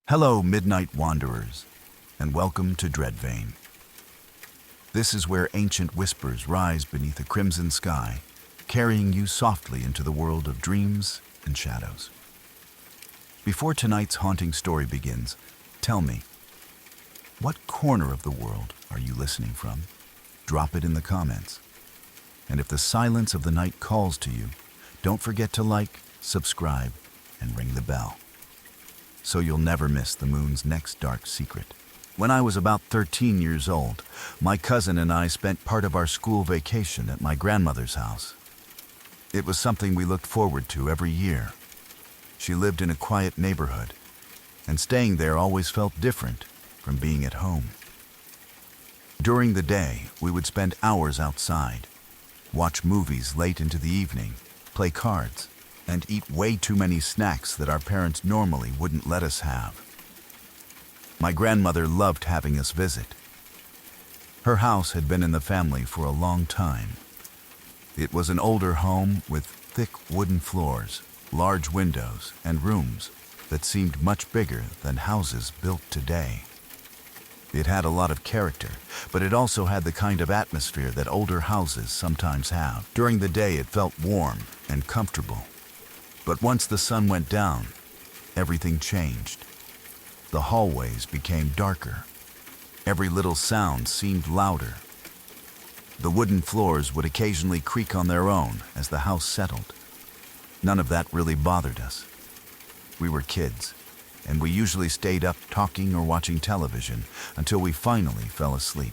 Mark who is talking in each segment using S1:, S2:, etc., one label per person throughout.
S1: Hello, midnight wanderers, and welcome to Dreadvein. This is where ancient whispers rise beneath a crimson sky, carrying you softly into the world of dreams and shadows. Before tonight's haunting story begins, tell me, what corner of the world are you listening from? Drop it in the comments. And if the silence of the night calls to you, don't forget to like, subscribe, and ring the bell, so you'll never miss the moon's next dark secret. When I was about 13 years old, my cousin and I spent part of our school vacation at my grandmother's house. It was something we looked forward to every year. She lived in a quiet neighborhood, and staying there always felt different from being at home. During the day, we would spend hours outside, watch movies late into the evening, play cards, and eat way too many snacks that our parents normally wouldn't let us have. My grandmother loved having us visit. Her house had been in the family for a long time. It was an older home with thick wooden floors, large windows, and rooms that seemed much bigger than houses built today. It had a lot of character, but it also had the kind of atmosphere that older houses sometimes have. During the day, it felt warm and comfortable. But once the sun went down, everything changed. The hallways became darker. Every little sound seemed louder. The wooden floors would occasionally creak on their own as the house settled. None of that really bothered us. We were kids, and we usually stayed up talking or watching television until we finally fell asleep.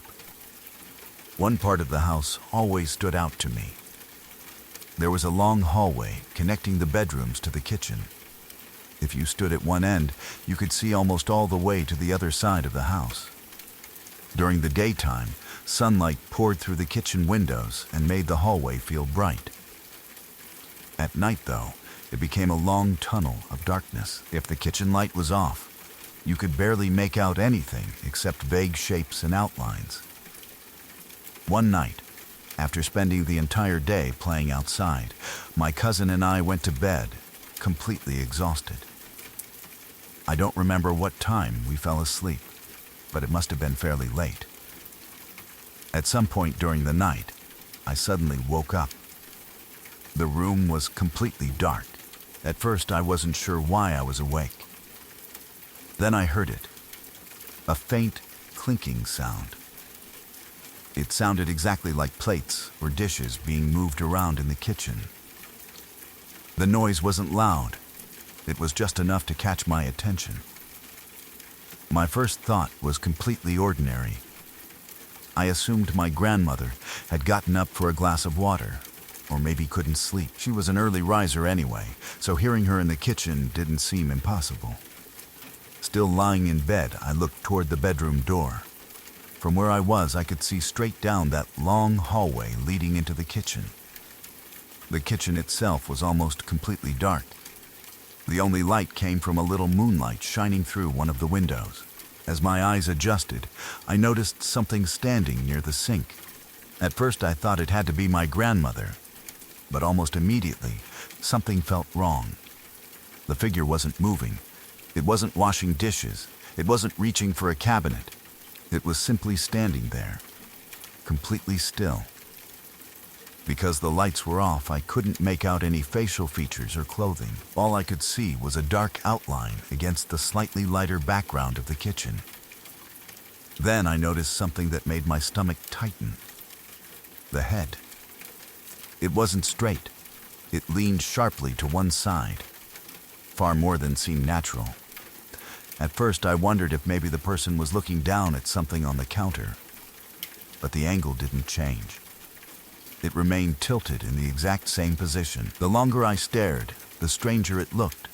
S1: One part of the house always stood out to me. There was a long hallway connecting the bedrooms to the kitchen. If you stood at one end, you could see almost all the way to the other side of the house. During the daytime, sunlight poured through the kitchen windows and made the hallway feel bright. At night, though, it became a long tunnel of darkness. If the kitchen light was off, you could barely make out anything except vague shapes and outlines. One night, after spending the entire day playing outside, my cousin and I went to bed, completely exhausted. I don't remember what time we fell asleep, but it must have been fairly late. At some point during the night, I suddenly woke up. The room was completely dark. At first, I wasn't sure why I was awake. Then I heard it, a faint clinking sound. It sounded exactly like plates or dishes being moved around in the kitchen. The noise wasn't loud. It was just enough to catch my attention. My first thought was completely ordinary. I assumed my grandmother had gotten up for a glass of water, or maybe couldn't sleep. She was an early riser anyway, so hearing her in the kitchen didn't seem impossible. Still lying in bed, I looked toward the bedroom door. From where I was, I could see straight down that long hallway leading into the kitchen. The kitchen itself was almost completely dark. The only light came from a little moonlight shining through one of the windows. As my eyes adjusted, I noticed something standing near the sink. At first, I thought it had to be my grandmother, but almost immediately, something felt wrong. The figure wasn't moving. It wasn't washing dishes. It wasn't reaching for a cabinet. It was simply standing there, completely still. Because the lights were off, I couldn't make out any facial features or clothing. All I could see was a dark outline against the slightly lighter background of the kitchen. Then I noticed something that made my stomach tighten. The head. It wasn't straight. It leaned sharply to one side, far more than seemed natural. At first, I wondered if maybe the person was looking down at something on the counter, but the angle didn't change. It remained tilted in the exact same position. The longer I stared, the stranger it looked.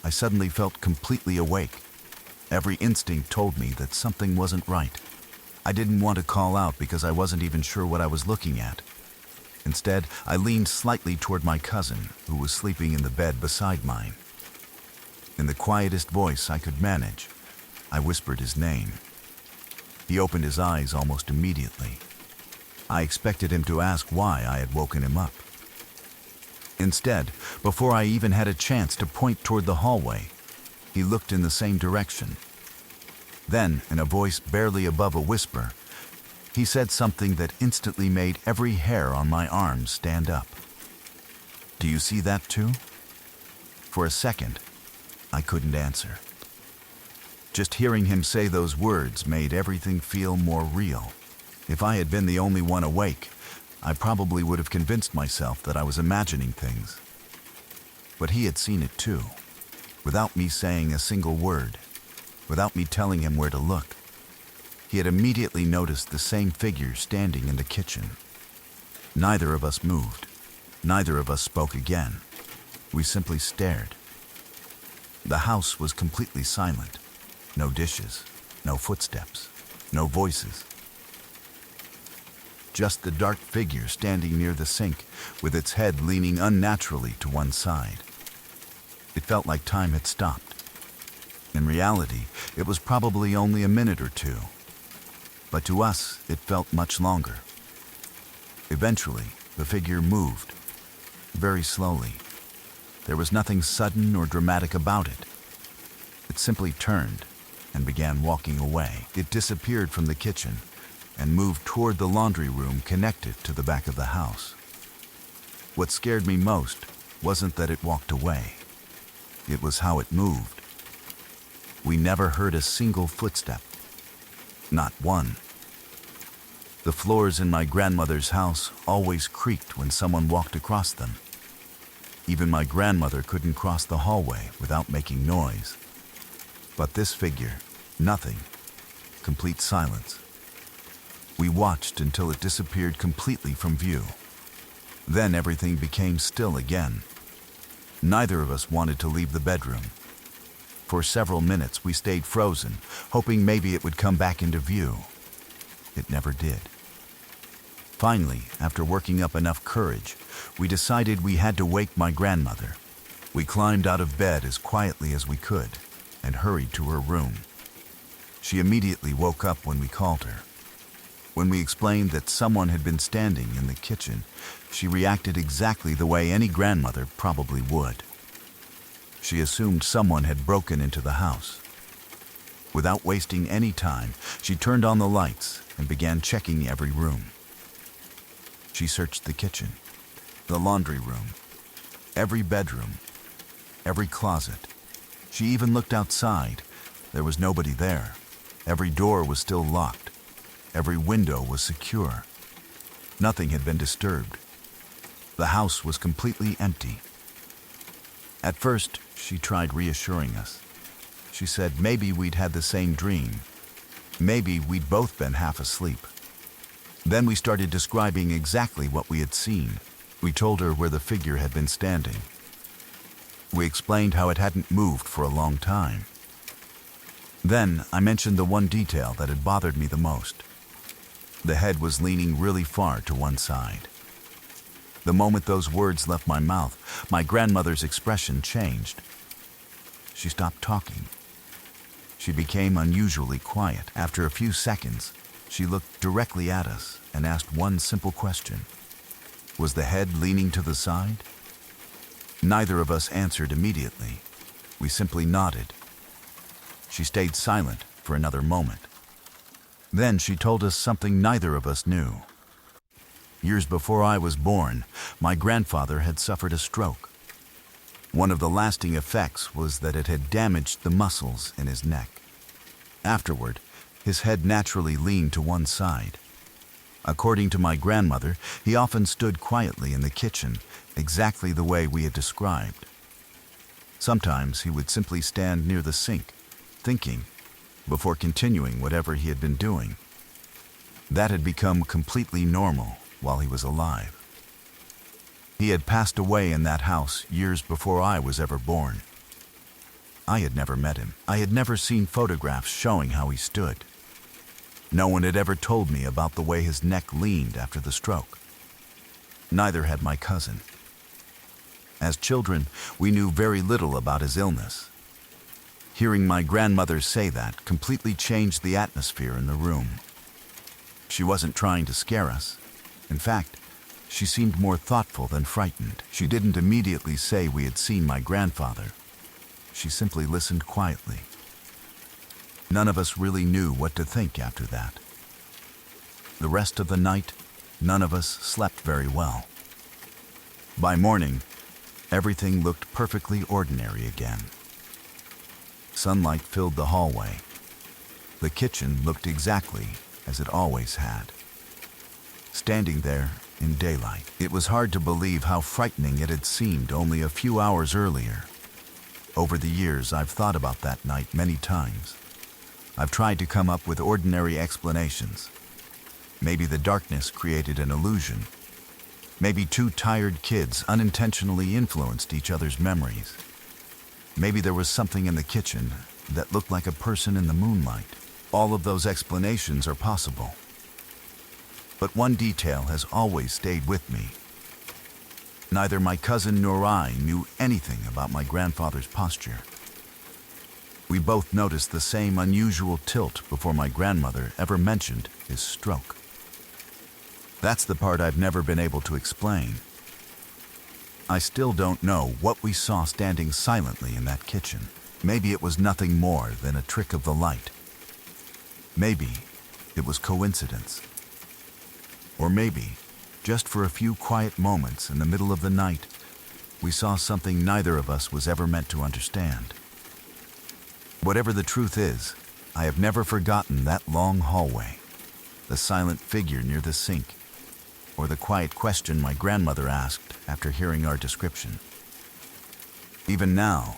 S1: I suddenly felt completely awake. Every instinct told me that something wasn't right. I didn't want to call out because I wasn't even sure what I was looking at. Instead, I leaned slightly toward my cousin, who was sleeping in the bed beside mine. In the quietest voice I could manage, I whispered his name. He opened his eyes almost immediately. I expected him to ask why I had woken him up. Instead, before I even had a chance to point toward the hallway, He looked in the same direction. Then, in a voice barely above a whisper, he said something that instantly made every hair on my arms stand up. "Do you see that too?" For a second, I couldn't answer. Just hearing him say those words made everything feel more real. If I had been the only one awake, I probably would have convinced myself that I was imagining things. But he had seen it too, without me saying a single word, without me telling him where to look. He had immediately noticed the same figure standing in the kitchen. Neither of us moved. Neither of us spoke again. We simply stared. The house was completely silent. No dishes, no footsteps, no voices. Just the dark figure standing near the sink, with its head leaning unnaturally to one side. It felt like time had stopped. In reality, it was probably only a minute or two. But to us, it felt much longer. Eventually, the figure moved, very slowly. There was nothing sudden or dramatic about it. It simply turned and began walking away. It disappeared from the kitchen and moved toward the laundry room connected to the back of the house. What scared me most wasn't that it walked away. It was how it moved. We never heard a single footstep. Not one. The floors in my grandmother's house always creaked when someone walked across them. Even my grandmother couldn't cross the hallway without making noise. But this figure, nothing. Complete silence. We watched until it disappeared completely from view. Then everything became still again. Neither of us wanted to leave the bedroom. For several minutes we stayed frozen, hoping maybe it would come back into view. It never did. Finally, after working up enough courage, we decided we had to wake my grandmother. We climbed out of bed as quietly as we could and hurried to her room. She immediately woke up when we called her. When we explained that someone had been standing in the kitchen, she reacted exactly the way any grandmother probably would. She assumed someone had broken into the house. Without wasting any time, she turned on the lights and began checking every room. She searched the kitchen, the laundry room, every bedroom, every closet. She even looked outside. There was nobody there. Every door was still locked. Every window was secure. Nothing had been disturbed. The house was completely empty. At first, she tried reassuring us. She said maybe we'd had the same dream. Maybe we'd both been half asleep. Then we started describing exactly what we had seen. We told her where the figure had been standing. We explained how it hadn't moved for a long time. Then I mentioned the one detail that had bothered me the most. The head was leaning really far to one side. The moment those words left my mouth, my grandmother's expression changed. She stopped talking. She became unusually quiet. After a few seconds, she looked directly at us and asked one simple question. Was the head leaning to the side? Neither of us answered immediately. We simply nodded. She stayed silent for another moment. Then she told us something neither of us knew. Years before I was born, my grandfather had suffered a stroke. One of the lasting effects was that it had damaged the muscles in his neck. Afterward, his head naturally leaned to one side. According to my grandmother, he often stood quietly in the kitchen, exactly the way we had described. Sometimes he would simply stand near the sink, thinking, before continuing whatever he had been doing. That had become completely normal while he was alive. He had passed away in that house years before I was ever born. I had never met him. I had never seen photographs showing how he stood. No one had ever told me about the way his neck leaned after the stroke. Neither had my cousin. As children, we knew very little about his illness. Hearing my grandmother say that completely changed the atmosphere in the room. She wasn't trying to scare us. In fact, she seemed more thoughtful than frightened. She didn't immediately say we had seen my grandfather. she simply listened quietly. None of us really knew what to think after that. The rest of the night, none of us slept very well. By morning, everything looked perfectly ordinary again. Sunlight filled the hallway. The kitchen looked exactly as it always had. Standing there in daylight, it was hard to believe how frightening it had seemed only a few hours earlier. Over the years, I've thought about that night many times. I've tried to come up with ordinary explanations. Maybe the darkness created an illusion. Maybe two tired kids unintentionally influenced each other's memories. Maybe there was something in the kitchen that looked like a person in the moonlight. All of those explanations are possible. But one detail has always stayed with me. Neither my cousin nor I knew anything about my grandfather's posture. We both noticed the same unusual tilt before my grandmother ever mentioned his stroke. That's the part I've never been able to explain. I still don't know what we saw standing silently in that kitchen. Maybe it was nothing more than a trick of the light. Maybe it was coincidence. Or maybe, just for a few quiet moments in the middle of the night, we saw something neither of us was ever meant to understand. Whatever the truth is, I have never forgotten that long hallway, the silent figure near the sink, or the quiet question my grandmother asked after hearing our description. Even now,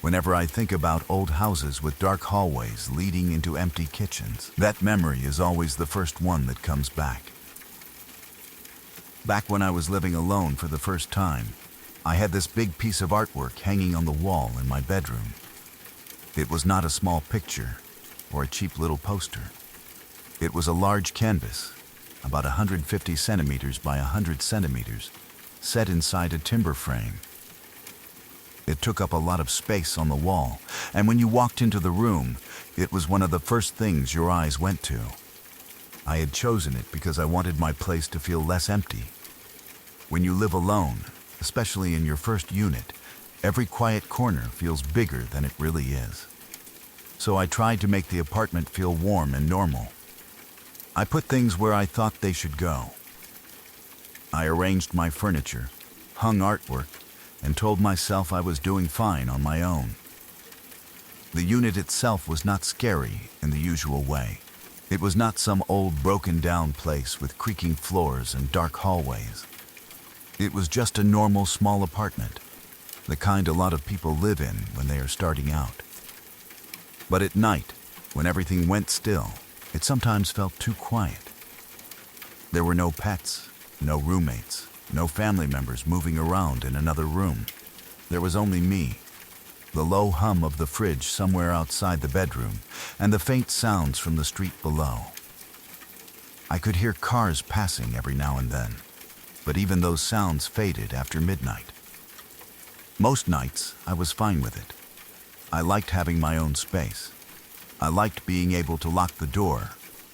S1: whenever I think about old houses with dark hallways leading into empty kitchens, that memory is always the first one that comes back. Back when I was living alone for the first time, I had this big piece of artwork hanging on the wall in my bedroom. It was not a small picture or a cheap little poster. It was a large canvas, about 150 centimeters by 100 centimeters, set inside a timber frame. It took up a lot of space on the wall, and when you walked into the room, it was one of the first things your eyes went to. I had chosen it because I wanted my place to feel less empty. When you live alone, especially in your first unit, every quiet corner feels bigger than it really is. So I tried to make the apartment feel warm and normal. I put things where I thought they should go. I arranged my furniture, hung artwork, and told myself I was doing fine on my own. The unit itself was not scary in the usual way. It was not some old broken-down place with creaking floors and dark hallways. It was just a normal small apartment, the kind a lot of people live in when they are starting out. But at night, when everything went still, it sometimes felt too quiet. There were no pets, no roommates, no family members moving around in another room. There was only me, the low hum of the fridge somewhere outside the bedroom, and the faint sounds from the street below. I could hear cars passing every now and then, but even those sounds faded after midnight. Most nights, I was fine with it. I liked having my own space. I liked being able to lock the door,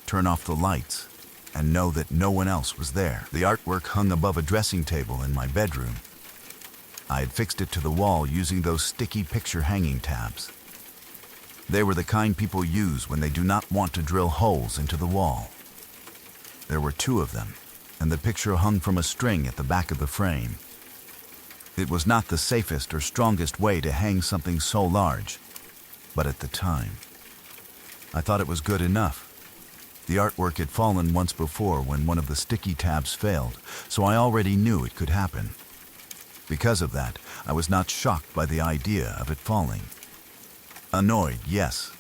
S1: turn off the lights, and know that no one else was there. The artwork hung above a dressing table in my bedroom. I had fixed it to the wall using those sticky picture hanging tabs. They were the kind people use when they do not want to drill holes into the wall. There were 2 of them, and the picture hung from a string at the back of the frame. It was not the safest or strongest way to hang something so large, but at the time, I thought it was good enough. The artwork had fallen once before when one of the sticky tabs failed, so I already knew it could happen. Because of that, I was not shocked by the idea of it falling. Annoyed, yes.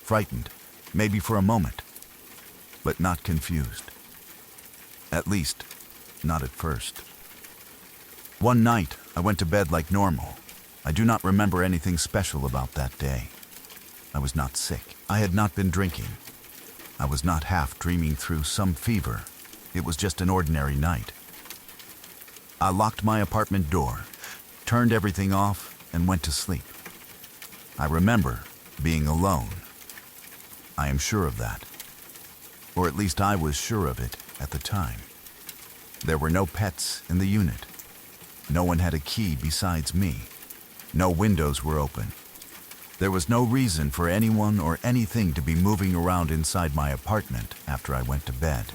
S1: Frightened, maybe for a moment, but not confused. At least, not at first. One night, I went to bed like normal. I do not remember anything special about that day. I was not sick. I had not been drinking. I was not half dreaming through some fever. It was just an ordinary night. I locked my apartment door, turned everything off, and went to sleep. I remember being alone. I am sure of that. Or at least I was sure of it at the time. There were no pets in the unit. No one had a key besides me. No windows were open. There was no reason for anyone or anything to be moving around inside my apartment after I went to bed.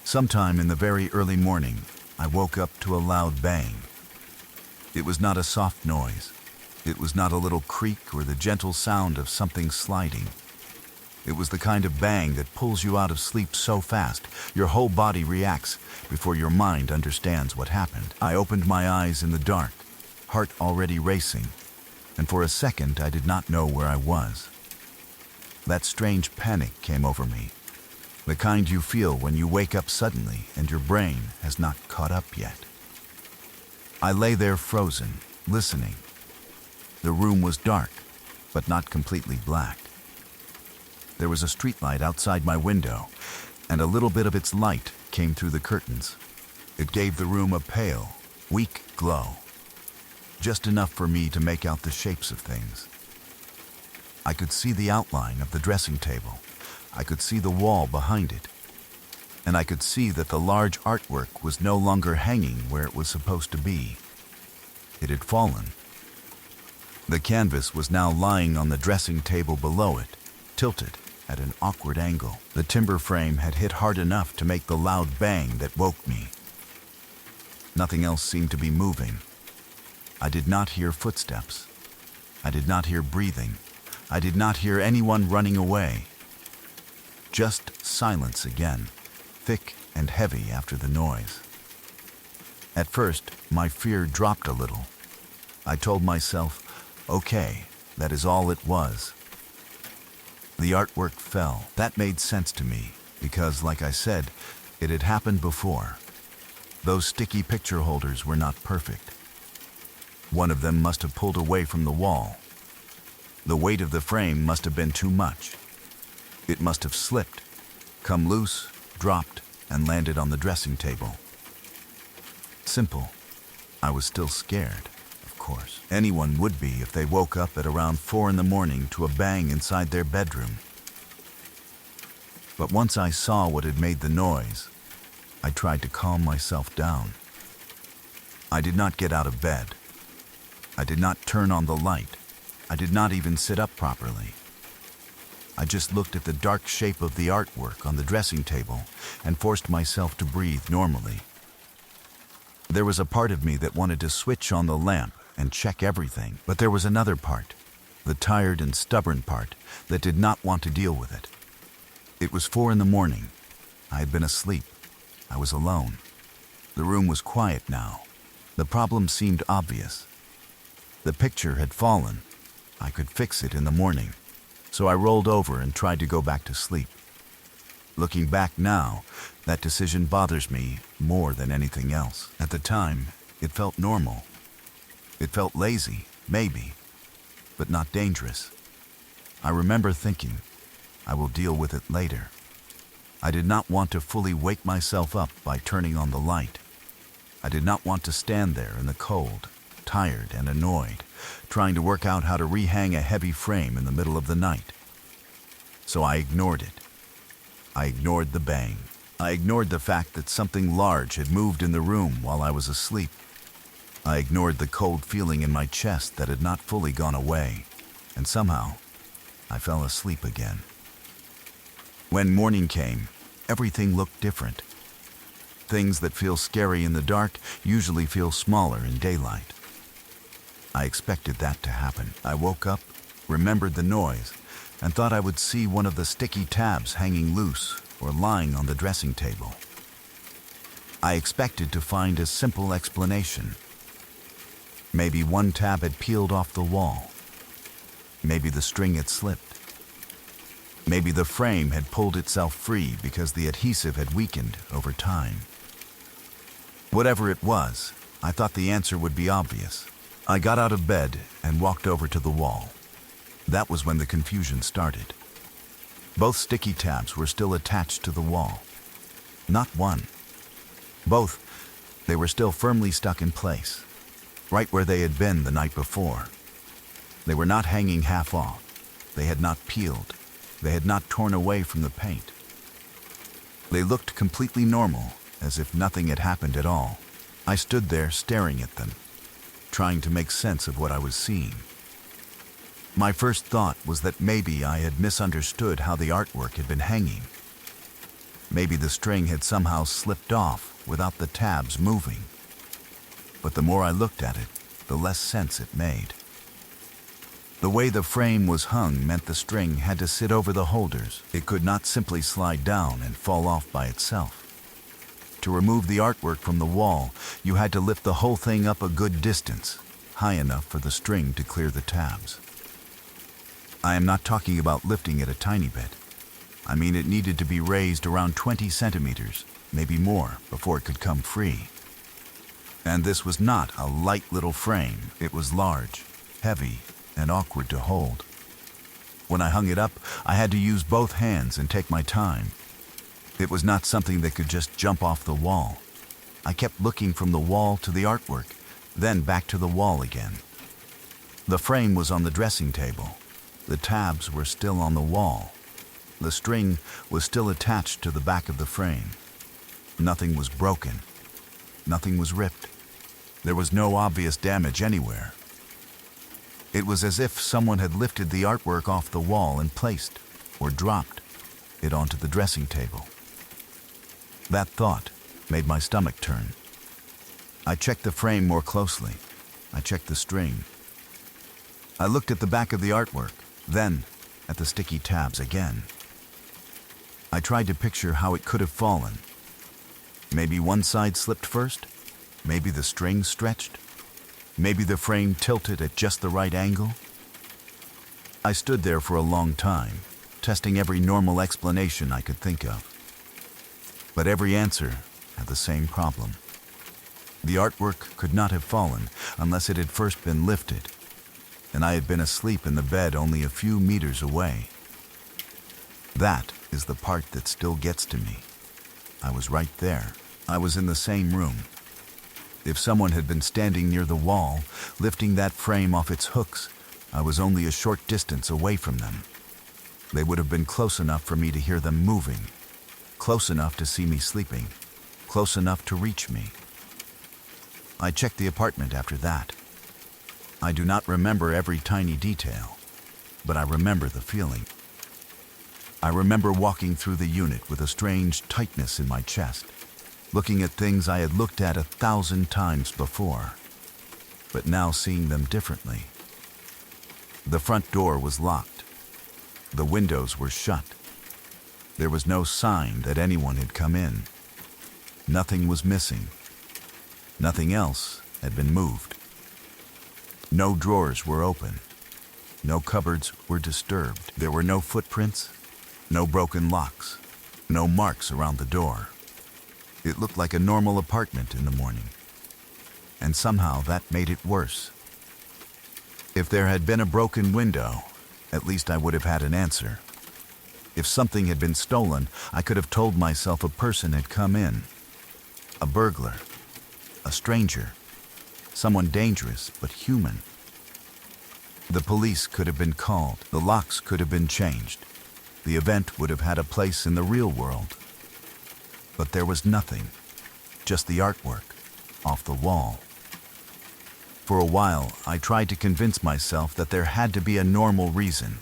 S1: Sometime in the very early morning, I woke up to a loud bang. It was not a soft noise. It was not a little creak or the gentle sound of something sliding. It was the kind of bang that pulls you out of sleep so fast, your whole body reacts before your mind understands what happened. I opened my eyes in the dark, heart already racing, and for a second I did not know where I was. That strange panic came over me, the kind you feel when you wake up suddenly and your brain has not caught up yet. I lay there frozen, listening. The room was dark, but not completely black. There was a streetlight outside my window, and a little bit of its light came through the curtains. It gave the room a pale, weak glow, just enough for me to make out the shapes of things. I could see the outline of the dressing table. I could see the wall behind it. And I could see that the large artwork was no longer hanging where it was supposed to be. It had fallen. The canvas was now lying on the dressing table below it, tilted at an awkward angle. The timber frame had hit hard enough to make the loud bang that woke me. Nothing else seemed to be moving. I did not hear footsteps. I did not hear breathing. I did not hear anyone running away. Just silence again, thick and heavy after the noise. At first, my fear dropped a little. I told myself, okay, that is all it was. The artwork fell. That made sense to me, because, like I said, it had happened before. Those sticky picture holders were not perfect. One of them must have pulled away from the wall. The weight of the frame must have been too much. It must have slipped, come loose, dropped, and landed on the dressing table. Simple. I was still scared, of course. Anyone would be if they woke up at around 4 a.m. to a bang inside their bedroom. But once I saw what had made the noise, I tried to calm myself down. I did not get out of bed. I did not turn on the light. I did not even sit up properly. I just looked at the dark shape of the artwork on the dressing table and forced myself to breathe normally. There was a part of me that wanted to switch on the lamp and check everything, but there was another part, the tired and stubborn part, that did not want to deal with it. It was 4 a.m. I had been asleep. I was alone. The room was quiet now. The problem seemed obvious. The picture had fallen. I could fix it in the morning. So I rolled over and tried to go back to sleep. Looking back now, that decision bothers me more than anything else. At the time, it felt normal. It felt lazy, maybe, but not dangerous. I remember thinking, I will deal with it later. I did not want to fully wake myself up by turning on the light. I did not want to stand there in the cold, tired and annoyed, trying to work out how to rehang a heavy frame in the middle of the night. So I ignored it. I ignored the bang. I ignored the fact that something large had moved in the room while I was asleep. I ignored the cold feeling in my chest that had not fully gone away, and somehow, I fell asleep again. When morning came, everything looked different. Things that feel scary in the dark usually feel smaller in daylight. I expected that to happen. I woke up, remembered the noise, and thought I would see one of the sticky tabs hanging loose or lying on the dressing table. I expected to find a simple explanation. Maybe one tab had peeled off the wall. Maybe the string had slipped. Maybe the frame had pulled itself free because the adhesive had weakened over time. Whatever it was, I thought the answer would be obvious. I got out of bed and walked over to the wall. That was when the confusion started. Both sticky tabs were still attached to the wall. Not one. Both, they were still firmly stuck in place, right where they had been the night before. They were not hanging half off. They had not peeled. They had not torn away from the paint. They looked completely normal, as if nothing had happened at all. I stood there staring at them, trying to make sense of what I was seeing. My first thought was that maybe I had misunderstood how the artwork had been hanging. Maybe the string had somehow slipped off without the tabs moving. But the more I looked at it, the less sense it made. The way the frame was hung meant the string had to sit over the holders. It could not simply slide down and fall off by itself. To remove the artwork from the wall, you had to lift the whole thing up a good distance, high enough for the string to clear the tabs. I am not talking about lifting it a tiny bit. I mean it needed to be raised around 20 centimeters, maybe more, before it could come free. And this was not a light little frame. It was large, heavy, and awkward to hold. When I hung it up, I had to use both hands and take my time. It was not something that could just jump off the wall. I kept looking from the wall to the artwork, then back to the wall again. The frame was on the dressing table. The tabs were still on the wall. The string was still attached to the back of the frame. Nothing was broken. Nothing was ripped. There was no obvious damage anywhere. It was as if someone had lifted the artwork off the wall and placed, or dropped, it onto the dressing table. That thought made my stomach turn. I checked the frame more closely. I checked the string. I looked at the back of the artwork, then at the sticky tabs again. I tried to picture how it could have fallen. Maybe one side slipped first. Maybe the string stretched. Maybe the frame tilted at just the right angle. I stood there for a long time, testing every normal explanation I could think of. But every answer had the same problem. The artwork could not have fallen unless it had first been lifted, and I had been asleep in the bed only a few meters away. That is the part that still gets to me. I was right there. I was in the same room. If someone had been standing near the wall, lifting that frame off its hooks, I was only a short distance away from them. They would have been close enough for me to hear them moving, close enough to see me sleeping, close enough to reach me. I checked the apartment after that. I do not remember every tiny detail, but I remember the feeling. I remember walking through the unit with a strange tightness in my chest, looking at things I had looked at 1,000 times before, but now seeing them differently. The front door was locked. The windows were shut. There was no sign that anyone had come in. Nothing was missing. Nothing else had been moved. No drawers were open. No cupboards were disturbed. There were no footprints, no broken locks, no marks around the door. It looked like a normal apartment in the morning, and somehow that made it worse. If there had been a broken window, at least I would have had an answer. If something had been stolen, I could have told myself a person had come in. A burglar, a stranger, someone dangerous but human. The police could have been called, the locks could have been changed. The event would have had a place in the real world. But there was nothing, just the artwork, off the wall. For a while, I tried to convince myself that there had to be a normal reason.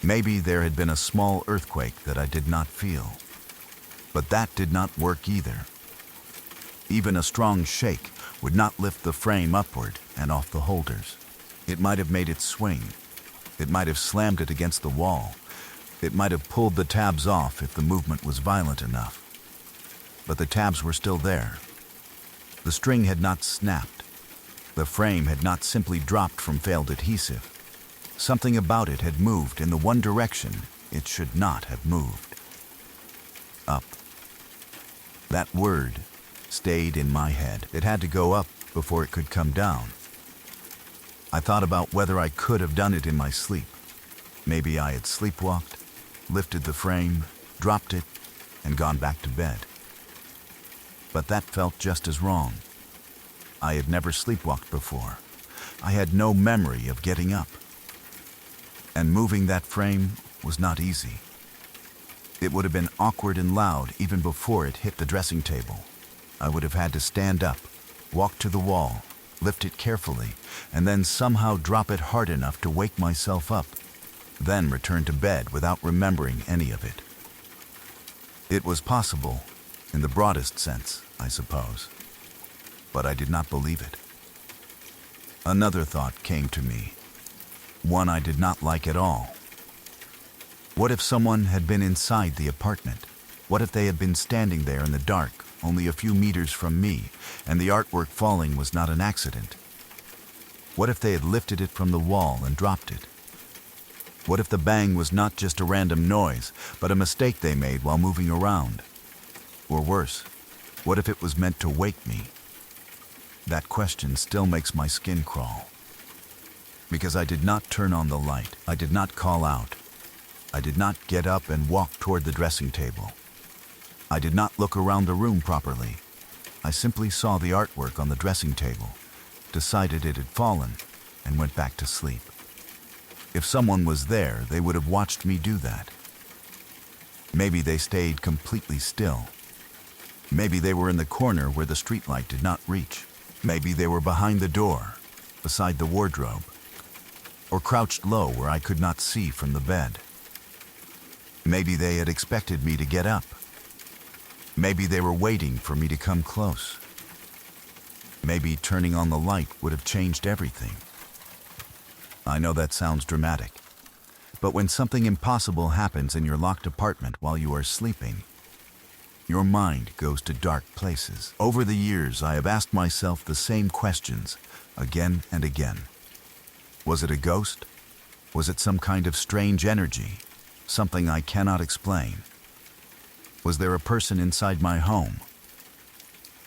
S1: Maybe there had been a small earthquake that I did not feel. But that did not work either. Even a strong shake would not lift the frame upward and off the holders. It might have made it swing. It might have slammed it against the wall. It might have pulled the tabs off if the movement was violent enough. But the tabs were still there. The string had not snapped. The frame had not simply dropped from failed adhesive. Something about it had moved in the one direction it should not have moved. Up. That word stayed in my head. It had to go up before it could come down. I thought about whether I could have done it in my sleep. Maybe I had sleepwalked, lifted the frame, dropped it, and gone back to bed. But that felt just as wrong. I had never sleepwalked before. I had no memory of getting up. And moving that frame was not easy. It would have been awkward and loud even before it hit the dressing table. I would have had to stand up, walk to the wall, lift it carefully, and then somehow drop it hard enough to wake myself up, then return to bed without remembering any of it. It was possible, in the broadest sense, I suppose, but I did not believe it. Another thought came to me, one I did not like at all. What if someone had been inside the apartment? What if they had been standing there in the dark, only a few meters from me, and the artwork falling was not an accident? What if they had lifted it from the wall and dropped it? What if the bang was not just a random noise, but a mistake they made while moving around? Or worse, what if it was meant to wake me? That question still makes my skin crawl. Because I did not turn on the light, I did not call out, I did not get up and walk toward the dressing table. I did not look around the room properly. I simply saw the artwork on the dressing table, decided it had fallen, and went back to sleep. If someone was there, they would have watched me do that. Maybe they stayed completely still. Maybe they were in the corner where the streetlight did not reach. Maybe they were behind the door, beside the wardrobe, or crouched low where I could not see from the bed. Maybe they had expected me to get up. Maybe they were waiting for me to come close. Maybe turning on the light would have changed everything. I know that sounds dramatic, but when something impossible happens in your locked apartment while you are sleeping, your mind goes to dark places. Over the years, I have asked myself the same questions again and again. Was it a ghost? Was it some kind of strange energy? Something I cannot explain? Was there a person inside my home?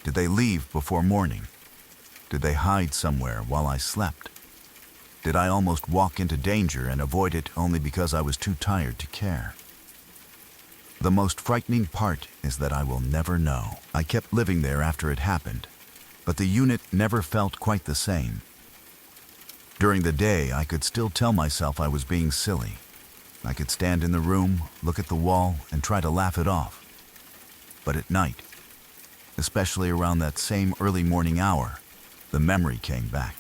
S1: Did they leave before morning? Did they hide somewhere while I slept? Did I almost walk into danger and avoid it only because I was too tired to care? The most frightening part is that I will never know. I kept living there after it happened, but the unit never felt quite the same. During the day, I could still tell myself I was being silly. I could stand in the room, look at the wall, and try to laugh it off. But at night, especially around that same early morning hour, the memory came back.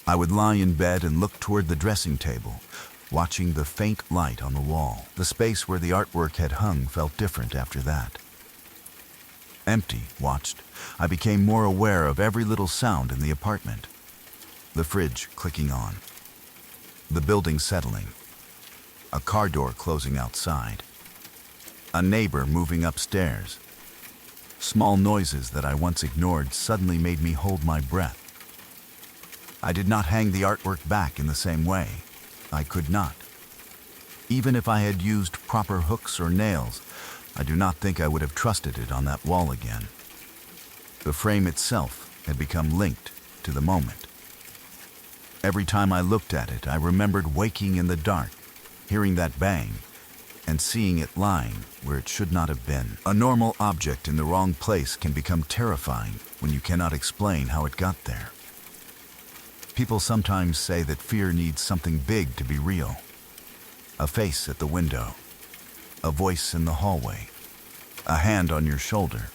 S1: I would lie in bed and look toward the dressing table, watching the faint light on the wall. The space where the artwork had hung felt different after that. Empty, watched, I became more aware of every little sound in the apartment. The fridge clicking on, the building settling, a car door closing outside, a neighbor moving upstairs. Small noises that I once ignored suddenly made me hold my breath. I did not hang the artwork back in the same way. I could not. Even if I had used proper hooks or nails, I do not think I would have trusted it on that wall again. The frame itself had become linked to the moment. Every time I looked at it, I remembered waking in the dark, hearing that bang, and seeing it lying where it should not have been. A normal object in the wrong place can become terrifying when you cannot explain how it got there. People sometimes say that fear needs something big to be real. A face at the window, a voice in the hallway, a hand on your shoulder.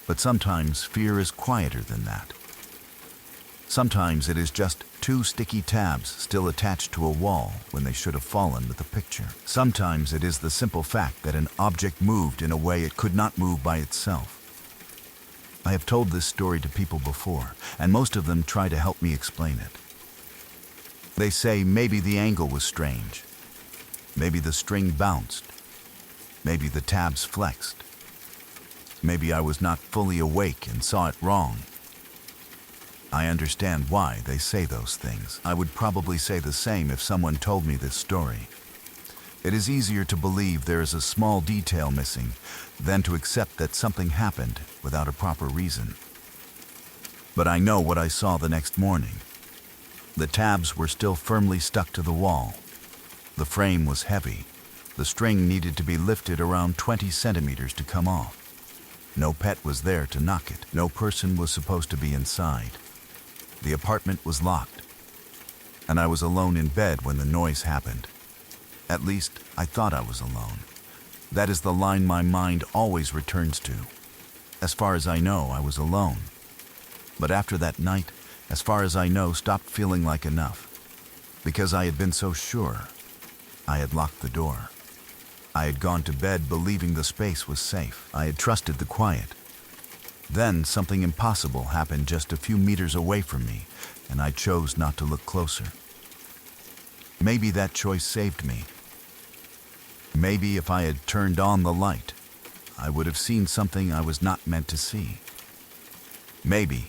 S1: But sometimes fear is quieter than that. Sometimes it is just two sticky tabs still attached to a wall when they should have fallen with the picture. Sometimes it is the simple fact that an object moved in a way it could not move by itself. I have told this story to people before, and most of them try to help me explain it. They say maybe the angle was strange. Maybe the string bounced. Maybe the tabs flexed. Maybe I was not fully awake and saw it wrong. I understand why they say those things. I would probably say the same if someone told me this story. It is easier to believe there is a small detail missing than to accept that something happened without a proper reason. But I know what I saw the next morning. The tabs were still firmly stuck to the wall. The frame was heavy. The string needed to be lifted around 20 centimeters to come off. No pet was there to knock it. No person was supposed to be inside. The apartment was locked, and I was alone in bed when the noise happened. At least, I thought I was alone. That is the line my mind always returns to. As far as I know, I was alone. But after that night, as far as I know, stopped feeling like enough. Because I had been so sure. I had locked the door. I had gone to bed believing the space was safe. I had trusted the quiet. Then something impossible happened just a few meters away from me, and I chose not to look closer. Maybe that choice saved me. Maybe if I had turned on the light, I would have seen something I was not meant to see. Maybe,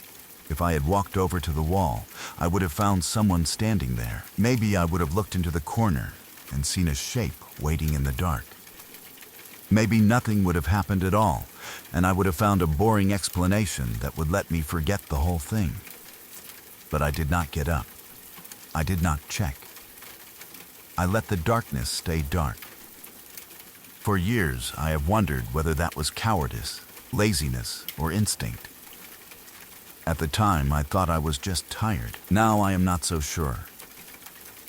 S1: if I had walked over to the wall, I would have found someone standing there. Maybe I would have looked into the corner and seen a shape waiting in the dark. Maybe nothing would have happened at all, and I would have found a boring explanation that would let me forget the whole thing. But I did not get up. I did not check. I let the darkness stay dark. For years, I have wondered whether that was cowardice, laziness, or instinct. At the time, I thought I was just tired. Now I am not so sure.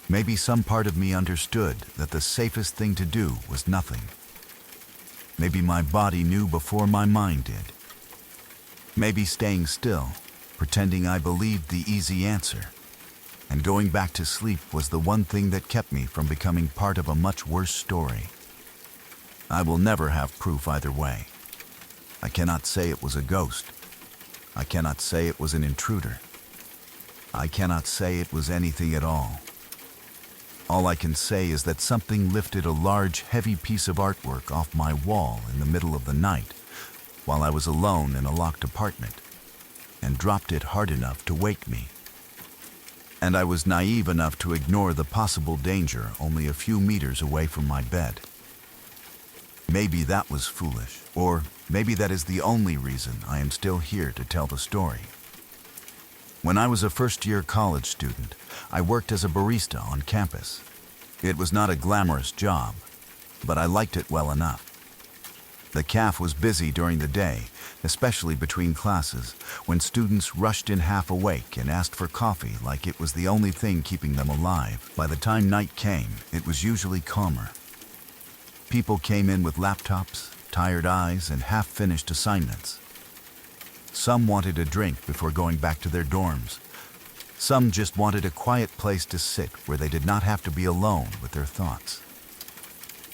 S1: Maybe some part of me understood that the safest thing to do was nothing. Maybe my body knew before my mind did. Maybe staying still, pretending I believed the easy answer, and going back to sleep was the one thing that kept me from becoming part of a much worse story. I will never have proof either way. I cannot say it was a ghost. I cannot say it was an intruder. I cannot say it was anything at all. All I can say is that something lifted a large, heavy piece of artwork off my wall in the middle of the night while I was alone in a locked apartment and dropped it hard enough to wake me. And I was naive enough to ignore the possible danger only a few meters away from my bed. Maybe that was foolish, or maybe that is the only reason I am still here to tell the story. When I was a first-year college student, I worked as a barista on campus. It was not a glamorous job, but I liked it well enough. The cafe was busy during the day, especially between classes, when students rushed in half awake and asked for coffee like it was the only thing keeping them alive. By the time night came, it was usually calmer. People came in with laptops, tired eyes, and half-finished assignments. Some wanted a drink before going back to their dorms. Some just wanted a quiet place to sit where they did not have to be alone with their thoughts.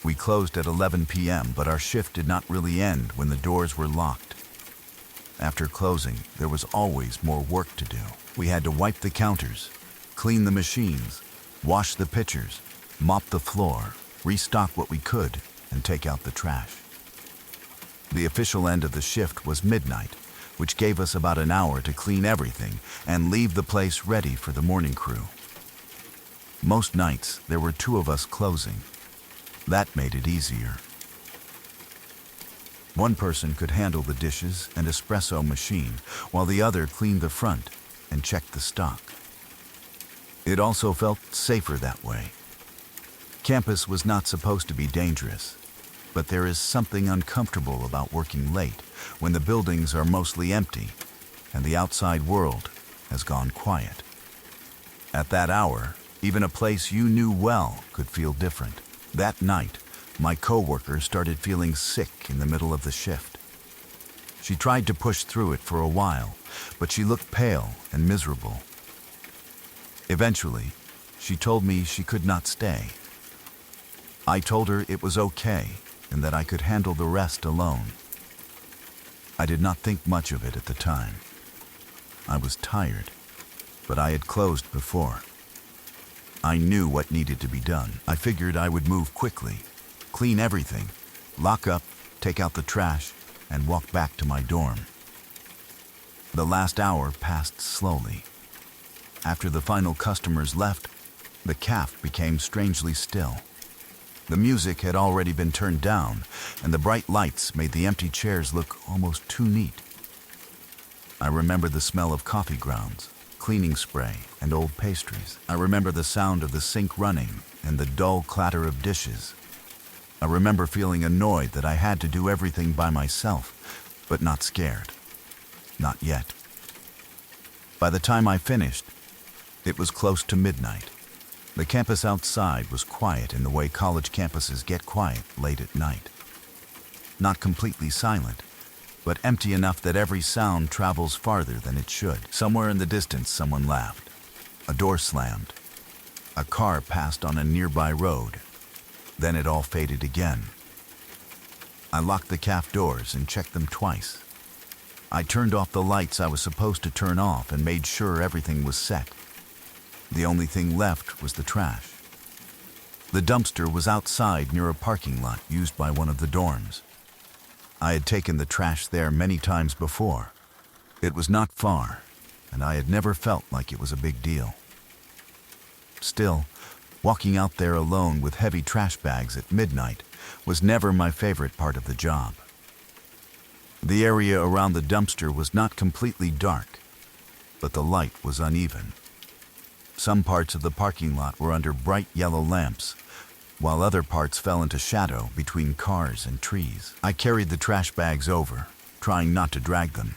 S1: We closed at 11 p.m., but our shift did not really end when the doors were locked. After closing, there was always more work to do. We had to wipe the counters, clean the machines, wash the pitchers, mop the floor, restock what we could, and take out the trash. The official end of the shift was midnight, which gave us about an hour to clean everything and leave the place ready for the morning crew. Most nights, there were 2 of us closing. That made it easier. One person could handle the dishes and espresso machine, while the other cleaned the front and checked the stock. It also felt safer that way. Campus was not supposed to be dangerous, but there is something uncomfortable about working late when the buildings are mostly empty and the outside world has gone quiet. At that hour, even a place you knew well could feel different. That night, my coworker started feeling sick in the middle of the shift. She tried to push through it for a while, but she looked pale and miserable. Eventually, she told me she could not stay. I told her it was okay and that I could handle the rest alone. I did not think much of it at the time. I was tired, but I had closed before. I knew what needed to be done. I figured I would move quickly, clean everything, lock up, take out the trash, and walk back to my dorm. The last hour passed slowly. After the final customers left, the cafe became strangely still. The music had already been turned down, and the bright lights made the empty chairs look almost too neat. I remember the smell of coffee grounds, cleaning spray, and old pastries. I remember the sound of the sink running and the dull clatter of dishes. I remember feeling annoyed that I had to do everything by myself, but not scared. Not yet. By the time I finished, it was close to midnight. The campus outside was quiet in the way college campuses get quiet late at night. Not completely silent, but empty enough that every sound travels farther than it should. Somewhere in the distance, someone laughed. A door slammed. A car passed on a nearby road. Then it all faded again. I locked the caf doors and checked them twice. I turned off the lights I was supposed to turn off and made sure everything was set. The only thing left was the trash. The dumpster was outside near a parking lot used by one of the dorms. I had taken the trash there many times before. It was not far, and I had never felt like it was a big deal. Still, walking out there alone with heavy trash bags at midnight was never my favorite part of the job. The area around the dumpster was not completely dark, but the light was uneven. Some parts of the parking lot were under bright yellow lamps, while other parts fell into shadow between cars and trees. I carried the trash bags over, trying not to drag them.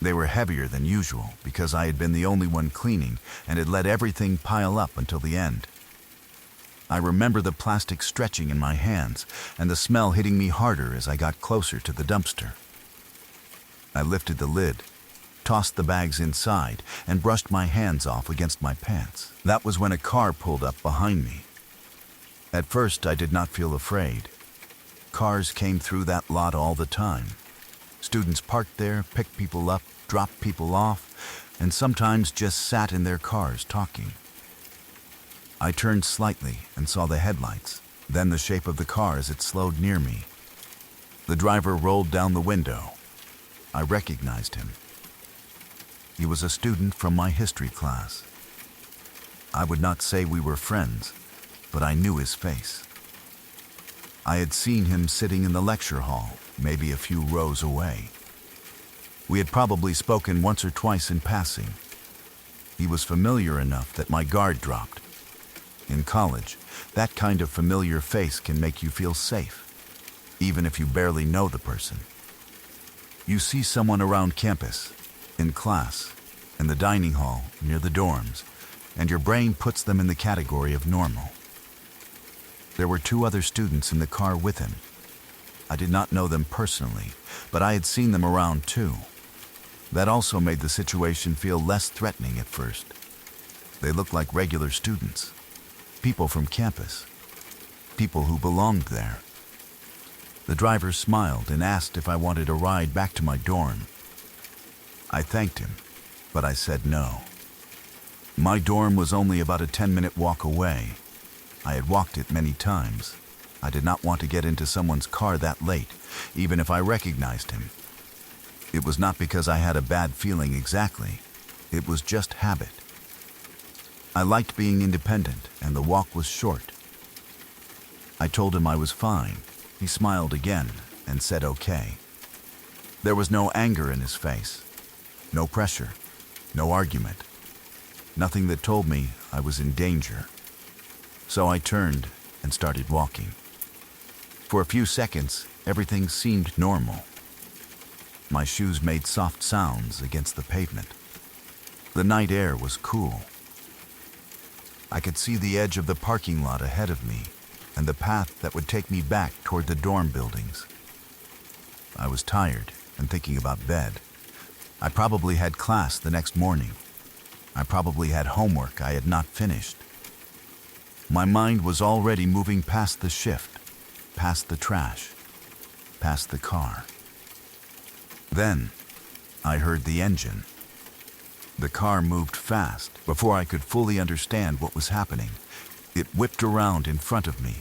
S1: They were heavier than usual because I had been the only one cleaning and had let everything pile up until the end. I remember the plastic stretching in my hands and the smell hitting me harder as I got closer to the dumpster. I lifted the lid, tossed the bags inside, and brushed my hands off against my pants. That was when a car pulled up behind me. At first, I did not feel afraid. Cars came through that lot all the time. Students parked there, picked people up, dropped people off, and sometimes just sat in their cars talking. I turned slightly and saw the headlights, then the shape of the car as it slowed near me. The driver rolled down the window. I recognized him. He was a student from my history class. I would not say we were friends, but I knew his face. I had seen him sitting in the lecture hall, maybe a few rows away. We had probably spoken once or twice in passing. He was familiar enough that my guard dropped. In college, that kind of familiar face can make you feel safe, even if you barely know the person. You see someone around campus, in class, in the dining hall, near the dorms, and your brain puts them in the category of normal. There were 2 other students in the car with him. I did not know them personally, but I had seen them around too. That also made the situation feel less threatening at first. They looked like regular students, people from campus, people who belonged there. The driver smiled and asked if I wanted a ride back to my dorm. I thanked him, but I said no. My dorm was only about a 10-minute walk away. I had walked it many times. I did not want to get into someone's car that late, even if I recognized him. It was not because I had a bad feeling exactly. It was just habit. I liked being independent, and the walk was short. I told him I was fine. He smiled again and said okay. There was no anger in his face, no pressure, no argument, nothing that told me I was in danger. So I turned and started walking. For a few seconds, everything seemed normal. My shoes made soft sounds against the pavement. The night air was cool. I could see the edge of the parking lot ahead of me and the path that would take me back toward the dorm buildings. I was tired and thinking about bed. I probably had class the next morning. I probably had homework I had not finished. My mind was already moving past the shift, past the trash, past the car. Then, I heard the engine. The car moved fast. Before I could fully understand what was happening, it whipped around in front of me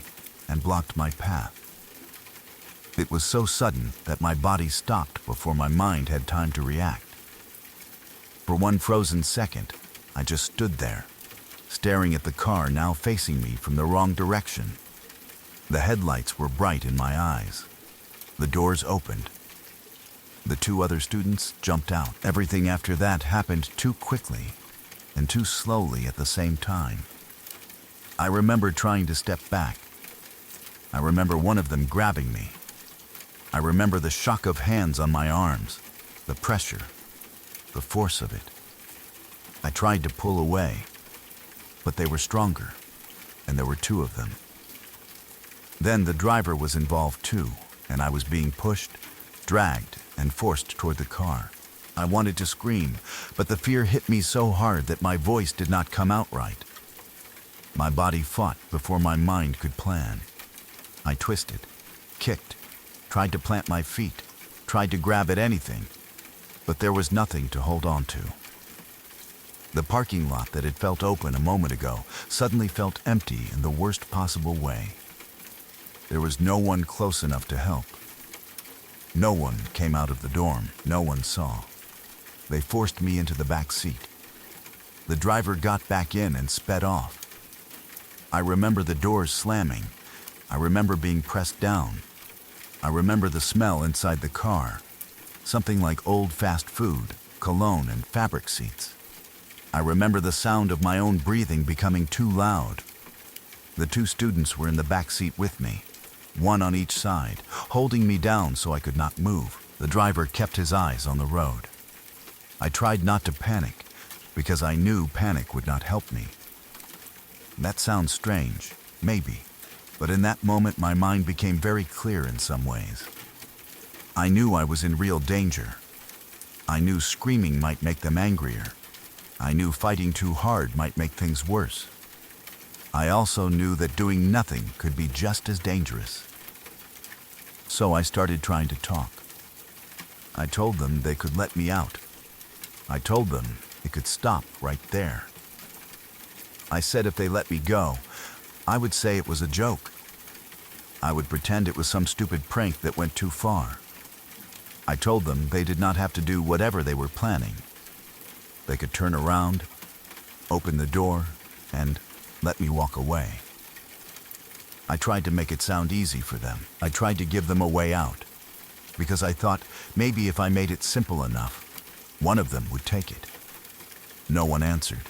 S1: and blocked my path. It was so sudden that my body stopped before my mind had time to react. For one frozen second, I just stood there, staring at the car now facing me from the wrong direction. The headlights were bright in my eyes. The doors opened. The 2 other students jumped out. Everything after that happened too quickly and too slowly at the same time. I remember trying to step back. I remember one of them grabbing me. I remember the shock of hands on my arms, the pressure, the force of it. I tried to pull away, but they were stronger, and there were 2 of them. Then the driver was involved too, and I was being pushed dragged, and forced toward the car. I wanted to scream, but the fear hit me so hard that my voice did not come out right. My body fought before my mind could plan. I twisted, kicked, tried to plant my feet, tried to grab at anything, but there was nothing to hold on to. The parking lot that had felt open a moment ago suddenly felt empty in the worst possible way. There was no one close enough to help. No one came out of the dorm. No one saw. They forced me into the back seat. The driver got back in and sped off. I remember the doors slamming. I remember being pressed down. I remember the smell inside the car. Something like old fast food, cologne, and fabric seats. I remember the sound of my own breathing becoming too loud. The two students were in the back seat with me, one on each side, holding me down so I could not move. The driver kept his eyes on the road. I tried not to panic, because I knew panic would not help me. That sounds strange, maybe, but in that moment my mind became very clear in some ways. I knew I was in real danger. I knew screaming might make them angrier. I knew fighting too hard might make things worse. I also knew that doing nothing could be just as dangerous. So I started trying to talk. I told them they could let me out. I told them it could stop right there. I said if they let me go, I would say it was a joke. I would pretend it was some stupid prank that went too far. I told them they did not have to do whatever they were planning. They could turn around, open the door, and let me walk away. I tried to make it sound easy for them. I tried to give them a way out, because I thought maybe if I made it simple enough, one of them would take it. No one answered.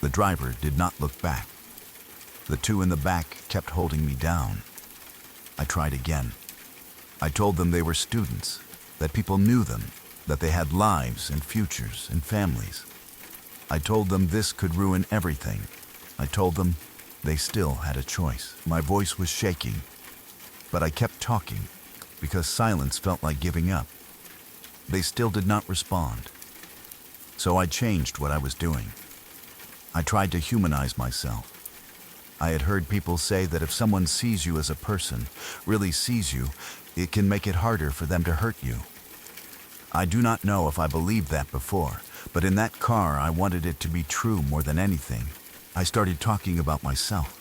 S1: The driver did not look back. The two in the back kept holding me down. I tried again. I told them they were students, that people knew them, that they had lives and futures and families. I told them this could ruin everything. I told them they still had a choice. My voice was shaking, but I kept talking because silence felt like giving up. They still did not respond. So I changed what I was doing. I tried to humanize myself. I had heard people say that if someone sees you as a person, really sees you, it can make it harder for them to hurt you. I do not know if I believed that before, but in that car I wanted it to be true more than anything. I started talking about myself.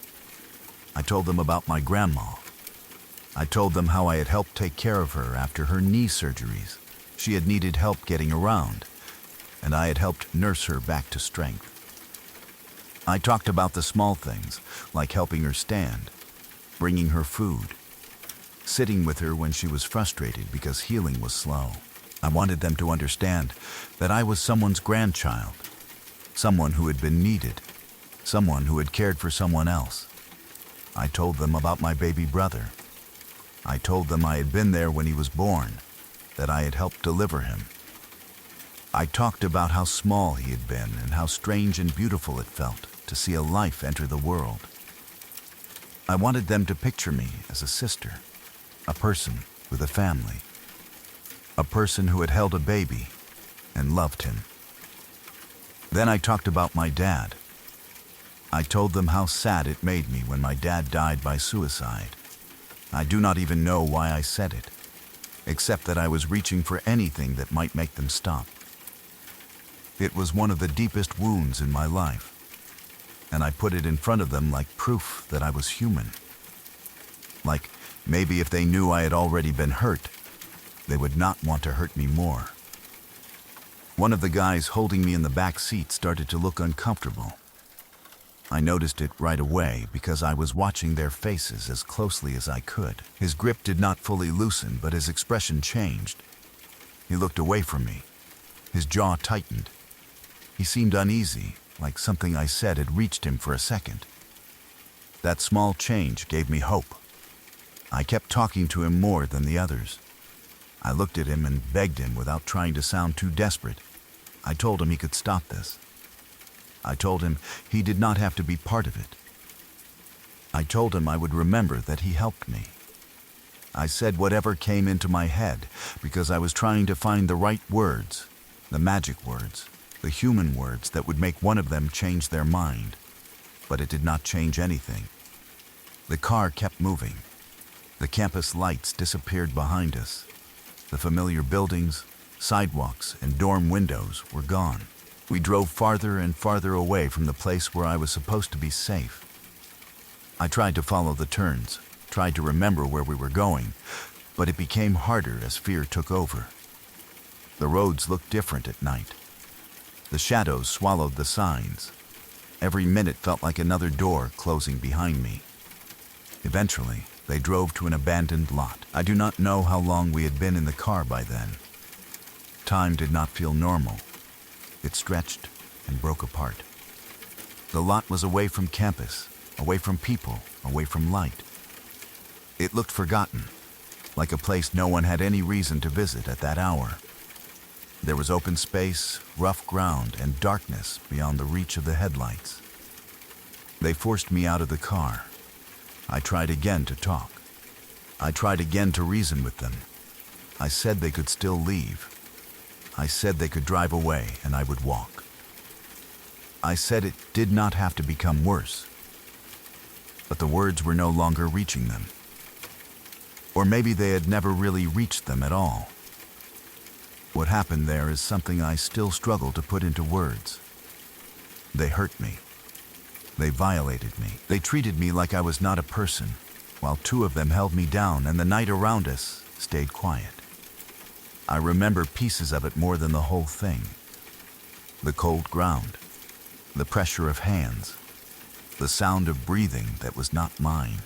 S1: I told them about my grandma. I told them how I had helped take care of her after her knee surgeries. She had needed help getting around, and I had helped nurse her back to strength. I talked about the small things, like helping her stand, bringing her food, sitting with her when she was frustrated because healing was slow. I wanted them to understand that I was someone's grandchild, someone who had been needed, someone who had cared for someone else. I told them about my baby brother. I told them I had been there when he was born, that I had helped deliver him. I talked about how small he had been and how strange and beautiful it felt to see a life enter the world. I wanted them to picture me as a sister, a person with a family, a person who had held a baby and loved him. Then I talked about my dad. I told them how sad it made me when my dad died by suicide. I do not even know why I said it, except that I was reaching for anything that might make them stop. It was one of the deepest wounds in my life, and I put it in front of them like proof that I was human. Like maybe if they knew I had already been hurt, they would not want to hurt me more. One of the guys holding me in the back seat started to look uncomfortable. I noticed it right away because I was watching their faces as closely as I could. His grip did not fully loosen, but his expression changed. He looked away from me. His jaw tightened. He seemed uneasy, like something I said had reached him for a second. That small change gave me hope. I kept talking to him more than the others. I looked at him and begged him without trying to sound too desperate. I told him he could stop this. I told him he did not have to be part of it. I told him I would remember that he helped me. I said whatever came into my head because I was trying to find the right words, the magic words, the human words that would make one of them change their mind. But it did not change anything. The car kept moving. The campus lights disappeared behind us. The familiar buildings, sidewalks, and dorm windows were gone. We drove farther and farther away from the place where I was supposed to be safe. I tried to follow the turns, tried to remember where we were going, but it became harder as fear took over. The roads looked different at night. The shadows swallowed the signs. Every minute felt like another door closing behind me. Eventually, they drove to an abandoned lot. I do not know how long we had been in the car by then. Time did not feel normal. It stretched and broke apart. The lot was away from campus, away from people, away from light. It looked forgotten, like a place no one had any reason to visit at that hour. There was open space, rough ground, and darkness beyond the reach of the headlights. They forced me out of the car. I tried again to talk. I tried again to reason with them. I said they could still leave. I said they could drive away and I would walk. I said it did not have to become worse. But the words were no longer reaching them. Or maybe they had never really reached them at all. What happened there is something I still struggle to put into words. They hurt me. They violated me. They treated me like I was not a person, while two of them held me down and the night around us stayed quiet. I remember pieces of it more than the whole thing. The cold ground, the pressure of hands, the sound of breathing that was not mine.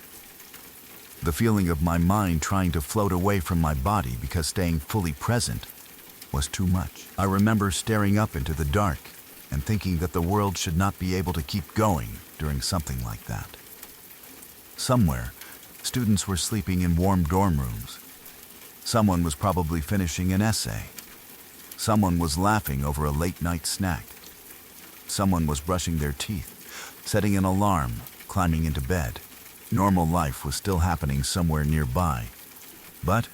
S1: The feeling of my mind trying to float away from my body because staying fully present was too much. I remember staring up into the dark and thinking that the world should not be able to keep going during something like that. Somewhere, students were sleeping in warm dorm rooms. Someone was probably finishing an essay. Someone was laughing over a late-night snack. Someone was brushing their teeth, setting an alarm, climbing into bed. Normal life was still happening somewhere nearby. But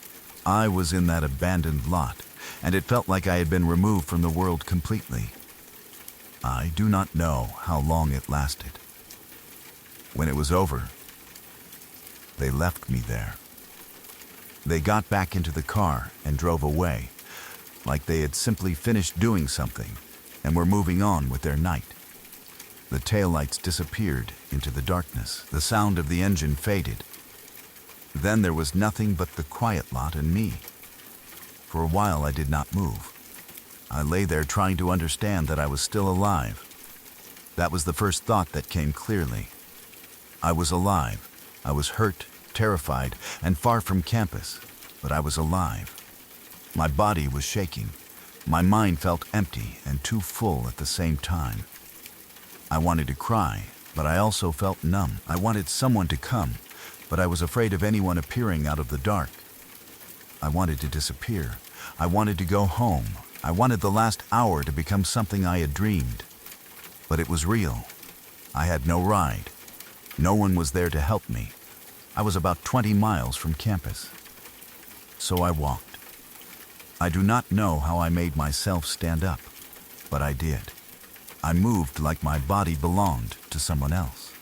S1: I was in that abandoned lot, and it felt like I had been removed from the world completely. I do not know how long it lasted. When it was over, they left me there. They got back into the car and drove away, like they had simply finished doing something and were moving on with their night. The taillights disappeared into the darkness. The sound of the engine faded. Then there was nothing but the quiet lot and me. For a while I did not move. I lay there trying to understand that I was still alive. That was the first thought that came clearly. I was alive. I was hurt, terrified, and far from campus, but I was alive. My body was shaking. My mind felt empty and too full at the same time. I wanted to cry, but I also felt numb. I wanted someone to come, but I was afraid of anyone appearing out of the dark. I wanted to disappear. I wanted to go home. I wanted the last hour to become something I had dreamed. But it was real. I had no ride. No one was there to help me. I was about 20 miles from campus. So I walked. I do not know how I made myself stand up, but I did. I moved like my body belonged to someone else.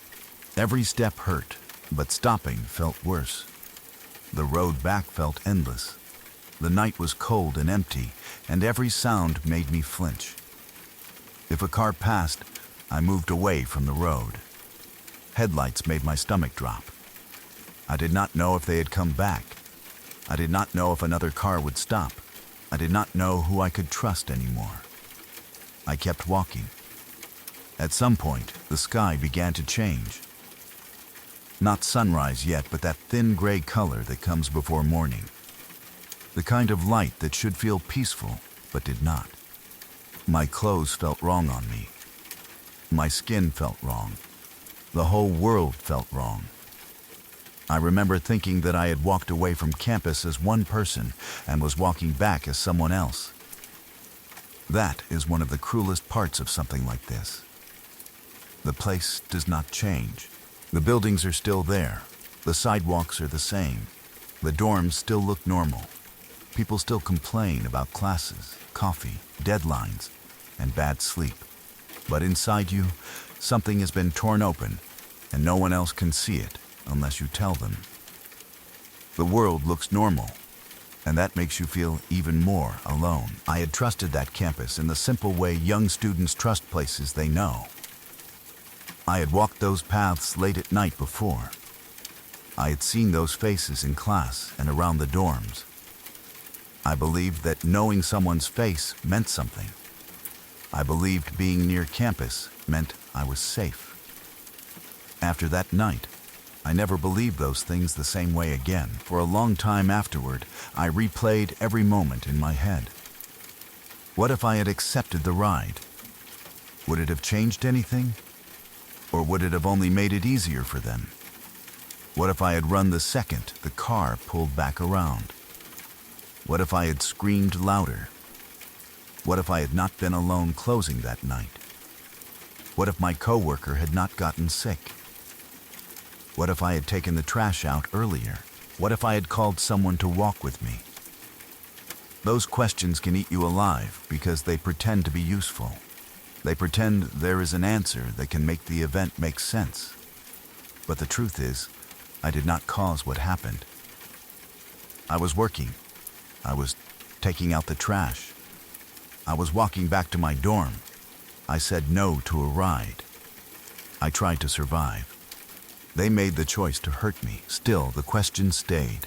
S1: Every step hurt, but stopping felt worse. The road back felt endless. The night was cold and empty, and every sound made me flinch. If a car passed, I moved away from the road. Headlights made my stomach drop. I did not know if they had come back. I did not know if another car would stop. I did not know who I could trust anymore. I kept walking. At some point, the sky began to change. Not sunrise yet, but that thin gray color that comes before morning. The kind of light that should feel peaceful, but did not. My clothes felt wrong on me. My skin felt wrong. The whole world felt wrong. I remember thinking that I had walked away from campus as one person and was walking back as someone else. That is one of the cruelest parts of something like this. The place does not change. The buildings are still there. The sidewalks are the same. The dorms still look normal. People still complain about classes, coffee, deadlines, and bad sleep. But inside you, something has been torn open, and no one else can see it unless you tell them. The world looks normal, and that makes you feel even more alone. I had trusted that campus in the simple way young students trust places they know. I had walked those paths late at night before. I had seen those faces in class and around the dorms. I believed that knowing someone's face meant something. I believed being near campus meant I was safe. After that night, I never believed those things the same way again. For a long time afterward, I replayed every moment in my head. What if I had accepted the ride? Would it have changed anything? Or would it have only made it easier for them? What if I had run the second the car pulled back around? What if I had screamed louder? What if I had not been alone closing that night? What if my coworker had not gotten sick? What if I had taken the trash out earlier? What if I had called someone to walk with me? Those questions can eat you alive because they pretend to be useful. They pretend there is an answer that can make the event make sense. But the truth is, I did not cause what happened. I was working. I was taking out the trash. I was walking back to my dorm. I said no to a ride. I tried to survive. They made the choice to hurt me. Still, the question stayed.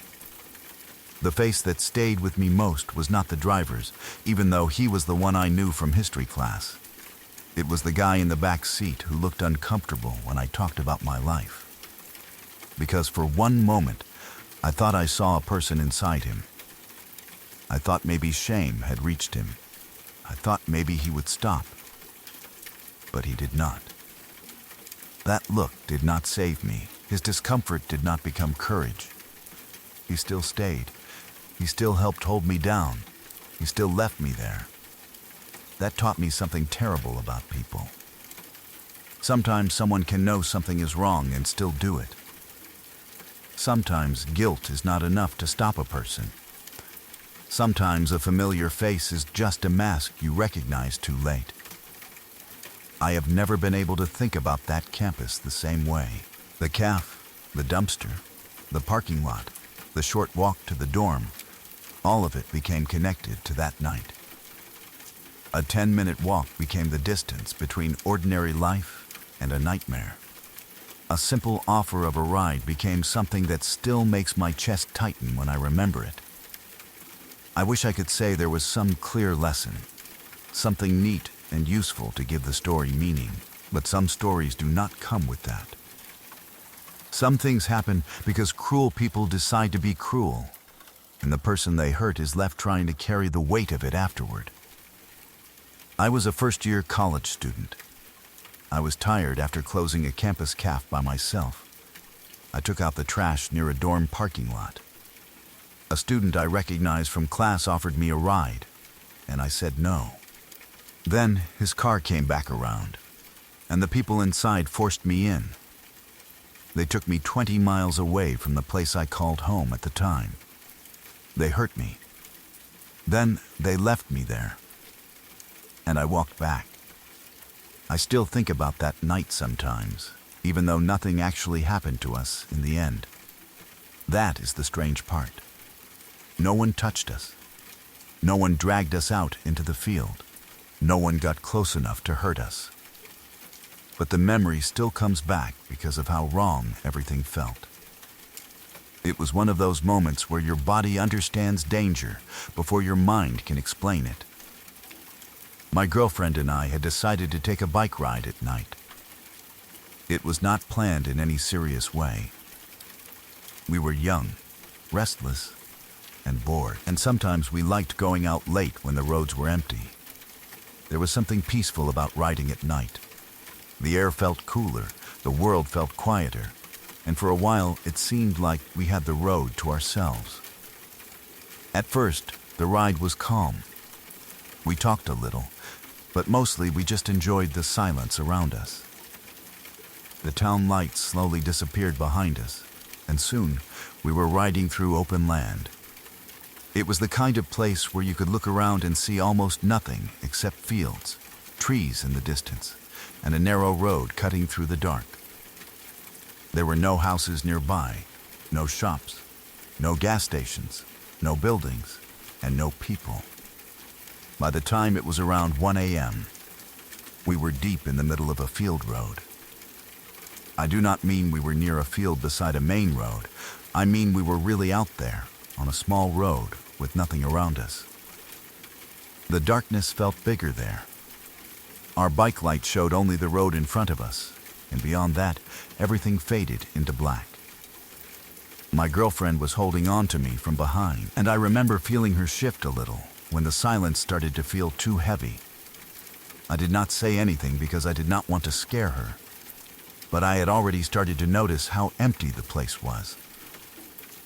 S1: The face that stayed with me most was not the driver's, even though he was the one I knew from history class. It was the guy in the back seat who looked uncomfortable when I talked about my life. Because for one moment, I thought I saw a person inside him. I thought maybe shame had reached him. I thought maybe he would stop. But he did not. That look did not save me. His discomfort did not become courage. He still stayed. He still helped hold me down. He still left me there. That taught me something terrible about people. Sometimes someone can know something is wrong and still do it. Sometimes guilt is not enough to stop a person. Sometimes a familiar face is just a mask you recognize too late. I have never been able to think about that campus the same way. The caf, the dumpster, the parking lot, the short walk to the dorm, all of it became connected to that night. A 10-minute walk became the distance between ordinary life and a nightmare. A simple offer of a ride became something that still makes my chest tighten when I remember it. I wish I could say there was some clear lesson, something neat and useful to give the story meaning, but some stories do not come with that. Some things happen because cruel people decide to be cruel, and the person they hurt is left trying to carry the weight of it afterward. I was a first-year college student. I was tired after closing a campus caf by myself. I took out the trash near a dorm parking lot. A student I recognized from class offered me a ride, and I said no. Then his car came back around, and the people inside forced me in. They took me 20 miles away from the place I called home at the time. They hurt me. Then they left me there, and I walked back. I still think about that night sometimes, even though nothing actually happened to us in the end. That is the strange part. No one touched us. No one dragged us out into the field. No one got close enough to hurt us. But the memory still comes back because of how wrong everything felt. It was one of those moments where your body understands danger before your mind can explain it. My girlfriend and I had decided to take a bike ride at night. It was not planned in any serious way. We were young, restless, and bored, and sometimes we liked going out late when the roads were empty. There was something peaceful about riding at night. The air felt cooler, the world felt quieter, and for a while it seemed like we had the road to ourselves. At first, the ride was calm. We talked a little, but mostly we just enjoyed the silence around us. The town lights slowly disappeared behind us, and soon We were riding through open land. It was the kind of place where you could look around and see almost nothing except fields, trees in the distance, and a narrow road cutting through the dark. There were no houses nearby, no shops, no gas stations, no buildings, and no people. By the time it was around 1 a.m., we were deep in the middle of a field road. I do not mean we were near a field beside a main road. I mean we were really out there, on a small road with nothing around us. The darkness felt bigger there. Our bike light showed only the road in front of us, and beyond that, everything faded into black. My girlfriend was holding on to me from behind, and I remember feeling her shift a little when the silence started to feel too heavy. I did not say anything because I did not want to scare her, but I had already started to notice how empty the place was.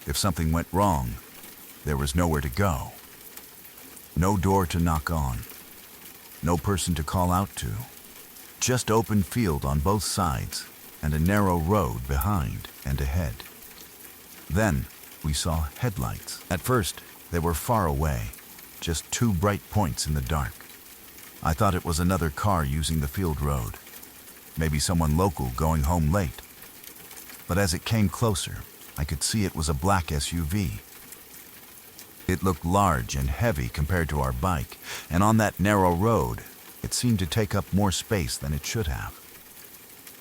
S1: If something went wrong, there was nowhere to go. No door to knock on. No person to call out to. Just open field on both sides and a narrow road behind and ahead. Then we saw headlights. At first, they were far away, just 2 bright points in the dark. I thought it was another car using the field road. Maybe someone local going home late. But as it came closer, I could see it was a black SUV. It looked large and heavy compared to our bike, and on that narrow road, it seemed to take up more space than it should have.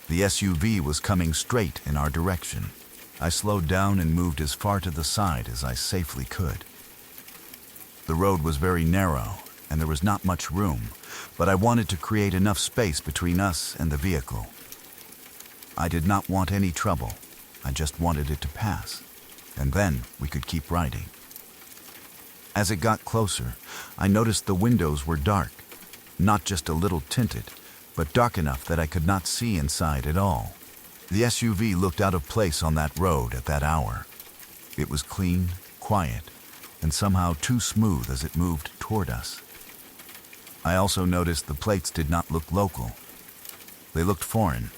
S1: The SUV was coming straight in our direction. I slowed down and moved as far to the side as I safely could. The road was very narrow, and there was not much room, but I wanted to create enough space between us and the vehicle. I did not want any trouble. I just wanted it to pass, and then we could keep riding. As it got closer, I noticed the windows were dark, not just a little tinted, but dark enough that I could not see inside at all. The SUV looked out of place on that road at that hour. It was clean, quiet, and somehow too smooth as it moved toward us. I also noticed the plates did not look local. They looked foreign,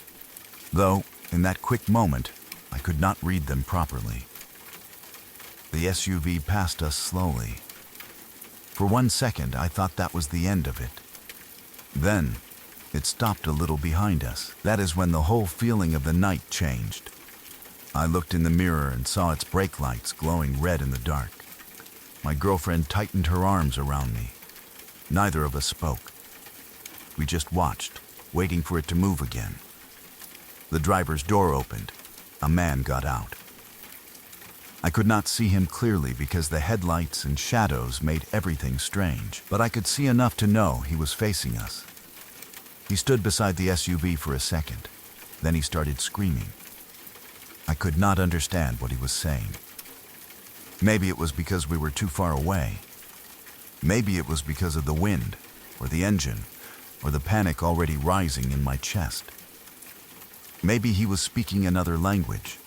S1: though in that quick moment, I could not read them properly. The SUV passed us slowly. For 1 second, I thought that was the end of it. Then, it stopped a little behind us. That is when the whole feeling of the night changed. I looked in the mirror and saw its brake lights glowing red in the dark. My girlfriend tightened her arms around me. Neither of us spoke. We just watched, waiting for it to move again. The driver's door opened. A man got out. I could not see him clearly because the headlights and shadows made everything strange, but I could see enough to know he was facing us. He stood beside the SUV for a second. Then he started screaming. I could not understand what he was saying. Maybe it was because we were too far away. Maybe it was because of the wind, or the engine, or the panic already rising in my chest. Maybe he was speaking another language.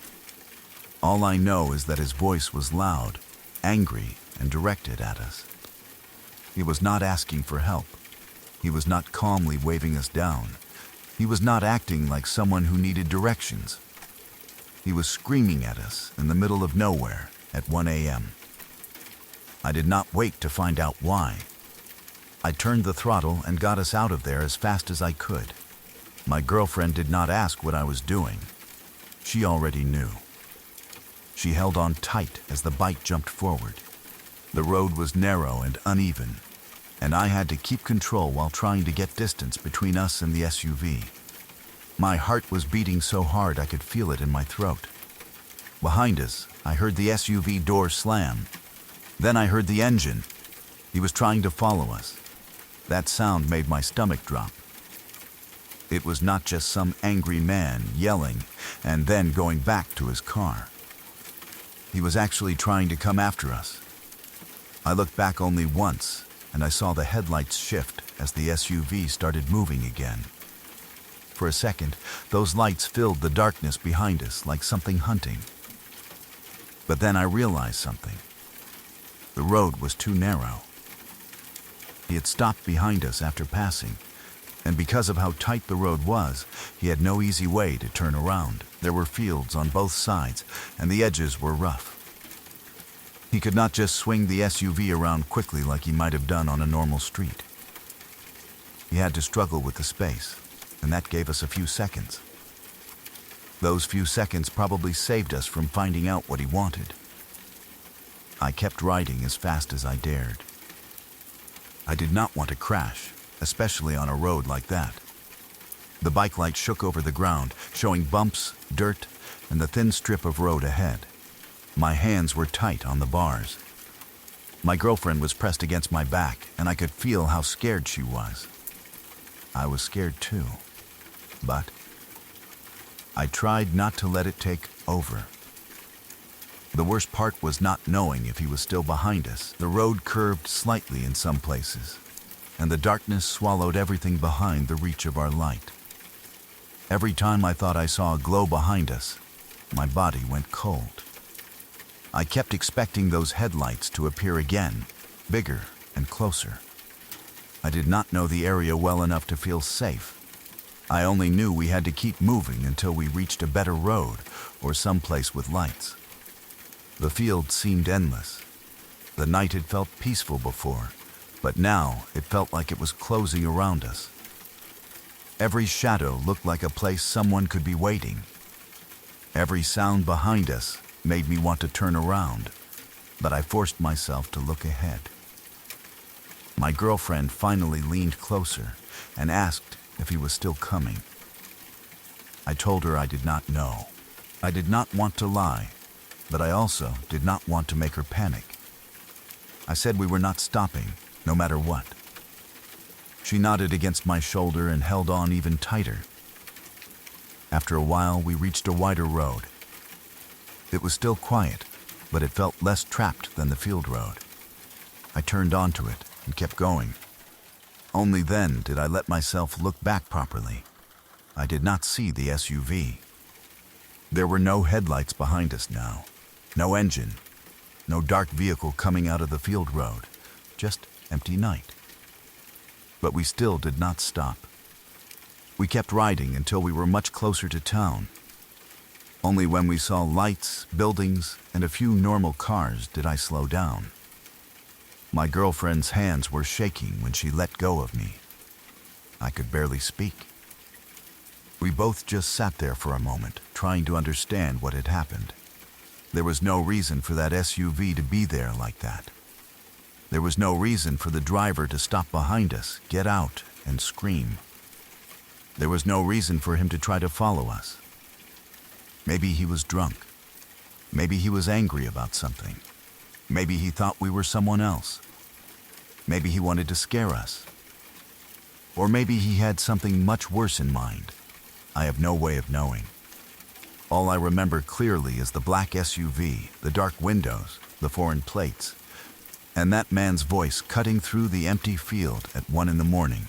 S1: All I know is that his voice was loud, angry, and directed at us. He was not asking for help. He was not calmly waving us down. He was not acting like someone who needed directions. He was screaming at us in the middle of nowhere at 1 a.m. I did not wait to find out why. I turned the throttle and got us out of there as fast as I could. My girlfriend did not ask what I was doing. She already knew. She held on tight as the bike jumped forward. The road was narrow and uneven, and I had to keep control while trying to get distance between us and the SUV. My heart was beating so hard I could feel it in my throat. Behind us, I heard the SUV door slam. Then I heard the engine. He was trying to follow us. That sound made my stomach drop. It was not just some angry man yelling and then going back to his car. He was actually trying to come after us. I looked back only once, and I saw the headlights shift as the SUV started moving again. For a second, those lights filled the darkness behind us like something hunting. But then I realized something. The road was too narrow. He had stopped behind us after passing, and because of how tight the road was, he had no easy way to turn around. There were fields on both sides, and the edges were rough. He could not just swing the SUV around quickly like he might have done on a normal street. He had to struggle with the space, and that gave us a few seconds. Those few seconds probably saved us from finding out what he wanted. I kept riding as fast as I dared. I did not want to crash, especially on a road like that. The bike light shook over the ground, showing bumps, dirt, and the thin strip of road ahead. My hands were tight on the bars. My girlfriend was pressed against my back, and I could feel how scared she was. I was scared too, but I tried not to let it take over. The worst part was not knowing if he was still behind us. The road curved slightly in some places, and the darkness swallowed everything behind the reach of our light. Every time I thought I saw a glow behind us, my body went cold. I kept expecting those headlights to appear again, bigger and closer. I did not know the area well enough to feel safe. I only knew we had to keep moving until we reached a better road or someplace with lights. The field seemed endless. The night had felt peaceful before, but now it felt like it was closing around us. Every shadow looked like a place someone could be waiting. Every sound behind us made me want to turn around, but I forced myself to look ahead. My girlfriend finally leaned closer and asked if he was still coming. I told her I did not know. I did not want to lie, but I also did not want to make her panic. I said we were not stopping, no matter what. She nodded against my shoulder and held on even tighter. After a while, we reached a wider road. It was still quiet, but it felt less trapped than the field road. I turned onto it and kept going. Only then did I let myself look back properly. I did not see the SUV. There were no headlights behind us now, no engine, no dark vehicle coming out of the field road, just empty night. But we still did not stop. We kept riding until we were much closer to town. Only when we saw lights, buildings, and a few normal cars did I slow down. My girlfriend's hands were shaking when she let go of me. I could barely speak. We both just sat there for a moment, trying to understand what had happened. There was no reason for that SUV to be there like that. There was no reason for the driver to stop behind us, get out, and scream. There was no reason for him to try to follow us. Maybe he was drunk. Maybe he was angry about something. Maybe he thought we were someone else. Maybe he wanted to scare us. Or maybe he had something much worse in mind. I have no way of knowing. All I remember clearly is the black SUV, the dark windows, the foreign plates, and that man's voice cutting through the empty field at 1 a.m.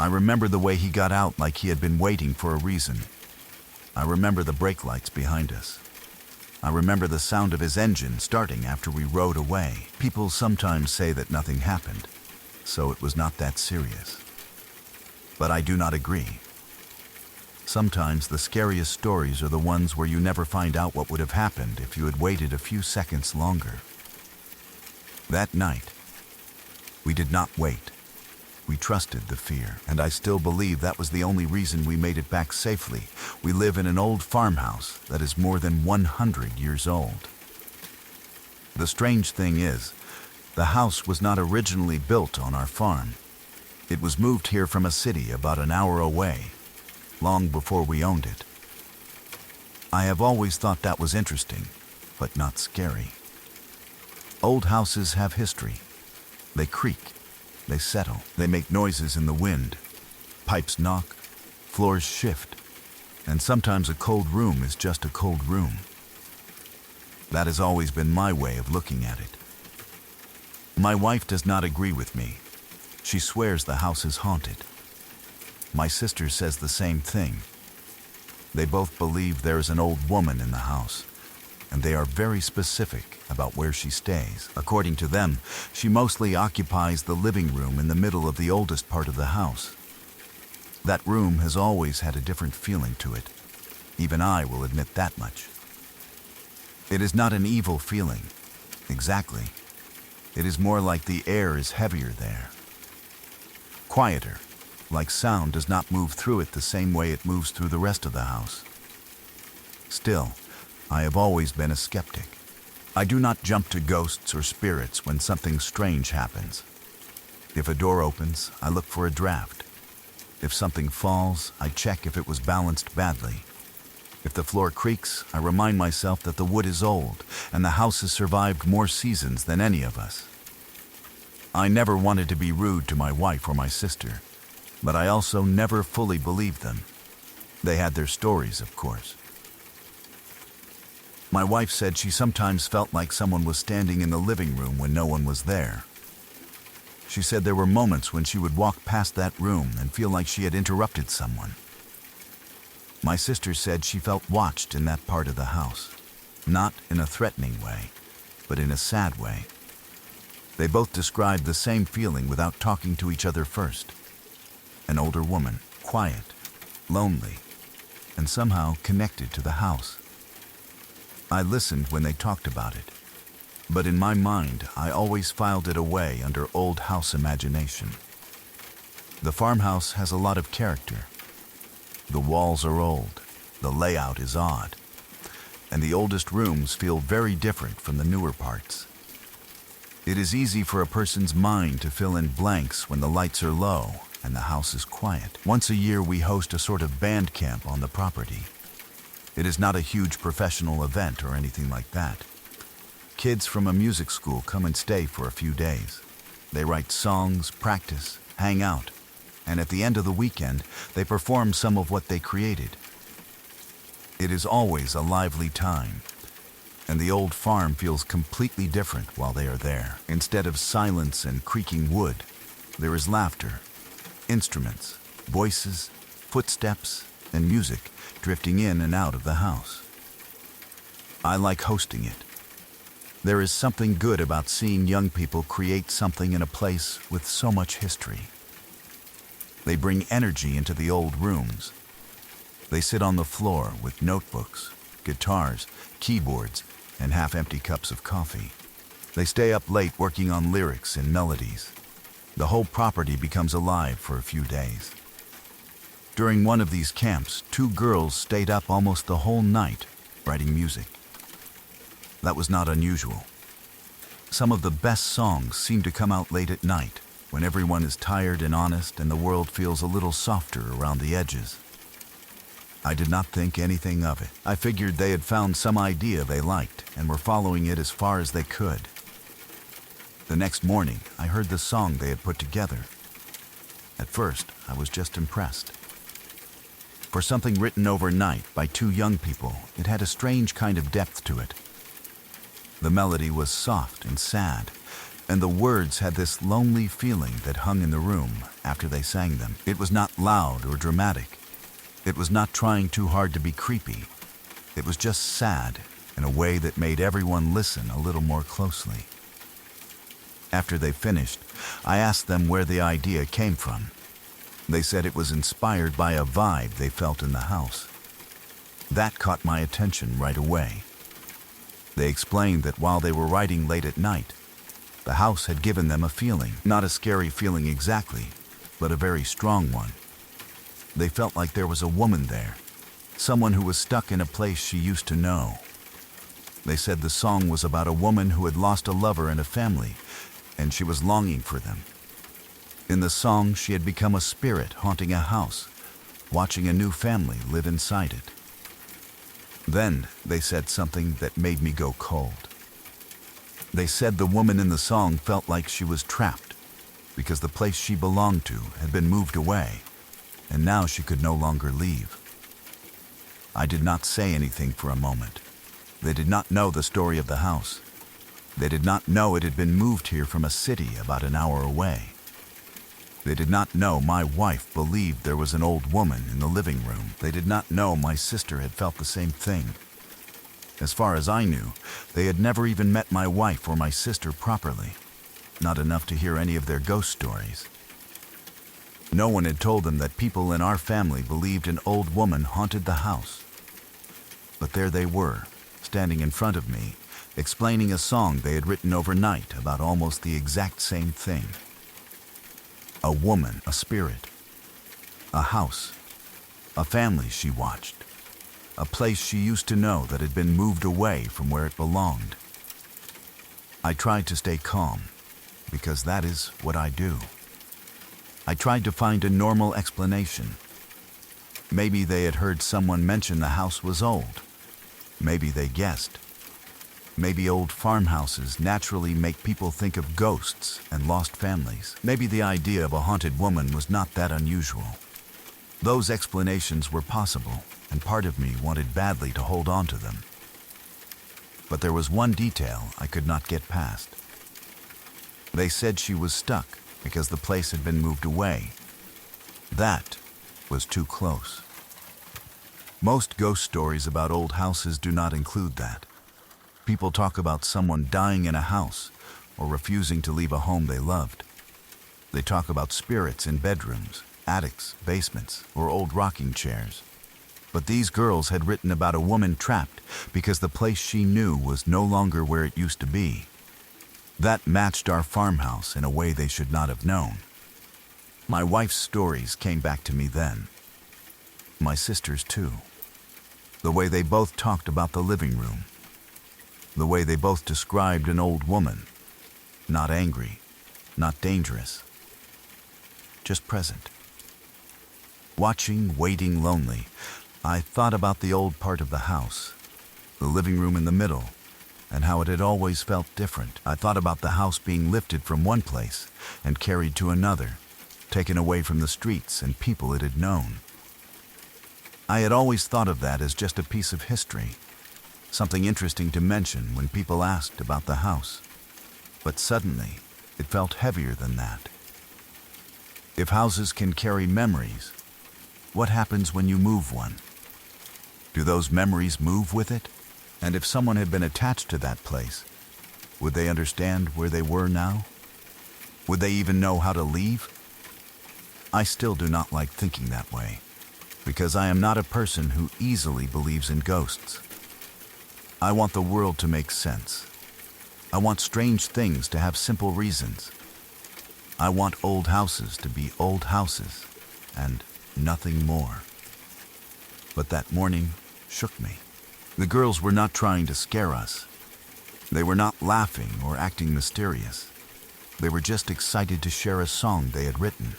S1: I remember the way he got out like he had been waiting for a reason. I remember the brake lights behind us. I remember the sound of his engine starting after we rode away. People sometimes say that nothing happened, so it was not that serious. But I do not agree. Sometimes the scariest stories are the ones where you never find out what would have happened if you had waited a few seconds longer. That night, we did not wait. We trusted the fear, and I still believe that was the only reason we made it back safely. We live in an old farmhouse that is more than 100 years old. The strange thing is, the house was not originally built on our farm. It was moved here from a city about an hour away, long before we owned it. I have always thought that was interesting, but not scary. Old houses have history. They creak. They settle. They make noises in the wind. Pipes knock, floors shift, and sometimes a cold room is just a cold room. That has always been my way of looking at it. My wife does not agree with me. She swears the house is haunted. My sister says the same thing. They both believe there is an old woman in the house, and they are very specific about where she stays. According to them, she mostly occupies the living room in the middle of the oldest part of the house. That room has always had a different feeling to it. Even I will admit that much. It is not an evil feeling. Exactly. It is more like the air is heavier there. Quieter, like sound does not move through it the same way it moves through the rest of the house. Still, I have always been a skeptic. I do not jump to ghosts or spirits when something strange happens. If a door opens, I look for a draft. If something falls, I check if it was balanced badly. If the floor creaks, I remind myself that the wood is old and the house has survived more seasons than any of us. I never wanted to be rude to my wife or my sister, but I also never fully believed them. They had their stories, of course. My wife said she sometimes felt like someone was standing in the living room when no one was there. She said there were moments when she would walk past that room and feel like she had interrupted someone. My sister said she felt watched in that part of the house, not in a threatening way, but in a sad way. They both described the same feeling without talking to each other first. An older woman, quiet, lonely, and somehow connected to the house. I listened when they talked about it, but in my mind, I always filed it away under old house imagination. The farmhouse has a lot of character. The walls are old, the layout is odd, and the oldest rooms feel very different from the newer parts. It is easy for a person's mind to fill in blanks when the lights are low and the house is quiet. Once a year, we host a sort of band camp on the property. It is not a huge professional event or anything like that. Kids from a music school come and stay for a few days. They write songs, practice, hang out, and at the end of the weekend, they perform some of what they created. It is always a lively time, and the old farm feels completely different while they are there. Instead of silence and creaking wood, there is laughter, instruments, voices, footsteps, and music drifting in and out of the house. I like hosting it. There is something good about seeing young people create something in a place with so much history. They bring energy into the old rooms. They sit on the floor with notebooks, guitars, keyboards, and half-empty cups of coffee. They stay up late working on lyrics and melodies. The whole property becomes alive for a few days. During one of these camps, 2 girls stayed up almost the whole night writing music. That was not unusual. Some of the best songs seem to come out late at night, when everyone is tired and honest and the world feels a little softer around the edges. I did not think anything of it. I figured they had found some idea they liked and were following it as far as they could. The next morning, I heard the song they had put together. At first, I was just impressed. For something written overnight by 2 young people, it had a strange kind of depth to it. The melody was soft and sad, and the words had this lonely feeling that hung in the room after they sang them. It was not loud or dramatic. It was not trying too hard to be creepy. It was just sad in a way that made everyone listen a little more closely. After they finished, I asked them where the idea came from. They said it was inspired by a vibe they felt in the house. That caught my attention right away. They explained that while they were writing late at night, the house had given them a feeling, not a scary feeling exactly, but a very strong one. They felt like there was a woman there, someone who was stuck in a place she used to know. They said the song was about a woman who had lost a lover and a family, and she was longing for them. In the song, she had become a spirit haunting a house, watching a new family live inside it. Then they said something that made me go cold. They said the woman in the song felt like she was trapped because the place she belonged to had been moved away, and now she could no longer leave. I did not say anything for a moment. They did not know the story of the house. They did not know it had been moved here from a city about an hour away. They did not know my wife believed there was an old woman in the living room. They did not know my sister had felt the same thing. As far as I knew, they had never even met my wife or my sister properly, not enough to hear any of their ghost stories. No one had told them that people in our family believed an old woman haunted the house. But there they were, standing in front of me, explaining a song they had written overnight about almost the exact same thing. A woman, a spirit, a house, a family she watched, a place she used to know that had been moved away from where it belonged. I tried to stay calm, because that is what I do. I tried to find a normal explanation. Maybe they had heard someone mention the house was old. Maybe they guessed. Maybe old farmhouses naturally make people think of ghosts and lost families. Maybe the idea of a haunted woman was not that unusual. Those explanations were possible, and part of me wanted badly to hold on to them. But there was one detail I could not get past. They said she was stuck because the place had been moved away. That was too close. Most ghost stories about old houses do not include that. People talk about someone dying in a house or refusing to leave a home they loved. They talk about spirits in bedrooms, attics, basements, or old rocking chairs. But these girls had written about a woman trapped because the place she knew was no longer where it used to be. That matched our farmhouse in a way they should not have known. My wife's stories came back to me then. My sister's too. The way they both talked about the living room. The way they both described an old woman. Not angry, not dangerous. Just present. Watching, waiting, lonely, I thought about the old part of the house, the living room in the middle, and how it had always felt different. I thought about the house being lifted from one place and carried to another, taken away from the streets and people it had known. I had always thought of that as just a piece of history, something interesting to mention when people asked about the house. But suddenly, it felt heavier than that. If houses can carry memories, what happens when you move one? Do those memories move with it? And if someone had been attached to that place, would they understand where they were now? Would they even know how to leave? I still do not like thinking that way, because I am not a person who easily believes in ghosts. I want the world to make sense. I want strange things to have simple reasons. I want old houses to be old houses, and nothing more. But that morning shook me. The girls were not trying to scare us. They were not laughing or acting mysterious. They were just excited to share a song they had written.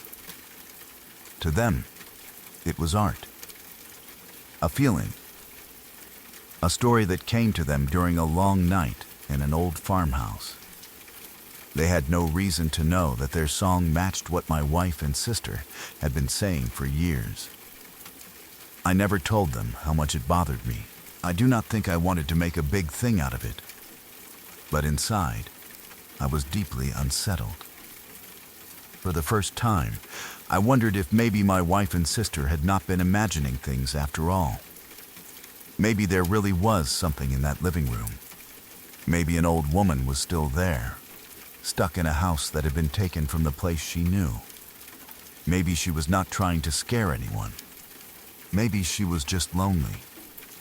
S1: To them, it was art. A feeling. A story that came to them during a long night in an old farmhouse. They had no reason to know that their song matched what my wife and sister had been saying for years. I never told them how much it bothered me. I do not think I wanted to make a big thing out of it. But inside, I was deeply unsettled. For the first time, I wondered if maybe my wife and sister had not been imagining things after all. Maybe there really was something in that living room. Maybe an old woman was still there, stuck in a house that had been taken from the place she knew. Maybe she was not trying to scare anyone. Maybe she was just lonely,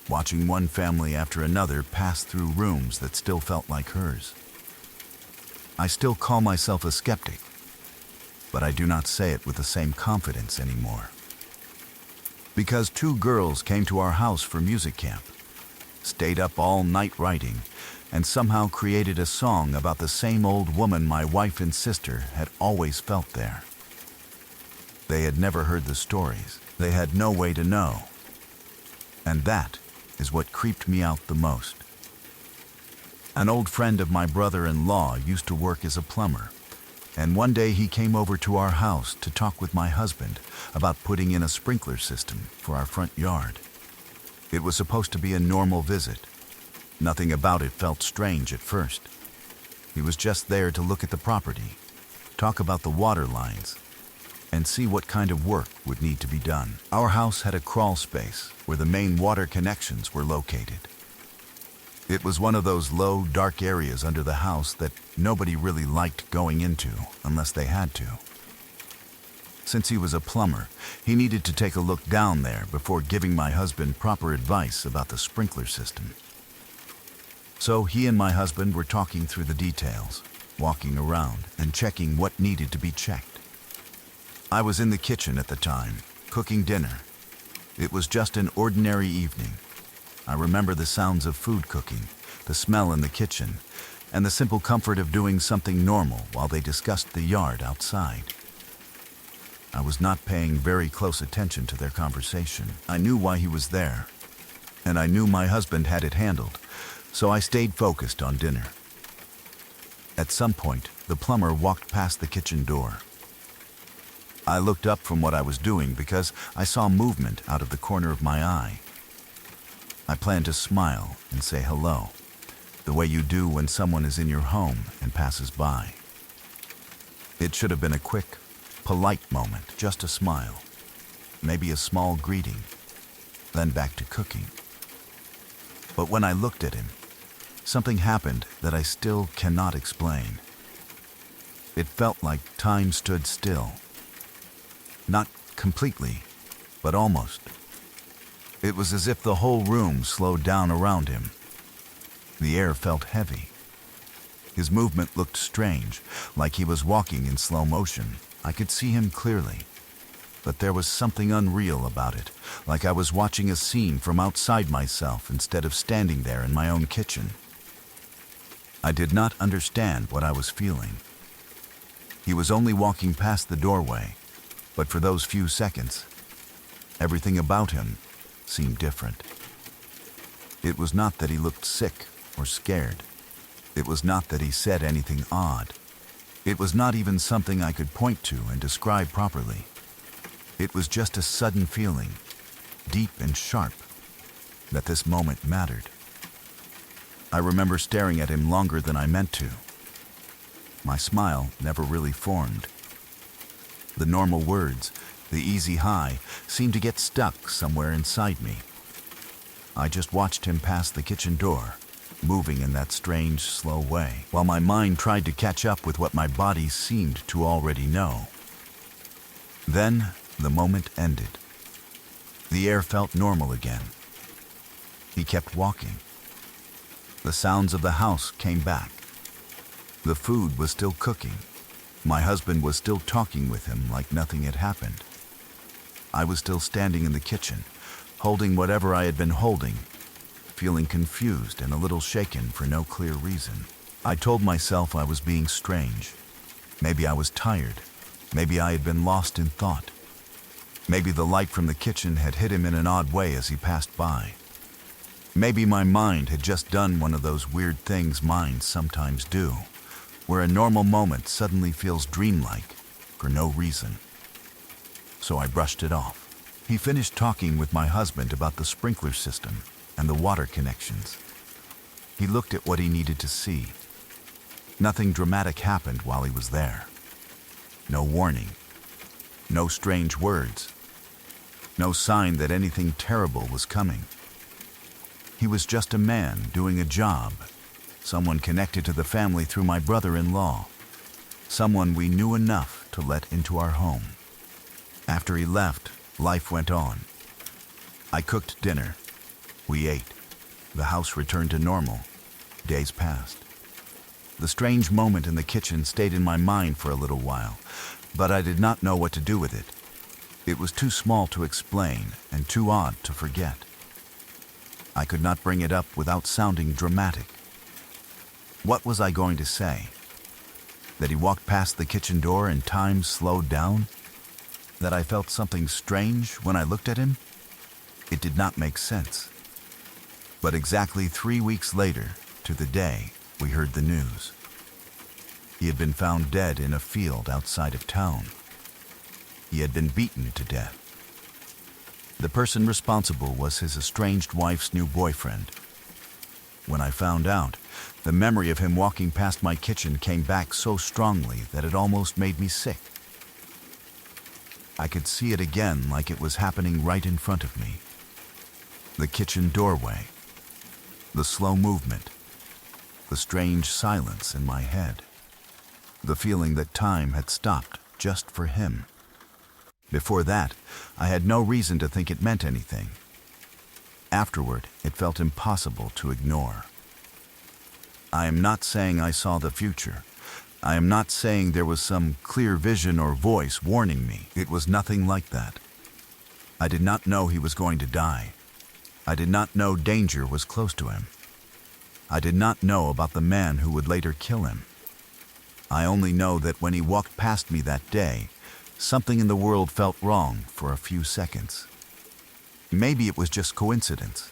S1: watching one family after another pass through rooms that still felt like hers. I still call myself a skeptic, but I do not say it with the same confidence anymore. Because two girls came to our house for music camp, stayed up all night writing, and somehow created a song about the same old woman my wife and sister had always felt there. They had never heard the stories. They had no way to know. And that is what creeped me out the most. An old friend of my brother-in-law used to work as a plumber, and one day he came over to our house to talk with my husband about putting in a sprinkler system for our front yard. It was supposed to be a normal visit. Nothing about it felt strange at first. He was just there to look at the property, talk about the water lines, and see what kind of work would need to be done. Our house had a crawl space where the main water connections were located. It was one of those low, dark areas under the house that nobody really liked going into unless they had to. Since he was a plumber, he needed to take a look down there before giving my husband proper advice about the sprinkler system. So he and my husband were talking through the details, walking around and checking what needed to be checked. I was in the kitchen at the time, cooking dinner. It was just an ordinary evening. I remember the sounds of food cooking, the smell in the kitchen, and the simple comfort of doing something normal while they discussed the yard outside. I was not paying very close attention to their conversation. I knew why he was there, and I knew my husband had it handled, so I stayed focused on dinner. At some point, the plumber walked past the kitchen door. I looked up from what I was doing because I saw movement out of the corner of my eye. I planned to smile and say hello, the way you do when someone is in your home and passes by. It should have been a quick, polite moment, just a smile, maybe a small greeting, then back to cooking. But when I looked at him, something happened that I still cannot explain. It felt like time stood still. Not completely, but almost. It was as if the whole room slowed down around him. The air felt heavy. His movement looked strange, like he was walking in slow motion. I could see him clearly, but there was something unreal about it, like I was watching a scene from outside myself instead of standing there in my own kitchen. I did not understand what I was feeling. He was only walking past the doorway, but for those few seconds, everything about him seemed different. It was not that he looked sick or scared. It was not that he said anything odd. It was not even something I could point to and describe properly. It was just a sudden feeling, deep and sharp, that this moment mattered. I remember staring at him longer than I meant to. My smile never really formed. The normal words, the easy hi, seemed to get stuck somewhere inside me. I just watched him pass the kitchen door, moving in that strange, slow way, while my mind tried to catch up with what my body seemed to already know. Then, the moment ended. The air felt normal again. He kept walking. The sounds of the house came back. The food was still cooking. My husband was still talking with him like nothing had happened. I was still standing in the kitchen, holding whatever I had been holding, feeling confused and a little shaken for no clear reason. I told myself I was being strange. Maybe I was tired. Maybe I had been lost in thought. Maybe the light from the kitchen had hit him in an odd way as he passed by. Maybe my mind had just done one of those weird things minds sometimes do, where a normal moment suddenly feels dreamlike for no reason. So I brushed it off. He finished talking with my husband about the sprinkler system and the water connections. He looked at what he needed to see. Nothing dramatic happened while he was there. No warning. No strange words. No sign that anything terrible was coming. He was just a man doing a job, someone connected to the family through my brother-in-law, someone we knew enough to let into our home. After he left, life went on. I cooked dinner. We ate. The house returned to normal. Days passed. The strange moment in the kitchen stayed in my mind for a little while, but I did not know what to do with it. It was too small to explain and too odd to forget. I could not bring it up without sounding dramatic. What was I going to say? That he walked past the kitchen door and time slowed down? That I felt something strange when I looked at him? It did not make sense. But exactly 3 weeks later, to the day, we heard the news. He had been found dead in a field outside of town. He had been beaten to death. The person responsible was his estranged wife's new boyfriend. When I found out, the memory of him walking past my kitchen came back so strongly that it almost made me sick. I could see it again like it was happening right in front of me. The kitchen doorway, the slow movement, the strange silence in my head, the feeling that time had stopped just for him. Before that, I had no reason to think it meant anything. Afterward, it felt impossible to ignore. I am not saying I saw the future. I am not saying there was some clear vision or voice warning me. It was nothing like that. I did not know he was going to die. I did not know danger was close to him. I did not know about the man who would later kill him. I only know that when he walked past me that day, something in the world felt wrong for a few seconds. Maybe it was just coincidence.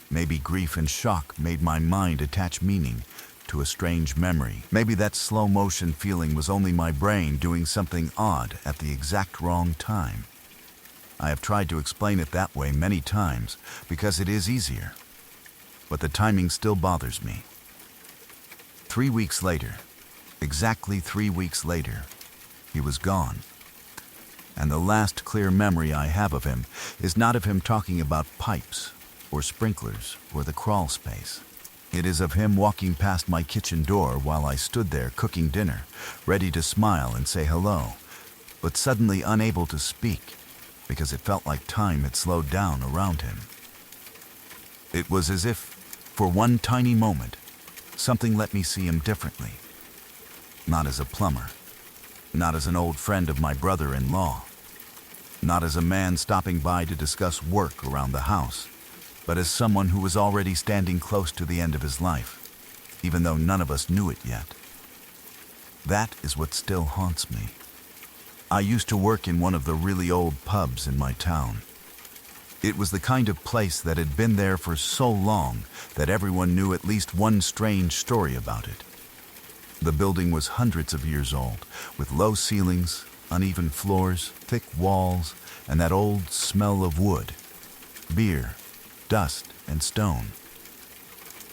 S1: Maybe grief and shock made my mind attach meaning to a strange memory. Maybe that slow-motion feeling was only my brain doing something odd at the exact wrong time. I have tried to explain it that way many times because it is easier, but the timing still bothers me. 3 weeks later, exactly 3 weeks later, he was gone. And the last clear memory I have of him is not of him talking about pipes or sprinklers or the crawl space. It is of him walking past my kitchen door while I stood there cooking dinner, ready to smile and say hello, but suddenly unable to speak because it felt like time had slowed down around him. It was as if, for one tiny moment, something let me see him differently. Not as a plumber, not as an old friend of my brother-in-law, not as a man stopping by to discuss work around the house, but as someone who was already standing close to the end of his life, even though none of us knew it yet. That is what still haunts me. I used to work in one of the really old pubs in my town. It was the kind of place that had been there for so long that everyone knew at least one strange story about it. The building was hundreds of years old, with low ceilings, uneven floors, thick walls, and that old smell of wood, beer, dust, and stone.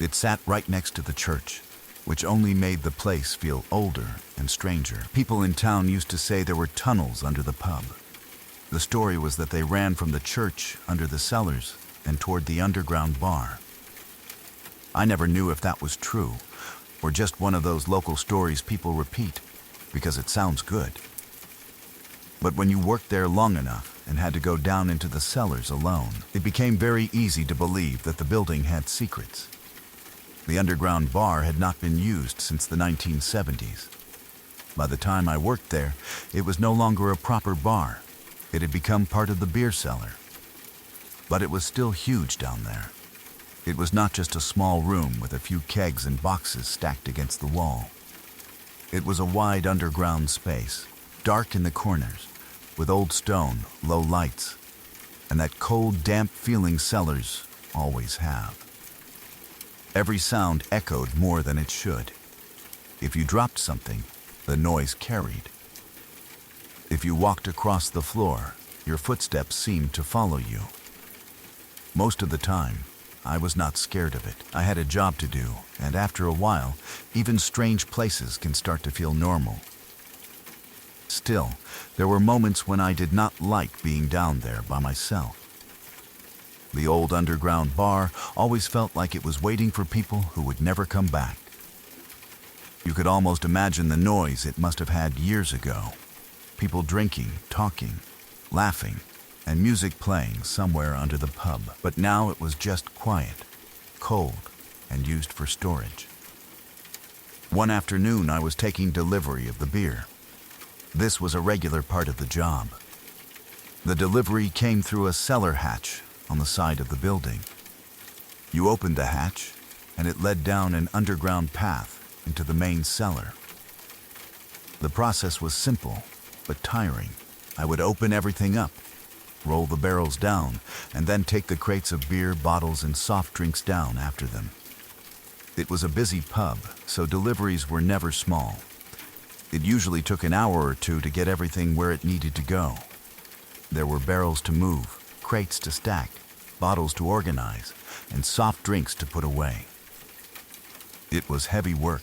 S1: It sat right next to the church, which only made the place feel older and stranger. People in town used to say there were tunnels under the pub. The story was that they ran from the church under the cellars and toward the underground bar. I never knew if that was true, or just one of those local stories people repeat because it sounds good. But when you worked there long enough and had to go down into the cellars alone, it became very easy to believe that the building had secrets. The underground bar had not been used since the 1970s. By the time I worked there, it was no longer a proper bar. It had become part of the beer cellar. But it was still huge down there. It was not just a small room with a few kegs and boxes stacked against the wall. It was a wide underground space, dark in the corners, with old stone, low lights, and that cold, damp feeling cellars always have. Every sound echoed more than it should. If you dropped something, the noise carried. If you walked across the floor, your footsteps seemed to follow you. Most of the time, I was not scared of it. I had a job to do, and after a while, even strange places can start to feel normal. Still, there were moments when I did not like being down there by myself. The old underground bar always felt like it was waiting for people who would never come back. You could almost imagine the noise it must have had years ago. People drinking, talking, laughing, and music playing somewhere under the pub. But now it was just quiet, cold, and used for storage. One afternoon I was taking delivery of the beer. This was a regular part of the job. The delivery came through a cellar hatch on the side of the building. You opened the hatch, and it led down an underground path into the main cellar. The process was simple, but tiring. I would open everything up, roll the barrels down, and then take the crates of beer, bottles, and soft drinks down after them. It was a busy pub, so deliveries were never small. It usually took an hour or two to get everything where it needed to go. There were barrels to move, crates to stack, bottles to organize, and soft drinks to put away. It was heavy work,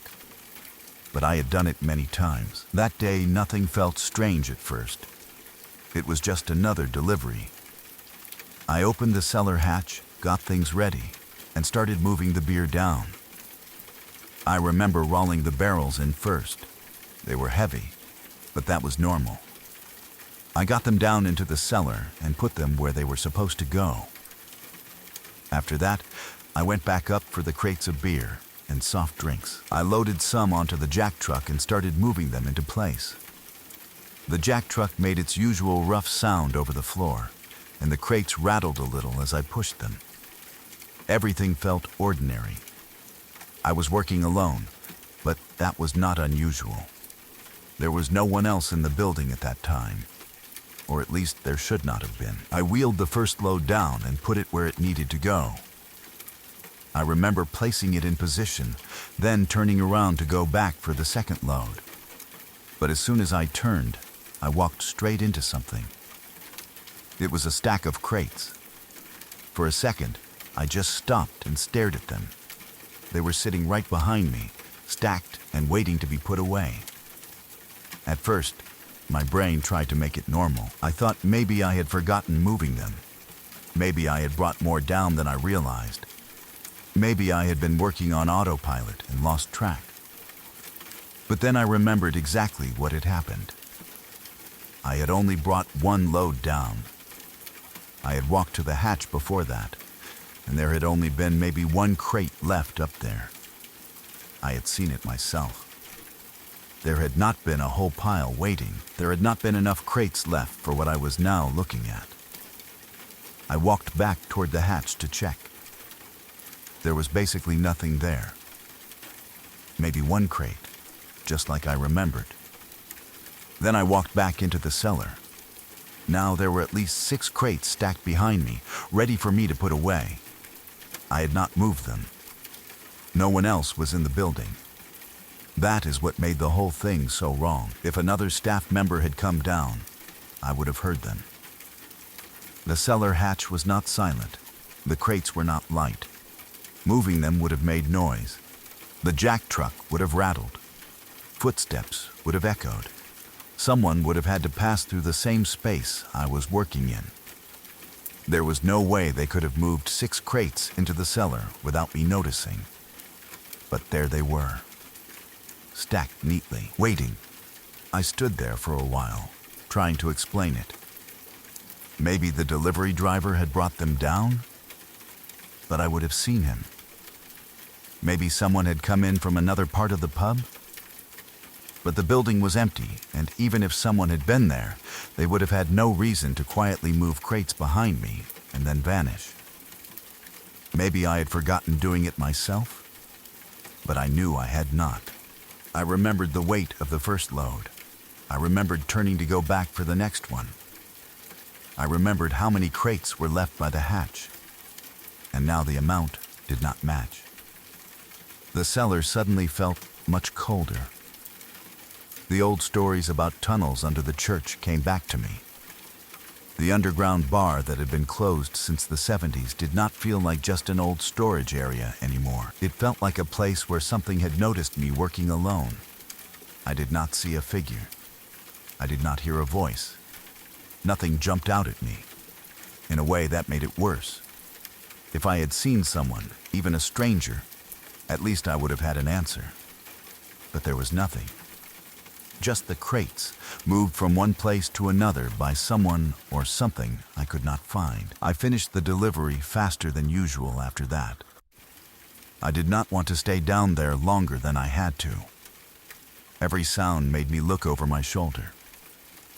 S1: but I had done it many times. That day, nothing felt strange at first. It was just another delivery. I opened the cellar hatch, got things ready, and started moving the beer down. I remember rolling the barrels in first. They were heavy, but that was normal. I got them down into the cellar and put them where they were supposed to go. After that, I went back up for the crates of beer and soft drinks. I loaded some onto the jack truck and started moving them into place. The jack truck made its usual rough sound over the floor, and the crates rattled a little as I pushed them. Everything felt ordinary. I was working alone, but that was not unusual. There was no one else in the building at that time, or at least there should not have been. I wheeled the first load down and put it where it needed to go. I remember placing it in position, then turning around to go back for the second load. But as soon as I turned, I walked straight into something. It was a stack of crates. For a second, I just stopped and stared at them. They were sitting right behind me, stacked and waiting to be put away. At first, my brain tried to make it normal. I thought maybe I had forgotten moving them. Maybe I had brought more down than I realized. Maybe I had been working on autopilot and lost track. But then I remembered exactly what had happened. I had only brought one load down. I had walked to the hatch before that, and there had only been maybe one crate left up there. I had seen it myself. There had not been a whole pile waiting. There had not been enough crates left for what I was now looking at. I walked back toward the hatch to check. There was basically nothing there. Maybe one crate, just like I remembered. Then I walked back into the cellar. Now there were at least 6 crates stacked behind me, ready for me to put away. I had not moved them. No one else was in the building. That is what made the whole thing so wrong. If another staff member had come down, I would have heard them. The cellar hatch was not silent. The crates were not light. Moving them would have made noise. The jack truck would have rattled. Footsteps would have echoed. Someone would have had to pass through the same space I was working in. There was no way they could have moved 6 crates into the cellar without me noticing. But there they were, stacked neatly, waiting. I stood there for a while, trying to explain it. Maybe the delivery driver had brought them down, but I would have seen him. Maybe someone had come in from another part of the pub. But the building was empty, and even if someone had been there, they would have had no reason to quietly move crates behind me and then vanish. Maybe I had forgotten doing it myself, but I knew I had not. I remembered the weight of the first load. I remembered turning to go back for the next one. I remembered how many crates were left by the hatch, and now the amount did not match. The cellar suddenly felt much colder. The old stories about tunnels under the church came back to me. The underground bar that had been closed since the 70s did not feel like just an old storage area anymore. It felt like a place where something had noticed me working alone. I did not see a figure. I did not hear a voice. Nothing jumped out at me. In a way, that made it worse. If I had seen someone, even a stranger, at least I would have had an answer. But there was nothing. Just the crates, moved from one place to another by someone or something I could not find. I finished the delivery faster than usual after that. I did not want to stay down there longer than I had to. Every sound made me look over my shoulder.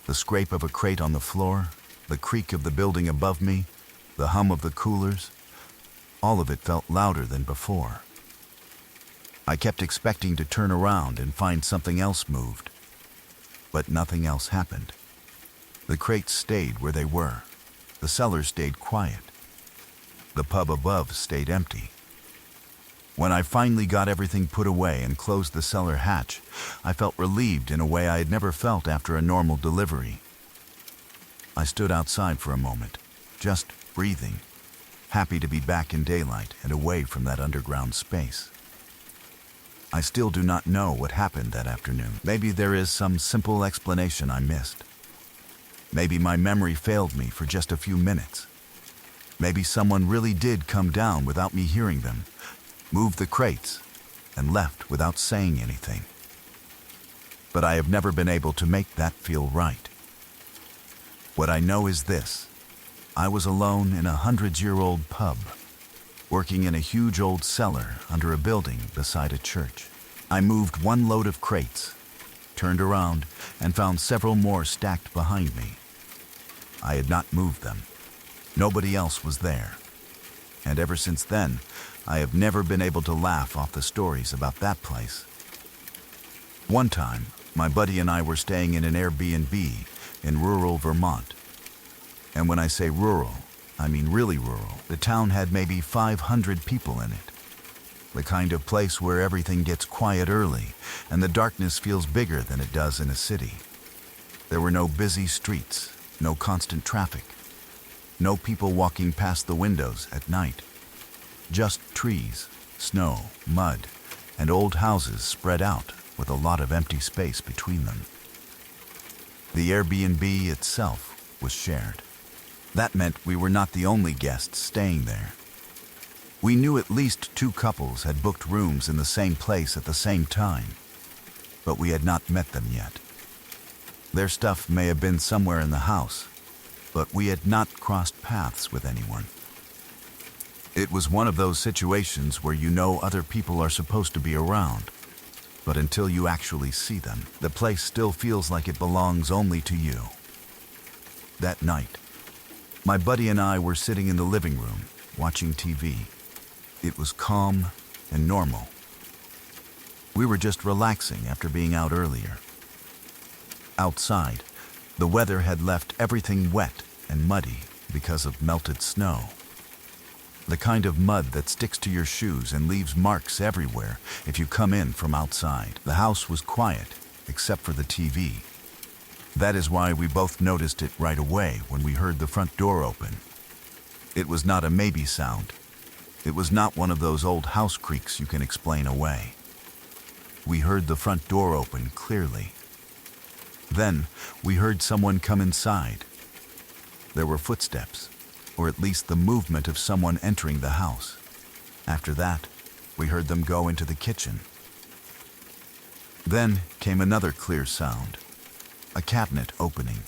S1: The scrape of a crate on the floor, the creak of the building above me, the hum of the coolers, all of it felt louder than before. I kept expecting to turn around and find something else moved. But nothing else happened. The crates stayed where they were. The cellar stayed quiet. The pub above stayed empty. When I finally got everything put away and closed the cellar hatch, I felt relieved in a way I had never felt after a normal delivery. I stood outside for a moment, just breathing, happy to be back in daylight and away from that underground space. I still do not know what happened that afternoon. Maybe there is some simple explanation I missed. Maybe my memory failed me for just a few minutes. Maybe someone really did come down without me hearing them, moved the crates, and left without saying anything. But I have never been able to make that feel right. What I know is this: I was alone in a 100-year-old pub. working in a huge old cellar under a building beside a church. I moved one load of crates, turned around, and found several more stacked behind me. I had not moved them. Nobody else was there. And ever since then, I have never been able to laugh off the stories about that place. One time, my buddy and I were staying in an Airbnb in rural Vermont. And when I say rural, I mean really rural. The town had maybe 500 people in it. The kind of place where everything gets quiet early and the darkness feels bigger than it does in a city. There were no busy streets, no constant traffic, no people walking past the windows at night. Just trees, snow, mud, and old houses spread out with a lot of empty space between them. The Airbnb itself was shared. That meant we were not the only guests staying there. We knew at least 2 couples had booked rooms in the same place at the same time, but we had not met them yet. Their stuff may have been somewhere in the house, but we had not crossed paths with anyone. It was one of those situations where you know other people are supposed to be around, but until you actually see them, the place still feels like it belongs only to you. That night, my buddy and I were sitting in the living room, watching TV. It was calm and normal. We were just relaxing after being out earlier. Outside, the weather had left everything wet and muddy because of melted snow. The kind of mud that sticks to your shoes and leaves marks everywhere if you come in from outside. The house was quiet, except for the TV. That is why we both noticed it right away when we heard the front door open. It was not a maybe sound. It was not one of those old house creaks you can explain away. We heard the front door open clearly. Then we heard someone come inside. There were footsteps, or at least the movement of someone entering the house. After that, we heard them go into the kitchen. Then came another clear sound, a cabinet opening.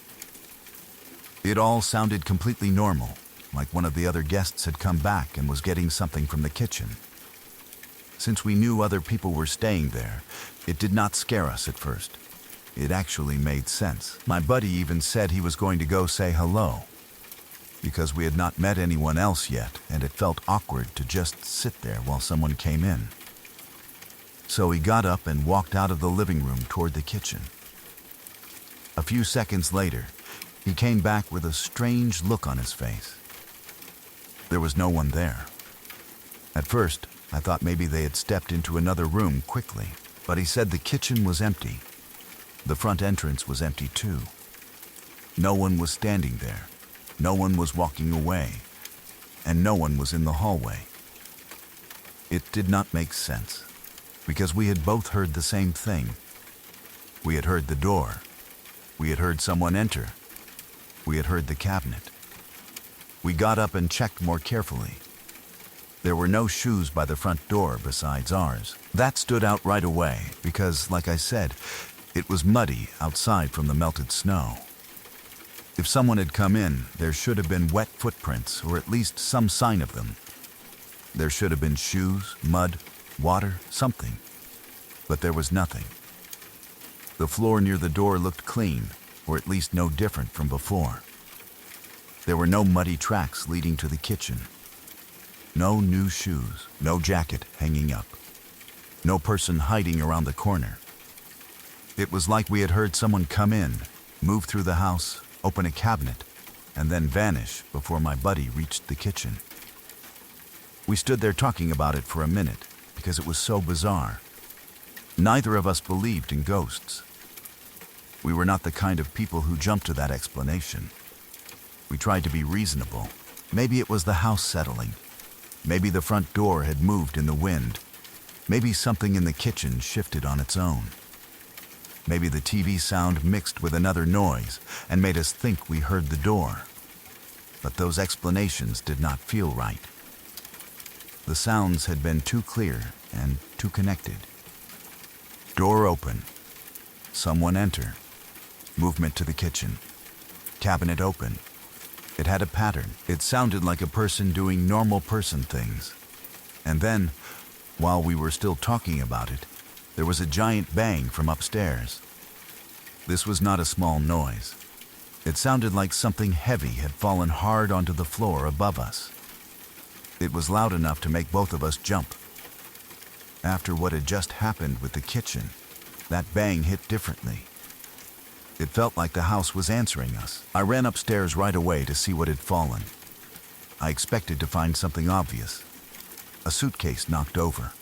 S1: It all sounded completely normal, like one of the other guests had come back and was getting something from the kitchen. Since we knew other people were staying there, it did not scare us at first. It actually made sense. My buddy even said he was going to go say hello, because we had not met anyone else yet, and it felt awkward to just sit there while someone came in. So he got up and walked out of the living room toward the kitchen. A few seconds later, he came back with a strange look on his face. There was no one there. At first, I thought maybe they had stepped into another room quickly, but he said the kitchen was empty. The front entrance was empty too. No one was standing there. No one was walking away, and no one was in the hallway. It did not make sense, because we had both heard the same thing. We had heard the door. We had heard someone enter. We had heard the cabinet. We got up and checked more carefully. There were no shoes by the front door besides ours. That stood out right away, because, like I said, it was muddy outside from the melted snow. If someone had come in, there should have been wet footprints, or at least some sign of them. There should have been shoes, mud, water, something. But there was nothing. The floor near the door looked clean, or at least no different from before. There were no muddy tracks leading to the kitchen. No new shoes, no jacket hanging up. No person hiding around the corner. It was like we had heard someone come in, move through the house, open a cabinet, and then vanish before my buddy reached the kitchen. We stood there talking about it for a minute because it was so bizarre. Neither of us believed in ghosts. We were not the kind of people who jumped to that explanation. We tried to be reasonable. Maybe it was the house settling. Maybe the front door had moved in the wind. Maybe something in the kitchen shifted on its own. Maybe the TV sound mixed with another noise and made us think we heard the door. But those explanations did not feel right. The sounds had been too clear and too connected. Door open. Someone enter. Movement to the kitchen. Cabinet open. It had a pattern. It sounded like a person doing normal person things. And then, while we were still talking about it, there was a giant bang from upstairs. This was not a small noise. It sounded like something heavy had fallen hard onto the floor above us. It was loud enough to make both of us jump. After what had just happened with the kitchen, that bang hit differently. It felt like the house was answering us. I ran upstairs right away to see what had fallen. I expected to find something obvious. A suitcase knocked over.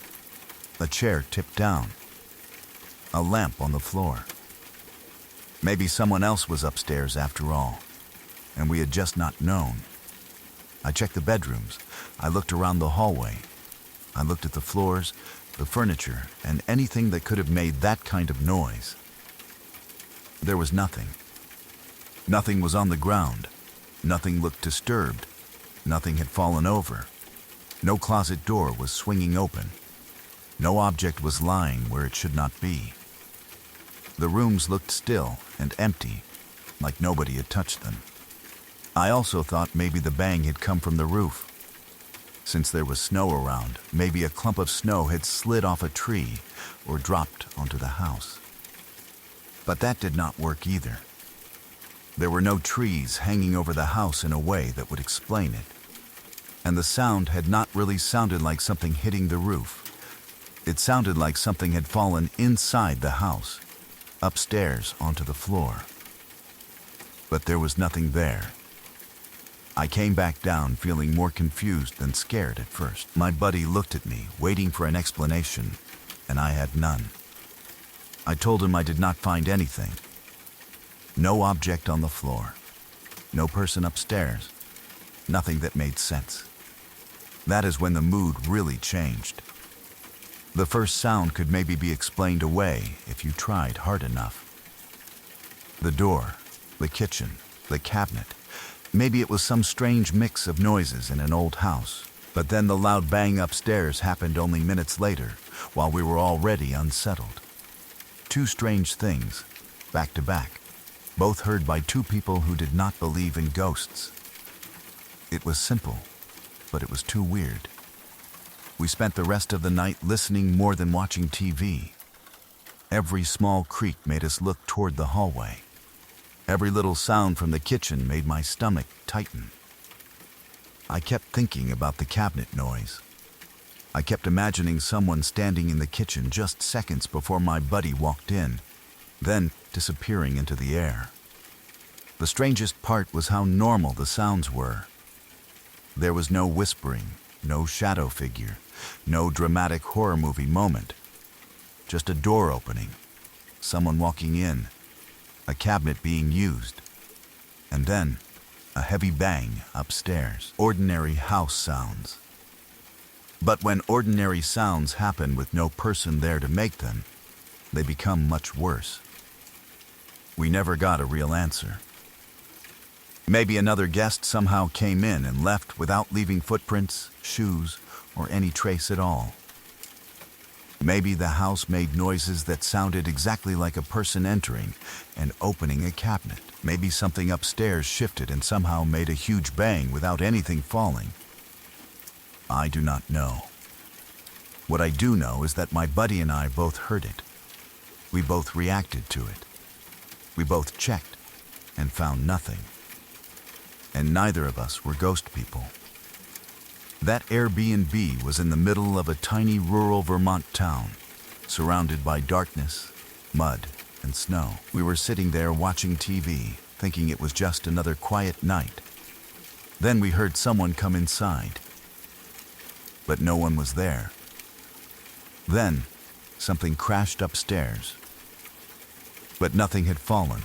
S1: A chair tipped down. A lamp on the floor. Maybe someone else was upstairs after all, and we had just not known. I checked the bedrooms. I looked around the hallway. I looked at the floors, the furniture, and anything that could have made that kind of noise. There was nothing. Nothing was on the ground. Nothing looked disturbed. Nothing had fallen over. No closet door was swinging open. No object was lying where it should not be. The rooms looked still and empty, like nobody had touched them. I also thought maybe the bang had come from the roof. Since there was snow around, maybe a clump of snow had slid off a tree or dropped onto the house. But that did not work either. There were no trees hanging over the house in a way that would explain it. And the sound had not really sounded like something hitting the roof. It sounded like something had fallen inside the house, upstairs onto the floor. But there was nothing there. I came back down feeling more confused than scared at first. My buddy looked at me, waiting for an explanation, and I had none. I told him I did not find anything. No object on the floor. No person upstairs. Nothing that made sense. That is when the mood really changed. The first sound could maybe be explained away if you tried hard enough. The door, the kitchen, the cabinet. Maybe it was some strange mix of noises in an old house. But then the loud bang upstairs happened only minutes later, while we were already unsettled. Two strange things, back to back, both heard by two people who did not believe in ghosts. It was simple, but it was too weird. We spent the rest of the night listening more than watching TV. Every small creak made us look toward the hallway. Every little sound from the kitchen made my stomach tighten. I kept thinking about the cabinet noise. I kept imagining someone standing in the kitchen just seconds before my buddy walked in, then disappearing into the air. The strangest part was how normal the sounds were. There was no whispering, no shadow figure, no dramatic horror movie moment. Just a door opening, someone walking in, a cabinet being used, and then a heavy bang upstairs. Ordinary house sounds. But when ordinary sounds happen with no person there to make them, they become much worse. We never got a real answer. Maybe another guest somehow came in and left without leaving footprints, shoes, or any trace at all. Maybe the house made noises that sounded exactly like a person entering and opening a cabinet. Maybe something upstairs shifted and somehow made a huge bang without anything falling. I do not know. What I do know is that my buddy and I both heard it. We both reacted to it. We both checked and found nothing. And neither of us were ghost people. That Airbnb was in the middle of a tiny rural Vermont town, surrounded by darkness, mud, and snow. We were sitting there watching TV, thinking it was just another quiet night. Then we heard someone come inside. But no one was there. Then, something crashed upstairs. But nothing had fallen.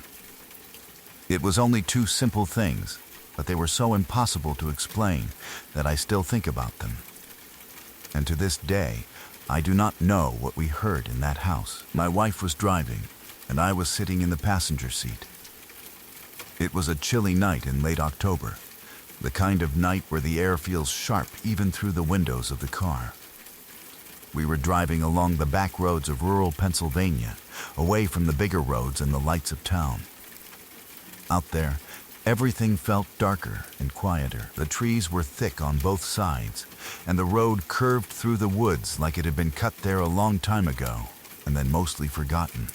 S1: It was only two simple things, but they were so impossible to explain that I still think about them. And to this day, I do not know what we heard in that house. My wife was driving, and I was sitting in the passenger seat. It was a chilly night in late October, the kind of night where the air feels sharp even through the windows of the car. We were driving along the back roads of rural Pennsylvania, away from the bigger roads and the lights of town. Out there, Everything felt darker and quieter. The trees were thick on both sides, and the road curved through the woods like it had been cut there a long time ago, and then mostly forgotten.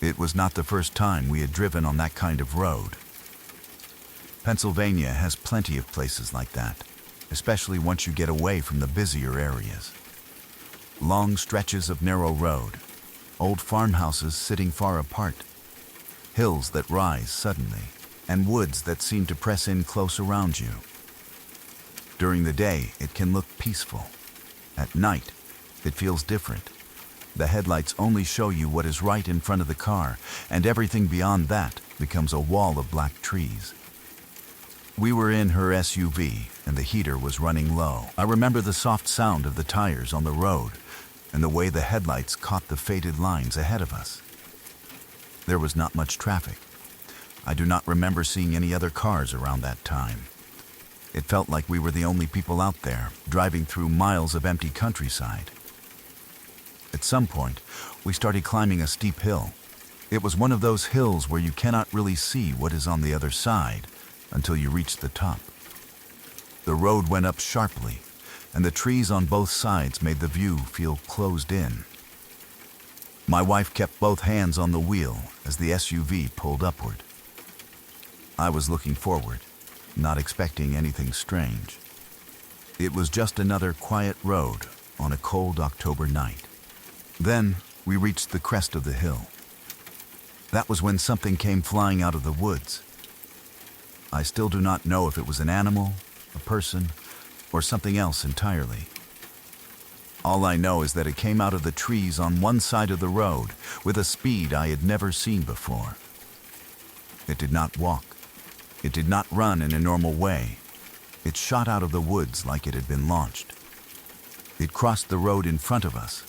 S1: It was not the first time we had driven on that kind of road. Pennsylvania has plenty of places like that, especially once you get away from the busier areas. Long stretches of narrow road, old farmhouses sitting far apart, hills that rise suddenly, and woods that seem to press in close around you. During the day, it can look peaceful. At night, it feels different. The headlights only show you what is right in front of the car, and everything beyond that becomes a wall of black trees. We were in her SUV, and the heater was running low. I remember the soft sound of the tires on the road, and the way the headlights caught the faded lines ahead of us. There was not much traffic. I do not remember seeing any other cars around that time. It felt like we were the only people out there, driving through miles of empty countryside. At some point, we started climbing a steep hill. It was one of those hills where you cannot really see what is on the other side until you reach the top. The road went up sharply, and the trees on both sides made the view feel closed in. My wife kept both hands on the wheel as the SUV pulled upward. I was looking forward, not expecting anything strange. It was just another quiet road on a cold October night. Then we reached the crest of the hill. That was when something came flying out of the woods. I still do not know if it was an animal, a person, or something else entirely. All I know is that it came out of the trees on one side of the road with a speed I had never seen before. It did not walk. It did not run in a normal way. It shot out of the woods like it had been launched. It crossed the road in front of us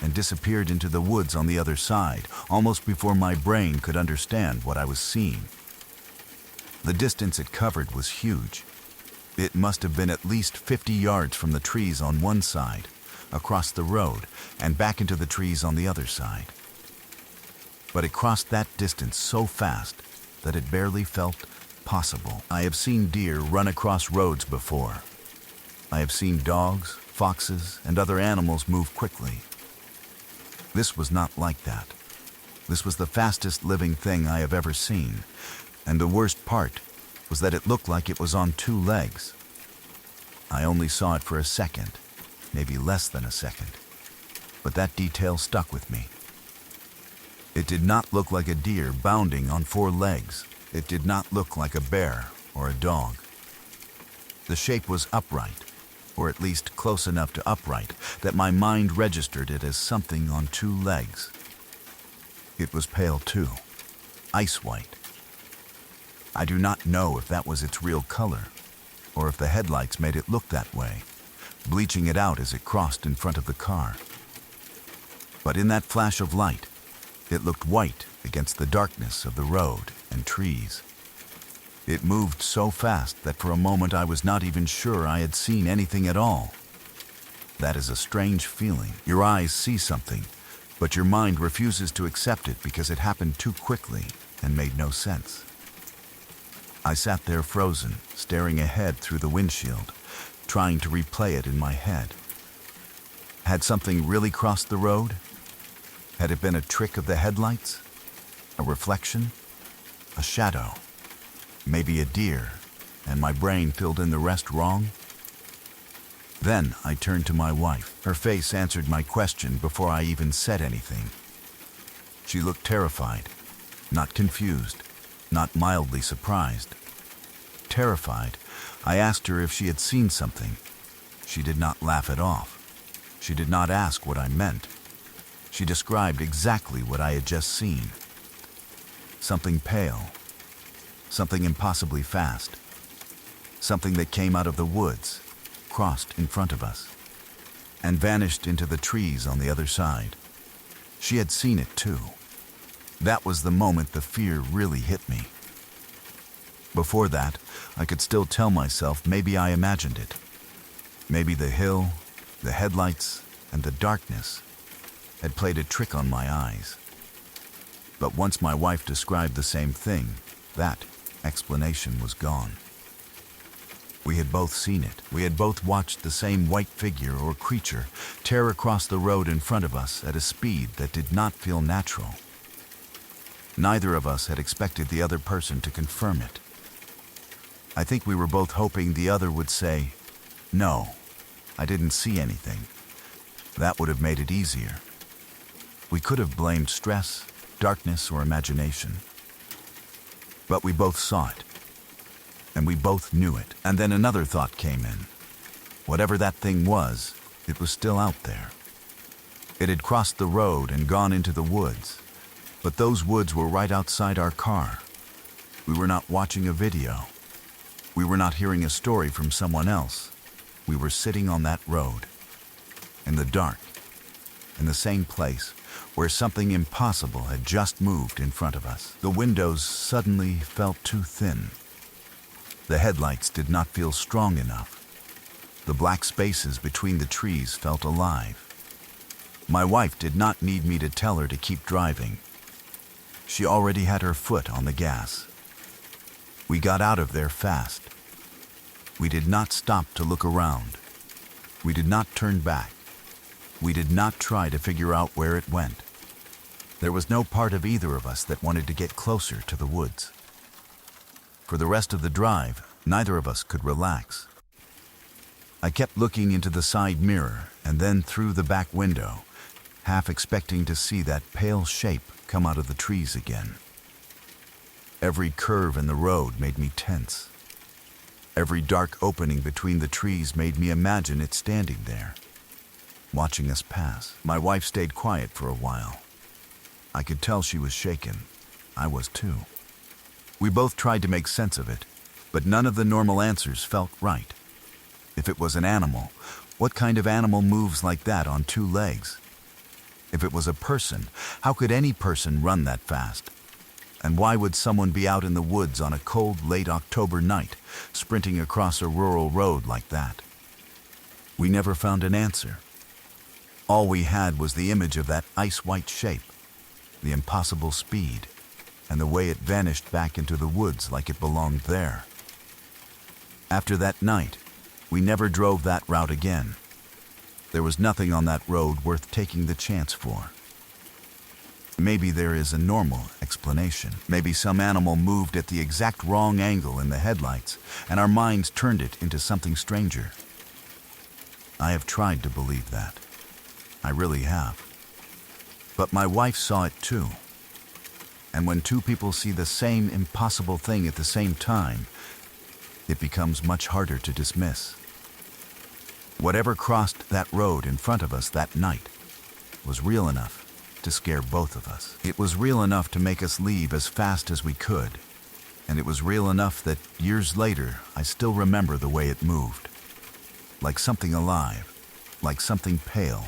S1: and disappeared into the woods on the other side, almost before my brain could understand what I was seeing. The distance it covered was huge. It must have been at least 50 yards from the trees on one side, across the road, and back into the trees on the other side. But it crossed that distance so fast that it barely felt possible. I have seen deer run across roads before. I have seen dogs, foxes, and other animals move quickly. This was not like that. This was the fastest living thing I have ever seen, and the worst part was that it looked like it was on two legs. I only saw it for a second, maybe less than a second, but that detail stuck with me. It did not look like a deer bounding on four legs. It did not look like a bear or a dog. The shape was upright, or at least close enough to upright that my mind registered it as something on two legs. It was pale too, ice white. I do not know if that was its real color, or if the headlights made it look that way, bleaching it out as it crossed in front of the car. But in that flash of light, it looked white against the darkness of the road and trees. It moved so fast that for a moment I was not even sure I had seen anything at all. That is a strange feeling. Your eyes see something, but your mind refuses to accept it because it happened too quickly and made no sense. I sat there frozen, staring ahead through the windshield, trying to replay it in my head. Had something really crossed the road? Had it been a trick of the headlights? A reflection? A shadow? Maybe a deer, and my brain filled in the rest wrong? Then I turned to my wife. Her face answered my question before I even said anything. She looked terrified, not confused, not mildly surprised. Terrified, I asked her if she had seen something. She did not laugh it off. She did not ask what I meant. She described exactly what I had just seen. Something pale, something impossibly fast, something that came out of the woods, crossed in front of us, and vanished into the trees on the other side. She had seen it too. That was the moment the fear really hit me. Before that, I could still tell myself maybe I imagined it. Maybe the hill, the headlights, and the darkness had played a trick on my eyes. But once my wife described the same thing, that explanation was gone. We had both seen it. We had both watched the same white figure or creature tear across the road in front of us at a speed that did not feel natural. Neither of us had expected the other person to confirm it. I think we were both hoping the other would say, "No, I didn't see anything." That would have made it easier. We could have blamed stress, darkness, or imagination. But we both saw it. And we both knew it. And then another thought came in. Whatever that thing was, it was still out there. It had crossed the road and gone into the woods. But those woods were right outside our car. We were not watching a video. We were not hearing a story from someone else. We were sitting on that road, in the dark, in the same place where something impossible had just moved in front of us. The windows suddenly felt too thin. The headlights did not feel strong enough. The black spaces between the trees felt alive. My wife did not need me to tell her to keep driving. She already had her foot on the gas. We got out of there fast. We did not stop to look around. We did not turn back. We did not try to figure out where it went. There was no part of either of us that wanted to get closer to the woods. For the rest of the drive, neither of us could relax. I kept looking into the side mirror and then through the back window, half expecting to see that pale shape come out of the trees again. Every curve in the road made me tense. Every dark opening between the trees made me imagine it standing there, watching us pass. My wife stayed quiet for a while. I could tell she was shaken. I was too. We both tried to make sense of it, but none of the normal answers felt right. If it was an animal, what kind of animal moves like that on two legs? If it was a person, how could any person run that fast? And why would someone be out in the woods on a cold, late October night, sprinting across a rural road like that? We never found an answer. All we had was the image of that ice-white shape, the impossible speed, and the way it vanished back into the woods like it belonged there. After that night, we never drove that route again. There was nothing on that road worth taking the chance for. Maybe there is a normal explanation. Maybe some animal moved at the exact wrong angle in the headlights, and our minds turned it into something stranger. I have tried to believe that. I really have. But my wife saw it too. And when two people see the same impossible thing at the same time, it becomes much harder to dismiss. Whatever crossed that road in front of us that night was real enough to scare both of us. It was real enough to make us leave as fast as we could. And it was real enough that years later, I still remember the way it moved. Like something alive, like something pale,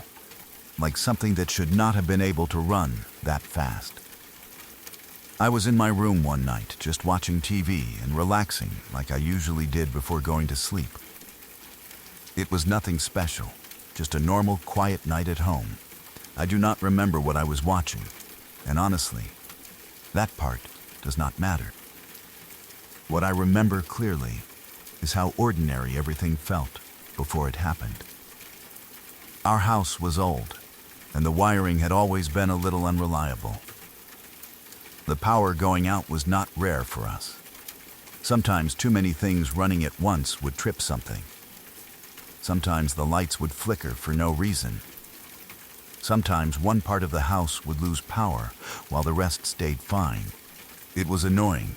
S1: like something that should not have been able to run that fast. I was in my room one night, just watching TV and relaxing like I usually did before going to sleep. It was nothing special, just a normal, quiet night at home. I do not remember what I was watching, and honestly, that part does not matter. What I remember clearly is how ordinary everything felt before it happened. Our house was old, and the wiring had always been a little unreliable. The power going out was not rare for us. Sometimes too many things running at once would trip something. Sometimes the lights would flicker for no reason. Sometimes one part of the house would lose power while the rest stayed fine. It was annoying,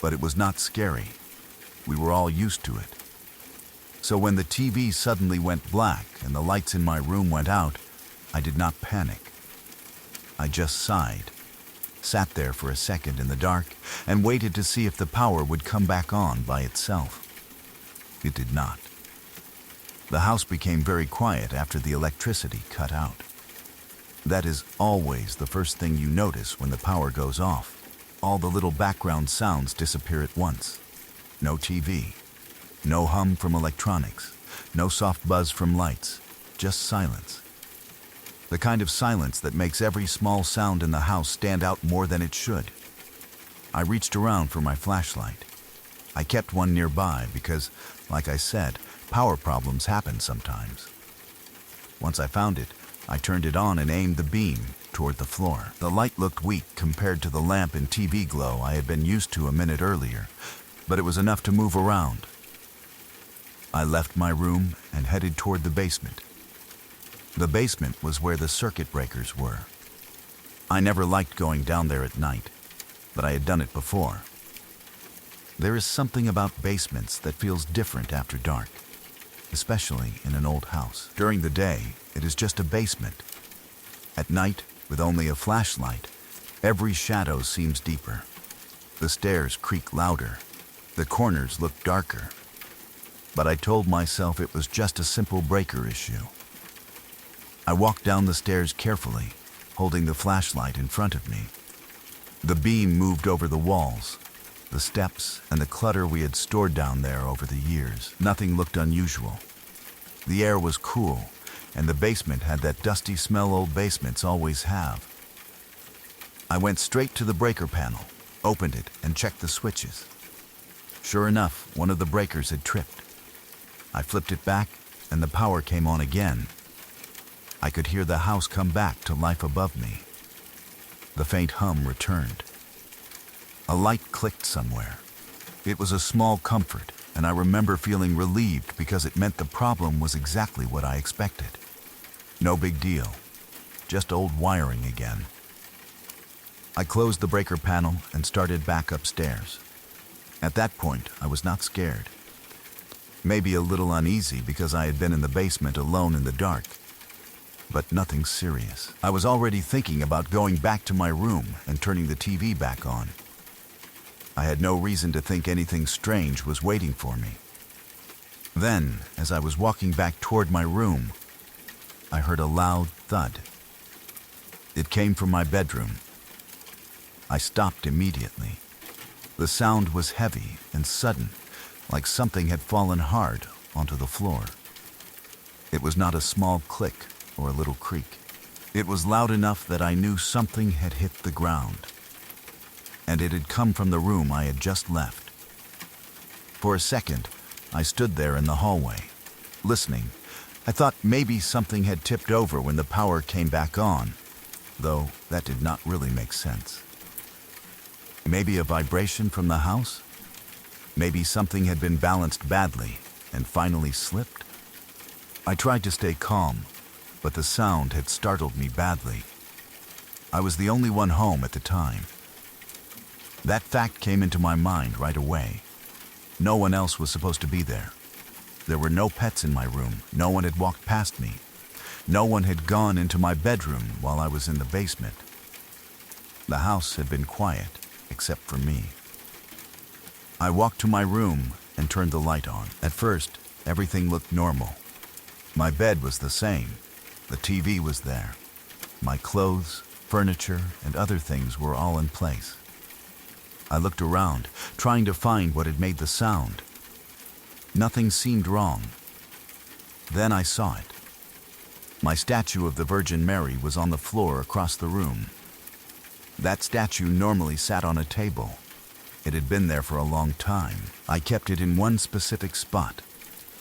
S1: but it was not scary. We were all used to it. So when the TV suddenly went black and the lights in my room went out, I did not panic. I just sighed, sat there for a second in the dark, and waited to see if the power would come back on by itself. It did not. The house became very quiet after the electricity cut out. That is always the first thing you notice when the power goes off. All the little background sounds disappear at once. No TV, no hum from electronics, no soft buzz from lights, just silence. The kind of silence that makes every small sound in the house stand out more than it should. I reached around for my flashlight. I kept one nearby because, like I said, power problems happen sometimes. Once I found it, I turned it on and aimed the beam toward the floor. The light looked weak compared to the lamp and TV glow I had been used to a minute earlier, but it was enough to move around. I left my room and headed toward the basement. The basement was where the circuit breakers were. I never liked going down there at night, but I had done it before. There is something about basements that feels different after dark, especially in an old house. During the day, it is just a basement. At night, with only a flashlight, every shadow seems deeper. The stairs creak louder. The corners look darker. But I told myself it was just a simple breaker issue. I walked down the stairs carefully, holding the flashlight in front of me. The beam moved over the walls, the steps, and the clutter we had stored down there over the years. Nothing looked unusual. The air was cool, and the basement had that dusty smell old basements always have. I went straight to the breaker panel, opened it, and checked the switches. Sure enough, one of the breakers had tripped. I flipped it back, and the power came on again. I could hear the house come back to life above me. The faint hum returned. A light clicked somewhere. It was a small comfort, and I remember feeling relieved because it meant the problem was exactly what I expected. No big deal, just old wiring again. I closed the breaker panel and started back upstairs. At that point, I was not scared. Maybe a little uneasy because I had been in the basement alone in the dark, but nothing serious. I was already thinking about going back to my room and turning the TV back on. I had no reason to think anything strange was waiting for me. Then, as I was walking back toward my room, I heard a loud thud. It came from my bedroom. I stopped immediately. The sound was heavy and sudden, like something had fallen hard onto the floor. It was not a small click or a little creak. It was loud enough that I knew something had hit the ground, and it had come from the room I had just left. For a second, I stood there in the hallway, listening. I thought maybe something had tipped over when the power came back on, though that did not really make sense. Maybe a vibration from the house? Maybe something had been balanced badly and finally slipped? I tried to stay calm, but the sound had startled me badly. I was the only one home at the time. That fact came into my mind right away. No one else was supposed to be there. There were no pets in my room. No one had walked past me. No one had gone into my bedroom while I was in the basement. The house had been quiet, except for me. I walked to my room and turned the light on. At first, everything looked normal. My bed was the same. The TV was there. My clothes, furniture, and other things were all in place. I looked around, trying to find what had made the sound. Nothing seemed wrong. Then I saw it. My statue of the Virgin Mary was on the floor across the room. That statue normally sat on a table. It had been there for a long time. I kept it in one specific spot,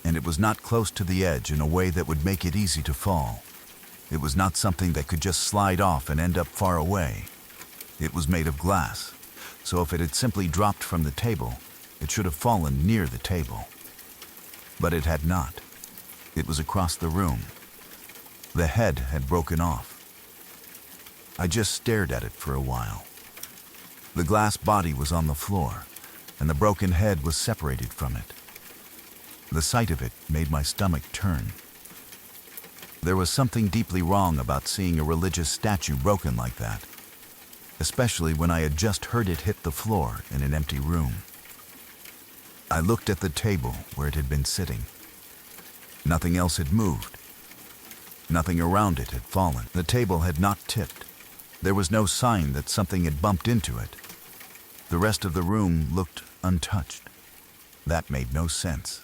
S1: and it was not close to the edge in a way that would make it easy to fall. It was not something that could just slide off and end up far away. It was made of glass, so if it had simply dropped from the table, it should have fallen near the table. But it had not. It was across the room. The head had broken off. I just stared at it for a while. The glass body was on the floor, and the broken head was separated from it. The sight of it made my stomach turn. There was something deeply wrong about seeing a religious statue broken like that, especially when I had just heard it hit the floor in an empty room. I looked at the table where it had been sitting. Nothing else had moved. Nothing around it had fallen. The table had not tipped. There was no sign that something had bumped into it. The rest of the room looked untouched. That made no sense.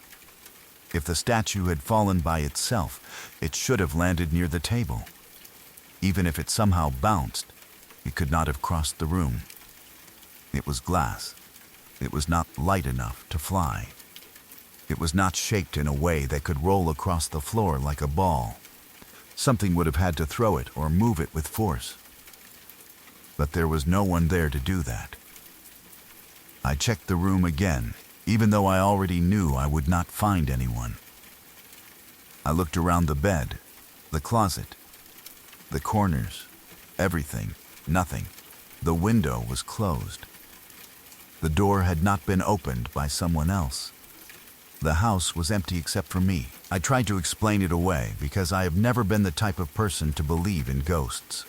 S1: If the statue had fallen by itself, it should have landed near the table. Even if it somehow bounced, it could not have crossed the room. It was glass. It was not light enough to fly. It was not shaped in a way that could roll across the floor like a ball. Something would have had to throw it or move it with force. But there was no one there to do that. I checked the room again, even though I already knew I would not find anyone. I looked around the bed, the closet, the corners, everything, nothing. The window was closed. The door had not been opened by someone else. The house was empty except for me. I tried to explain it away because I have never been the type of person to believe in ghosts.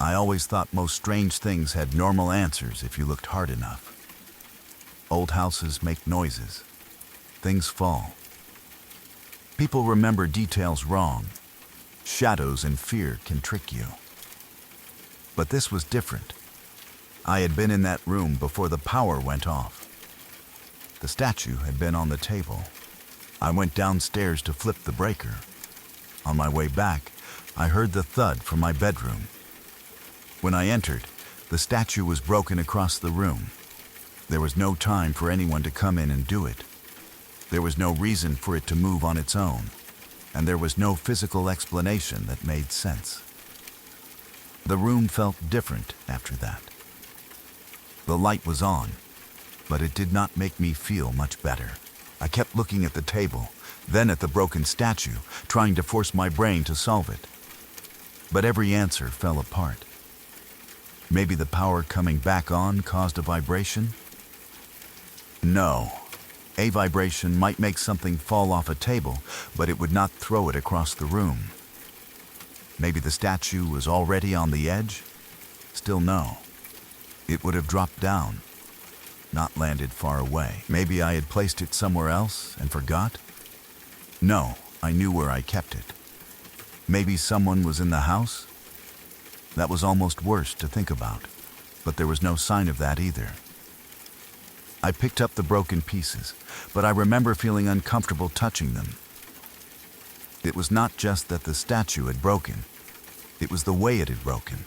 S1: I always thought most strange things had normal answers if you looked hard enough. Old houses make noises. Things fall. People remember details wrong. Shadows and fear can trick you. But this was different. I had been in that room before the power went off. The statue had been on the table. I went downstairs to flip the breaker. On my way back, I heard the thud from my bedroom. When I entered, the statue was broken across the room. There was no time for anyone to come in and do it. There was no reason for it to move on its own, and there was no physical explanation that made sense. The room felt different after that. The light was on, but it did not make me feel much better. I kept looking at the table, then at the broken statue, trying to force my brain to solve it. But every answer fell apart. Maybe the power coming back on caused a vibration? No. A vibration might make something fall off a table, but it would not throw it across the room. Maybe the statue was already on the edge? Still no. It would have dropped down, not landed far away. Maybe I had placed it somewhere else and forgot? No, I knew where I kept it. Maybe someone was in the house? That was almost worse to think about, but there was no sign of that either. I picked up the broken pieces, but I remember feeling uncomfortable touching them. It was not just that the statue had broken, it was the way it had broken.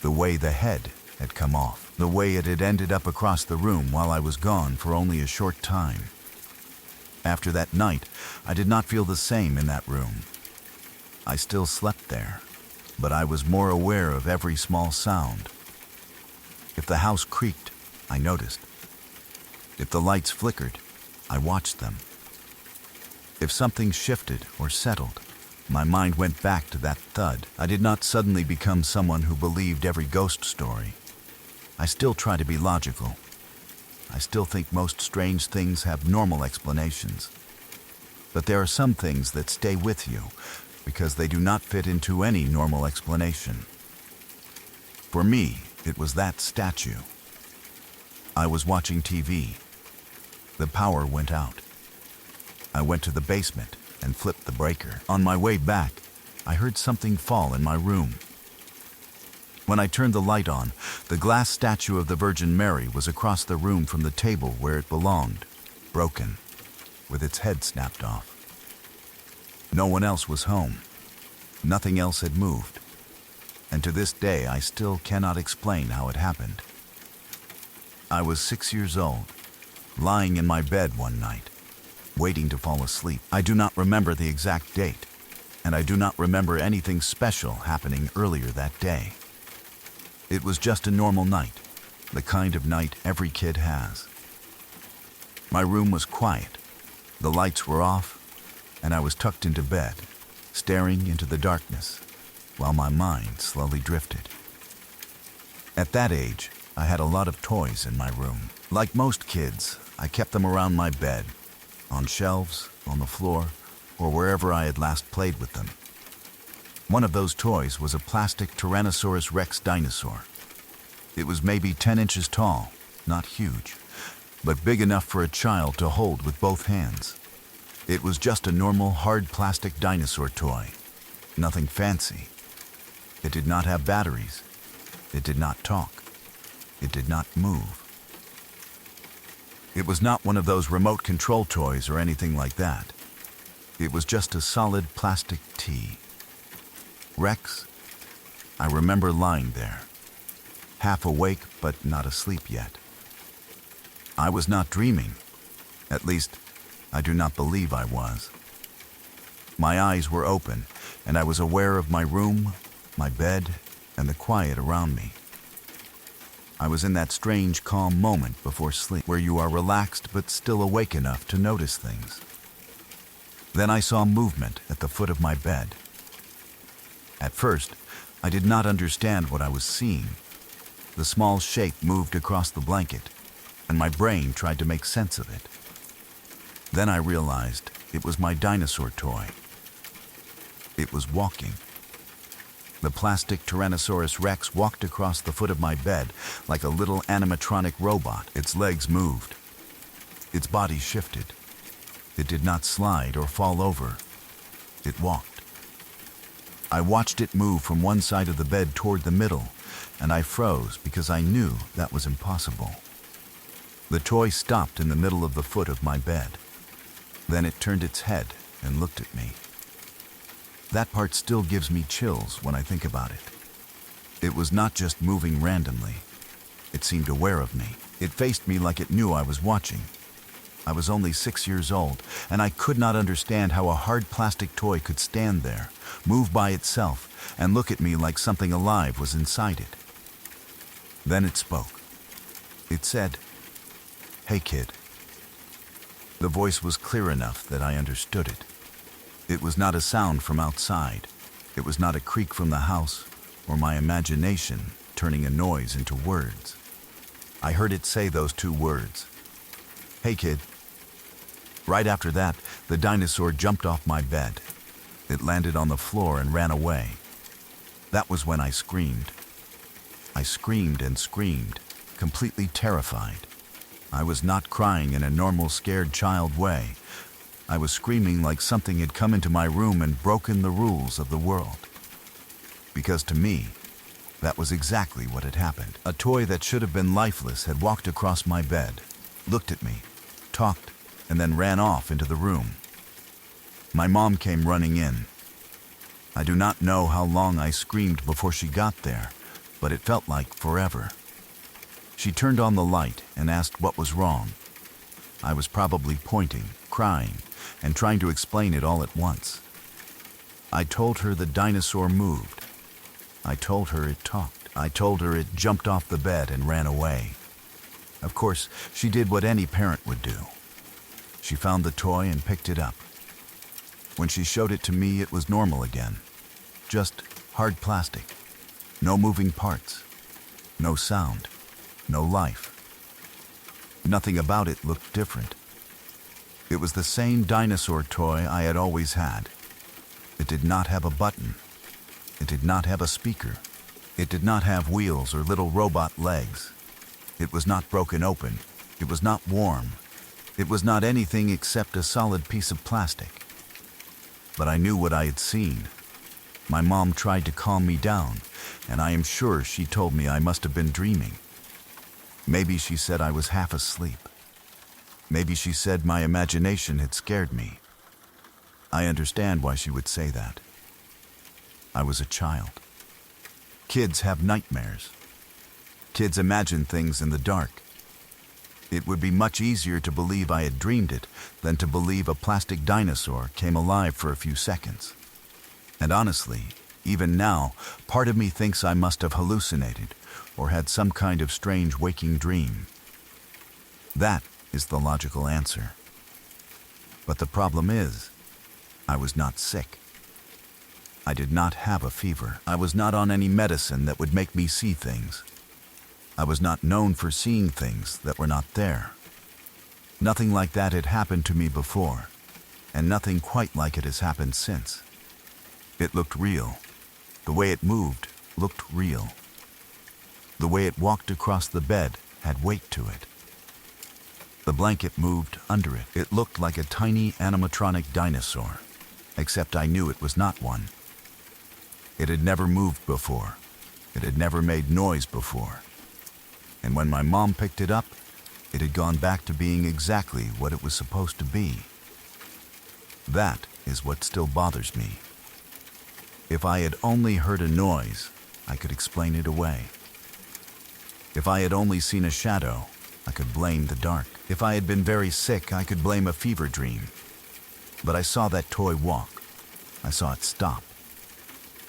S1: The way the head had come off, the way it had ended up across the room while I was gone for only a short time. After that night, I did not feel the same in that room. I still slept there, but I was more aware of every small sound. If the house creaked, I noticed. If the lights flickered, I watched them. If something shifted or settled, my mind went back to that thud. I did not suddenly become someone who believed every ghost story. I still try to be logical. I still think most strange things have normal explanations. But there are some things that stay with you because they do not fit into any normal explanation. For me, it was that statue. I was watching TV. The power went out. I went to the basement and flipped the breaker. On my way back, I heard something fall in my room. When I turned the light on, the glass statue of the Virgin Mary was across the room from the table where it belonged, broken, with its head snapped off. No one else was home. Nothing else had moved. And to this day, I still cannot explain how it happened. I was 6 years old, lying in my bed one night, waiting to fall asleep. I do not remember the exact date, and I do not remember anything special happening earlier that day. It was just a normal night, the kind of night every kid has. My room was quiet, the lights were off, and I was tucked into bed, staring into the darkness, while my mind slowly drifted. At that age, I had a lot of toys in my room. Like most kids, I kept them around my bed, on shelves, on the floor, or wherever I had last played with them. One of those toys was a plastic Tyrannosaurus Rex dinosaur. It was maybe 10 inches tall, not huge, but big enough for a child to hold with both hands. It was just a normal hard plastic dinosaur toy, nothing fancy. It did not have batteries. It did not talk. It did not move. It was not one of those remote control toys or anything like that. It was just a solid plastic T. Rex, I remember lying there, half awake but not asleep yet. I was not dreaming. At least, I do not believe I was. My eyes were open, and I was aware of my room, my bed, and the quiet around me. I was in that strange, calm moment before sleep, where you are relaxed but still awake enough to notice things. Then I saw movement at the foot of my bed. At first, I did not understand what I was seeing. The small shape moved across the blanket, and my brain tried to make sense of it. Then I realized it was my dinosaur toy. It was walking. The plastic Tyrannosaurus Rex walked across the foot of my bed like a little animatronic robot. Its legs moved. Its body shifted. It did not slide or fall over. It walked. I watched it move from one side of the bed toward the middle, and I froze because I knew that was impossible. The toy stopped in the middle of the foot of my bed. Then it turned its head and looked at me. That part still gives me chills when I think about it. It was not just moving randomly. It seemed aware of me. It faced me like it knew I was watching. I was only 6 years old, and I could not understand how a hard plastic toy could stand there, move by itself, and look at me like something alive was inside it. Then it spoke. It said, "Hey, kid." The voice was clear enough that I understood it. It was not a sound from outside. It was not a creak from the house, or my imagination turning a noise into words. I heard it say those two words, "Hey, kid." Right after that, the dinosaur jumped off my bed. It landed on the floor and ran away. That was when I screamed. I screamed and screamed, completely terrified. I was not crying in a normal scared child way. I was screaming like something had come into my room and broken the rules of the world. Because to me, that was exactly what had happened. A toy that should have been lifeless had walked across my bed, looked at me, talked, and then ran off into the room. My mom came running in. I do not know how long I screamed before she got there, but it felt like forever. She turned on the light and asked what was wrong. I was probably pointing, crying, and trying to explain it all at once. I told her the dinosaur moved. I told her it talked. I told her it jumped off the bed and ran away. Of course, she did what any parent would do. She found the toy and picked it up. When she showed it to me, it was normal again. Just hard plastic. No moving parts. No sound. No life. Nothing about it looked different. It was the same dinosaur toy I had always had. It did not have a button. It did not have a speaker. It did not have wheels or little robot legs. It was not broken open. It was not warm. It was not anything except a solid piece of plastic. But I knew what I had seen. My mom tried to calm me down, and I am sure she told me I must have been dreaming. Maybe she said I was half asleep. Maybe she said my imagination had scared me. I understand why she would say that. I was a child. Kids have nightmares. Kids imagine things in the dark. It would be much easier to believe I had dreamed it than to believe a plastic dinosaur came alive for a few seconds. And honestly, even now, part of me thinks I must have hallucinated or had some kind of strange waking dream. That is the logical answer. But the problem is, I was not sick. I did not have a fever. I was not on any medicine that would make me see things. I was not known for seeing things that were not there. Nothing like that had happened to me before, and nothing quite like it has happened since. It looked real. The way it moved looked real. The way it walked across the bed had weight to it. The blanket moved under it. It looked like a tiny animatronic dinosaur, except I knew it was not one. It had never moved before. It had never made noise before. And when my mom picked it up, it had gone back to being exactly what it was supposed to be. That is what still bothers me. If I had only heard a noise, I could explain it away. If I had only seen a shadow, I could blame the dark. If I had been very sick, I could blame a fever dream. But I saw that toy walk. I saw it stop.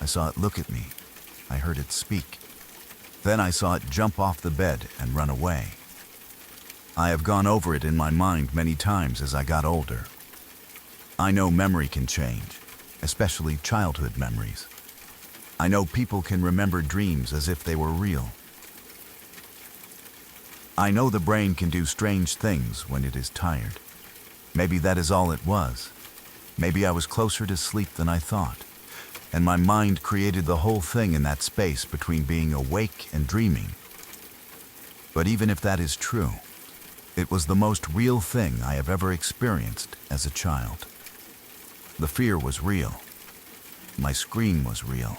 S1: I saw it look at me. I heard it speak. Then I saw it jump off the bed and run away. I have gone over it in my mind many times as I got older. I know memory can change, especially childhood memories. I know people can remember dreams as if they were real. I know the brain can do strange things when it is tired. Maybe that is all it was. Maybe I was closer to sleep than I thought, and my mind created the whole thing in that space between being awake and dreaming. But even if that is true, it was the most real thing I have ever experienced as a child. The fear was real. My scream was real.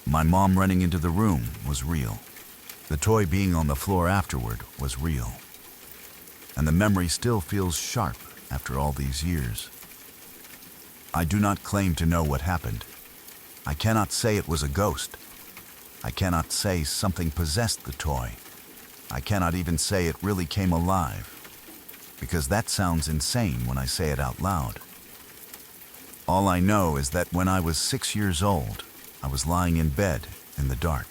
S1: My mom running into the room was real. The toy being on the floor afterward was real. And the memory still feels sharp after all these years. I do not claim to know what happened. I cannot say it was a ghost. I cannot say something possessed the toy. I cannot even say it really came alive, because that sounds insane when I say it out loud. All I know is that when I was 6 years old, I was lying in bed in the dark,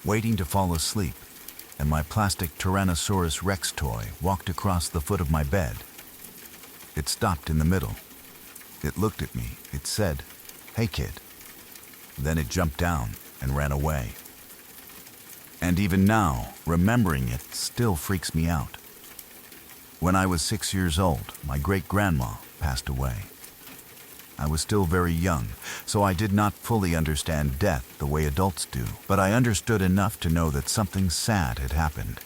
S1: waiting to fall asleep, and my plastic Tyrannosaurus Rex toy walked across the foot of my bed. It stopped in the middle. It looked at me. It said, "Hey kid." Then it jumped down and ran away. And even now, remembering it still freaks me out. When I was 6 years old, my great-grandma passed away. I was still very young, so I did not fully understand death the way adults do, but I understood enough to know that something sad had happened.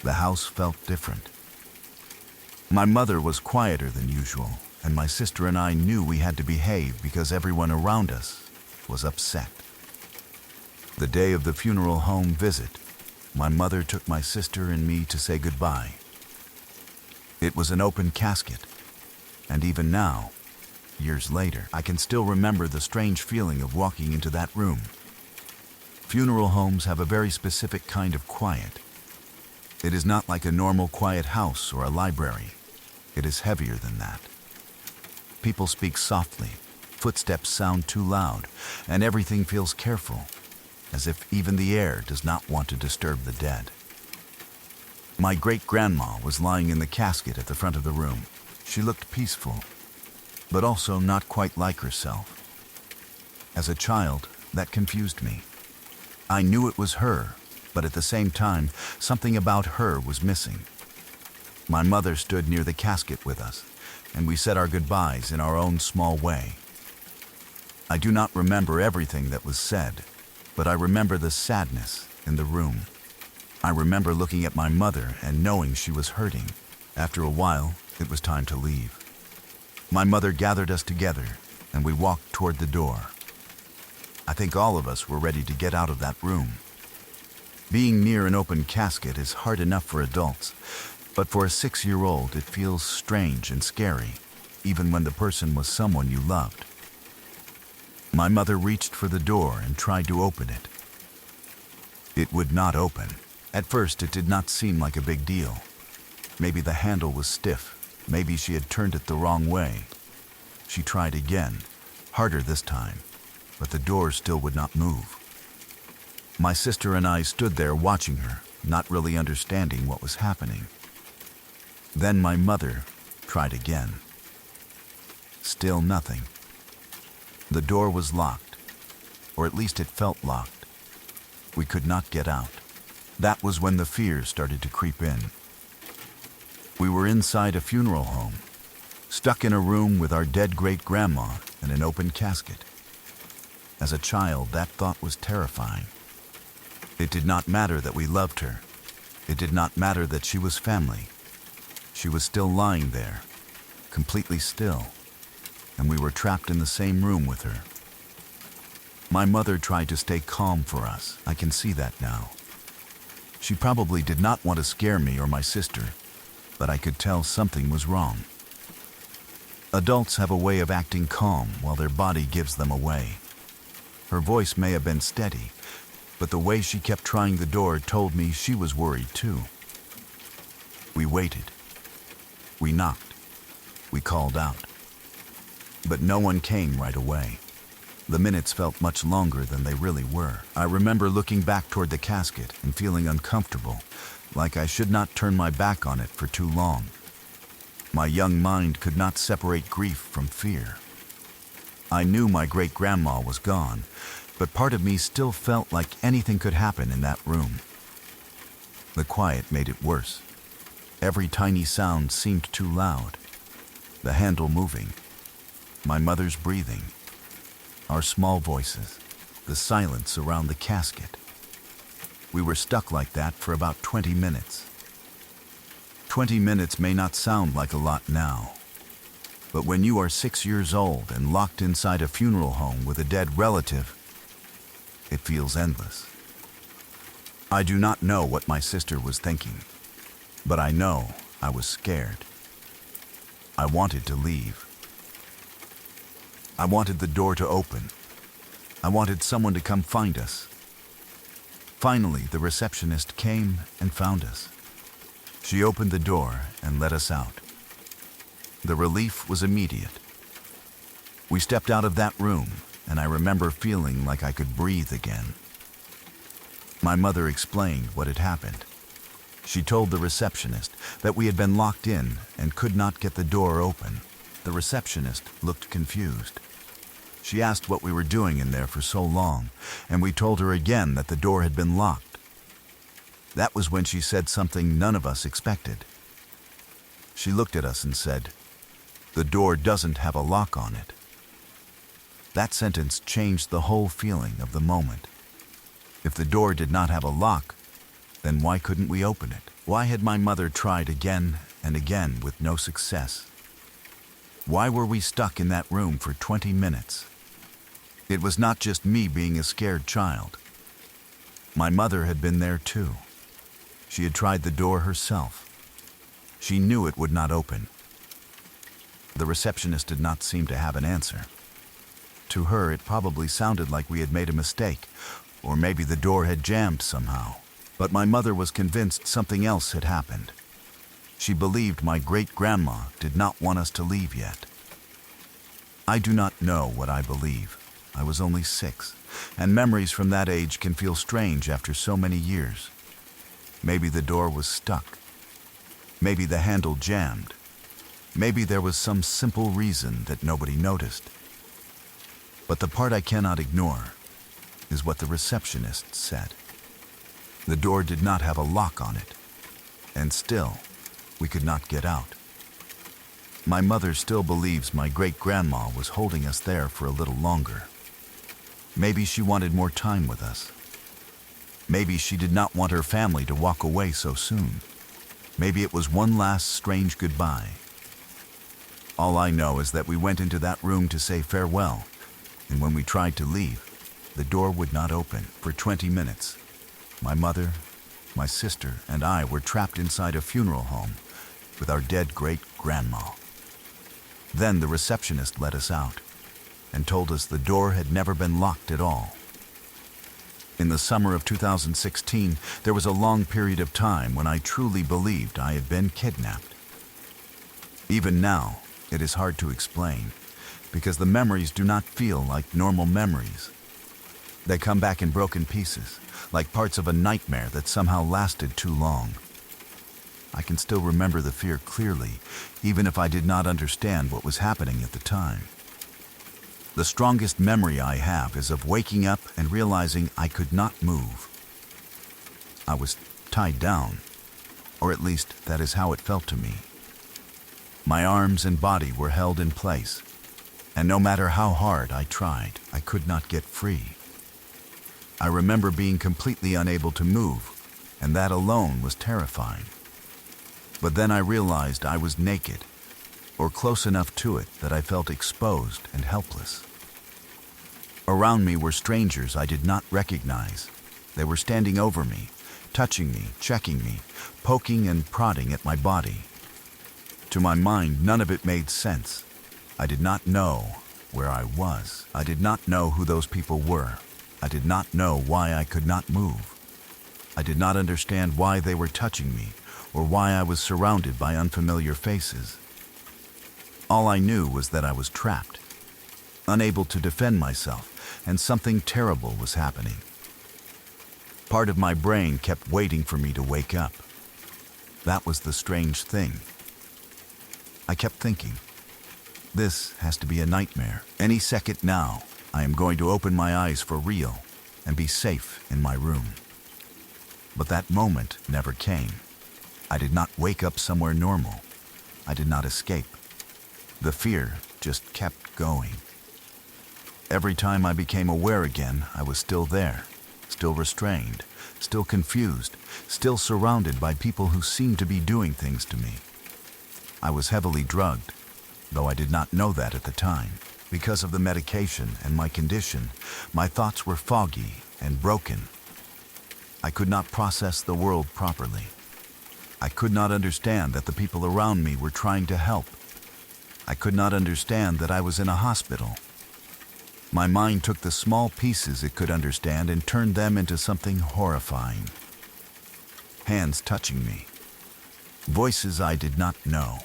S1: The house felt different. My mother was quieter than usual, and my sister and I knew we had to behave because everyone around us was upset. The day of the funeral home visit, my mother took my sister and me to say goodbye. It was an open casket, and even now, years later, I can still remember the strange feeling of walking into that room. Funeral homes have a very specific kind of quiet. It is not like a normal quiet house or a library. It is heavier than that. People speak softly, footsteps sound too loud, and everything feels careful, as if even the air does not want to disturb the dead. My great-grandma was lying in the casket at the front of the room. She looked peaceful, but also not quite like herself. As a child, that confused me. I knew it was her, but at the same time, something about her was missing. My mother stood near the casket with us, and we said our goodbyes in our own small way. I do not remember everything that was said, but I remember the sadness in the room. I remember looking at my mother and knowing she was hurting. After a while, it was time to leave. My mother gathered us together, and we walked toward the door. I think all of us were ready to get out of that room. Being near an open casket is hard enough for adults, but for a 6-year-old it feels strange and scary, even when the person was someone you loved. My mother reached for the door and tried to open it. It would not open. At first, it did not seem like a big deal. Maybe the handle was stiff. Maybe she had turned it the wrong way. She tried again, harder this time, but the door still would not move. My sister and I stood there watching her, not really understanding what was happening. Then my mother tried again. Still nothing. The door was locked, or at least it felt locked. We could not get out. That was when the fears started to creep in. We were inside a funeral home, stuck in a room with our dead great-grandma in an open casket. As a child, that thought was terrifying. It did not matter that we loved her. It did not matter that she was family. She was still lying there, completely still, and we were trapped in the same room with her. My mother tried to stay calm for us. I can see that now. She probably did not want to scare me or my sister, but I could tell something was wrong. Adults have a way of acting calm while their body gives them away. Her voice may have been steady, but the way she kept trying the door told me she was worried too. We waited. We knocked. We called out. But no one came right away. The minutes felt much longer than they really were. I remember looking back toward the casket and feeling uncomfortable, like I should not turn my back on it for too long. My young mind could not separate grief from fear. I knew my great-grandma was gone, but part of me still felt like anything could happen in that room. The quiet made it worse. Every tiny sound seemed too loud. The handle moving, my mother's breathing, our small voices, the silence around the casket. We were stuck like that for about 20 minutes. 20 minutes may not sound like a lot now, but when you are 6 years old and locked inside a funeral home with a dead relative, it feels endless. I do not know what my sister was thinking, but I know I was scared. I wanted to leave. I wanted the door to open. I wanted someone to come find us. Finally, the receptionist came and found us. She opened the door and let us out. The relief was immediate. We stepped out of that room, and I remember feeling like I could breathe again. My mother explained what had happened. She told the receptionist that we had been locked in and could not get the door open. The receptionist looked confused. She asked what we were doing in there for so long, and we told her again that the door had been locked. That was when she said something none of us expected. She looked at us and said, "The door doesn't have a lock on it." That sentence changed the whole feeling of the moment. If the door did not have a lock, then why couldn't we open it? Why had my mother tried again and again with no success? Why were we stuck in that room for 20 minutes? It was not just me being a scared child. My mother had been there too. She had tried the door herself. She knew it would not open. The receptionist did not seem to have an answer. To her, it probably sounded like we had made a mistake, or maybe the door had jammed somehow. But my mother was convinced something else had happened. She believed my great-grandma did not want us to leave yet. I do not know what I believe. I was only 6, and memories from that age can feel strange after so many years. Maybe the door was stuck. Maybe the handle jammed. Maybe there was some simple reason that nobody noticed. But the part I cannot ignore is what the receptionist said. The door did not have a lock on it, and still, we could not get out. My mother still believes my great-grandma was holding us there for a little longer. Maybe she wanted more time with us. Maybe she did not want her family to walk away so soon. Maybe it was one last strange goodbye. All I know is that we went into that room to say farewell, and when we tried to leave, the door would not open. For 20 minutes, my mother, my sister, and I were trapped inside a funeral home with our dead great-grandma. Then the receptionist let us out and told us the door had never been locked at all. In the summer of 2016, there was a long period of time when I truly believed I had been kidnapped. Even now, it is hard to explain, because the memories do not feel like normal memories. They come back in broken pieces, like parts of a nightmare that somehow lasted too long. I can still remember the fear clearly, even if I did not understand what was happening at the time. The strongest memory I have is of waking up and realizing I could not move. I was tied down, or at least that is how it felt to me. My arms and body were held in place, and no matter how hard I tried, I could not get free. I remember being completely unable to move, and that alone was terrifying. But then I realized I was naked, or close enough to it that I felt exposed and helpless. Around me were strangers I did not recognize. They were standing over me, touching me, checking me, poking and prodding at my body. To my mind, none of it made sense. I did not know where I was. I did not know who those people were. I did not know why I could not move. I did not understand why they were touching me or why I was surrounded by unfamiliar faces. All I knew was that I was trapped, unable to defend myself, and something terrible was happening. Part of my brain kept waiting for me to wake up. That was the strange thing. I kept thinking, this has to be a nightmare. Any second now, I am going to open my eyes for real and be safe in my room. But that moment never came. I did not wake up somewhere normal. I did not escape. The fear just kept going. Every time I became aware again, I was still there, still restrained, still confused, still surrounded by people who seemed to be doing things to me. I was heavily drugged, though I did not know that at the time. Because of the medication and my condition, my thoughts were foggy and broken. I could not process the world properly. I could not understand that the people around me were trying to help. I could not understand that I was in a hospital. My mind took the small pieces it could understand and turned them into something horrifying. Hands touching me. Voices I did not know.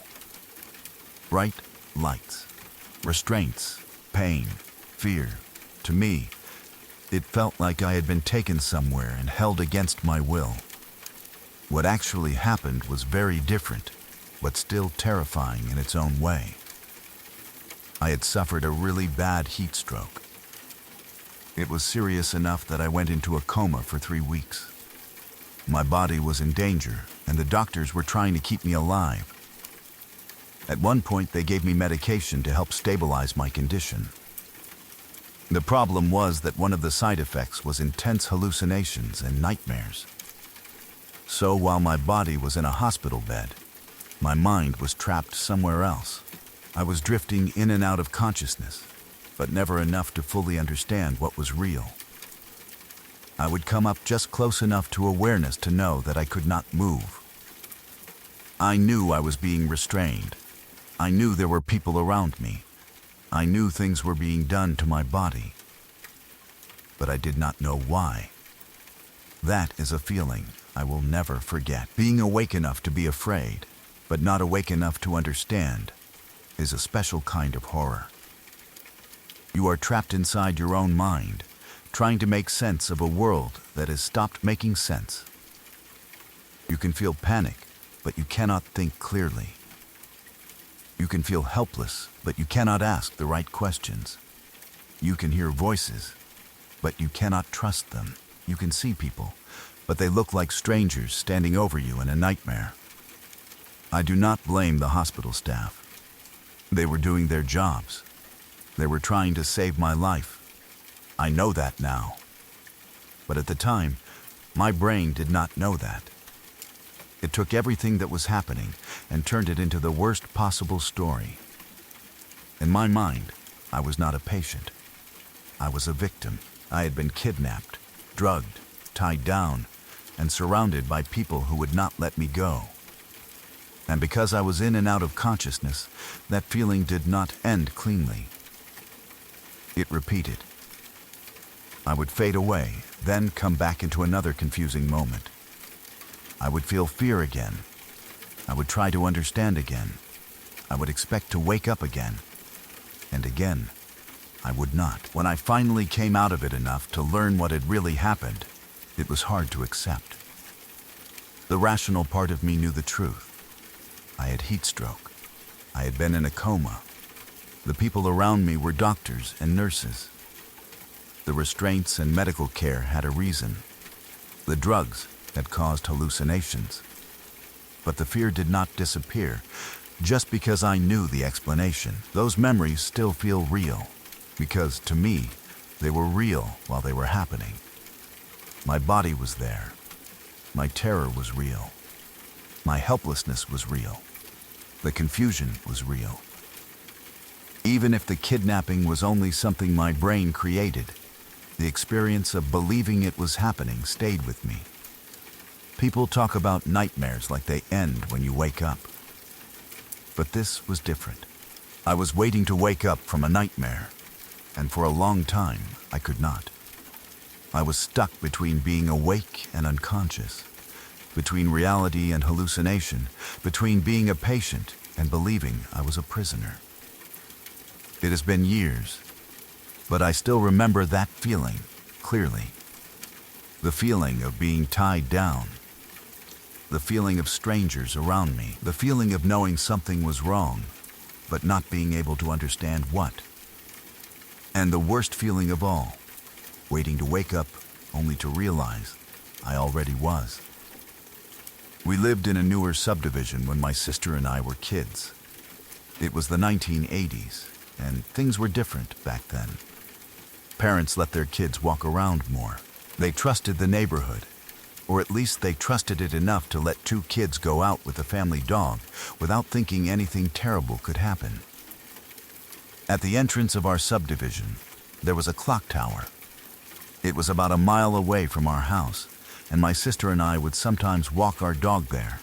S1: Bright lights. Restraints. Pain. Fear. To me, it felt like I had been taken somewhere and held against my will. What actually happened was very different, but still terrifying in its own way. I had suffered a really bad heat stroke. It was serious enough that I went into a coma for 3 weeks. My body was in danger, and the doctors were trying to keep me alive. At one point, they gave me medication to help stabilize my condition. The problem was that one of the side effects was intense hallucinations and nightmares. So while my body was in a hospital bed, my mind was trapped somewhere else. I was drifting in and out of consciousness, but never enough to fully understand what was real. I would come up just close enough to awareness to know that I could not move. I knew I was being restrained. I knew there were people around me. I knew things were being done to my body. But I did not know why. That is a feeling I will never forget. Being awake enough to be afraid, but not awake enough to understand, is a special kind of horror. You are trapped inside your own mind, trying to make sense of a world that has stopped making sense. You can feel panic, but you cannot think clearly. You can feel helpless, but you cannot ask the right questions. You can hear voices, but you cannot trust them. You can see people, but they look like strangers standing over you in a nightmare. I do not blame the hospital staff. They were doing their jobs. They were trying to save my life. I know that now. But at the time, my brain did not know that. It took everything that was happening and turned it into the worst possible story. In my mind, I was not a patient. I was a victim. I had been kidnapped, drugged, tied down, and surrounded by people who would not let me go. And because I was in and out of consciousness, that feeling did not end cleanly. It repeated. I would fade away, then come back into another confusing moment. I would feel fear again. I would try to understand again. I would expect to wake up again. And again, I would not. When I finally came out of it enough to learn what had really happened, it was hard to accept. The rational part of me knew the truth. I had heat stroke. I had been in a coma. The people around me were doctors and nurses. The restraints and medical care had a reason. The drugs had caused hallucinations. But the fear did not disappear just because I knew the explanation. Those memories still feel real because, to me, they were real while they were happening. My body was there. My terror was real. My helplessness was real. The confusion was real. Even if the kidnapping was only something my brain created, the experience of believing it was happening stayed with me. People talk about nightmares like they end when you wake up. But this was different. I was waiting to wake up from a nightmare, and for a long time, I could not. I was stuck between being awake and unconscious, between reality and hallucination, between being a patient and believing I was a prisoner. It has been years, but I still remember that feeling clearly. The feeling of being tied down, the feeling of strangers around me, the feeling of knowing something was wrong, but not being able to understand what. And the worst feeling of all, waiting to wake up only to realize I already was. We lived in a newer subdivision when my sister and I were kids. It was the 1980s, and things were different back then. Parents let their kids walk around more. They trusted the neighborhood, or at least they trusted it enough to let two kids go out with a family dog without thinking anything terrible could happen. At the entrance of our subdivision, there was a clock tower. It was about a mile away from our house, and my sister and I would sometimes walk our dog there.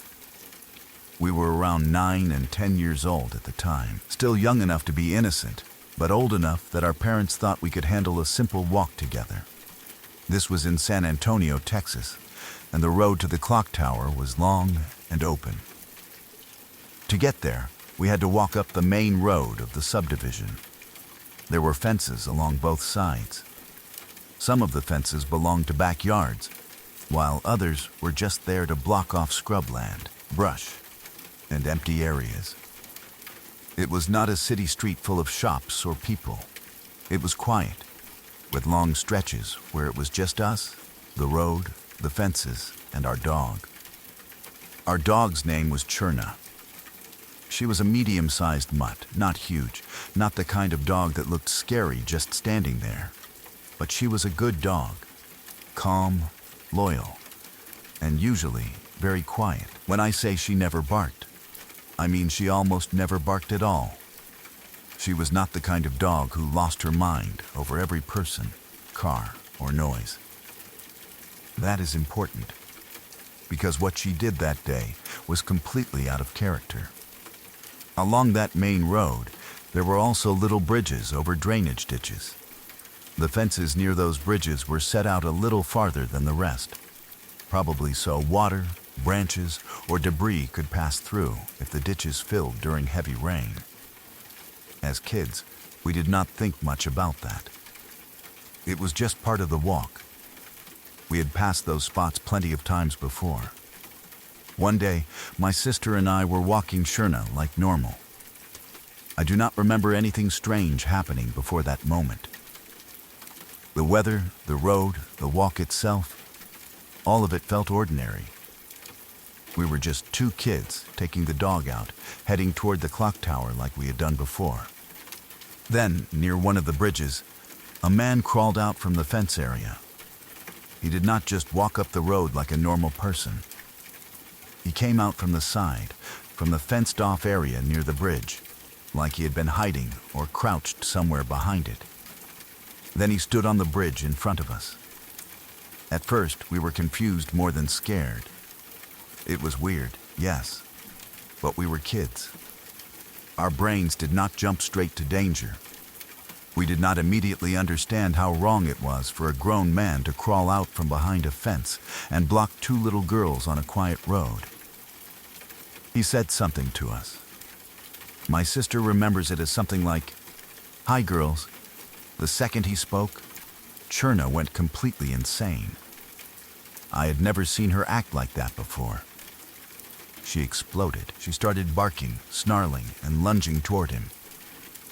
S1: We were around 9 and 10 years old at the time, still young enough to be innocent, but old enough that our parents thought we could handle a simple walk together. This was in San Antonio, Texas, and the road to the clock tower was long and open. To get there, we had to walk up the main road of the subdivision. There were fences along both sides. Some of the fences belonged to backyards, while others were just there to block off scrubland, brush, and empty areas. It was not a city street full of shops or people. It was quiet, with long stretches where it was just us, the road, the fences, and our dog. Our dog's name was Churna. She was a medium-sized mutt, not huge, not the kind of dog that looked scary just standing there. But she was a good dog, calm, loyal, and usually very quiet. When I say she never barked, I mean she almost never barked at all. She was not the kind of dog who lost her mind over every person, car, or noise. That is important, because what she did that day was completely out of character. Along that main road, there were also little bridges over drainage ditches. The fences near those bridges were set out a little farther than the rest, probably so water, branches, or debris could pass through if the ditches filled during heavy rain. As kids, we did not think much about that. It was just part of the walk. We had passed those spots plenty of times before. One day, my sister and I were walking Churna like normal. I do not remember anything strange happening before that moment. The weather, the road, the walk itself, all of it felt ordinary. We were just two kids taking the dog out, heading toward the clock tower like we had done before. Then, near one of the bridges, a man crawled out from the fence area. He did not just walk up the road like a normal person. He came out from the side, from the fenced-off area near the bridge, like he had been hiding or crouched somewhere behind it. Then he stood on the bridge in front of us. At first, we were confused more than scared. It was weird, yes, but we were kids. Our brains did not jump straight to danger. We did not immediately understand how wrong it was for a grown man to crawl out from behind a fence and block two little girls on a quiet road. He said something to us. My sister remembers it as something like, "Hi, girls." The second he spoke, Churna went completely insane. I had never seen her act like that before. She exploded. She started barking, snarling, and lunging toward him.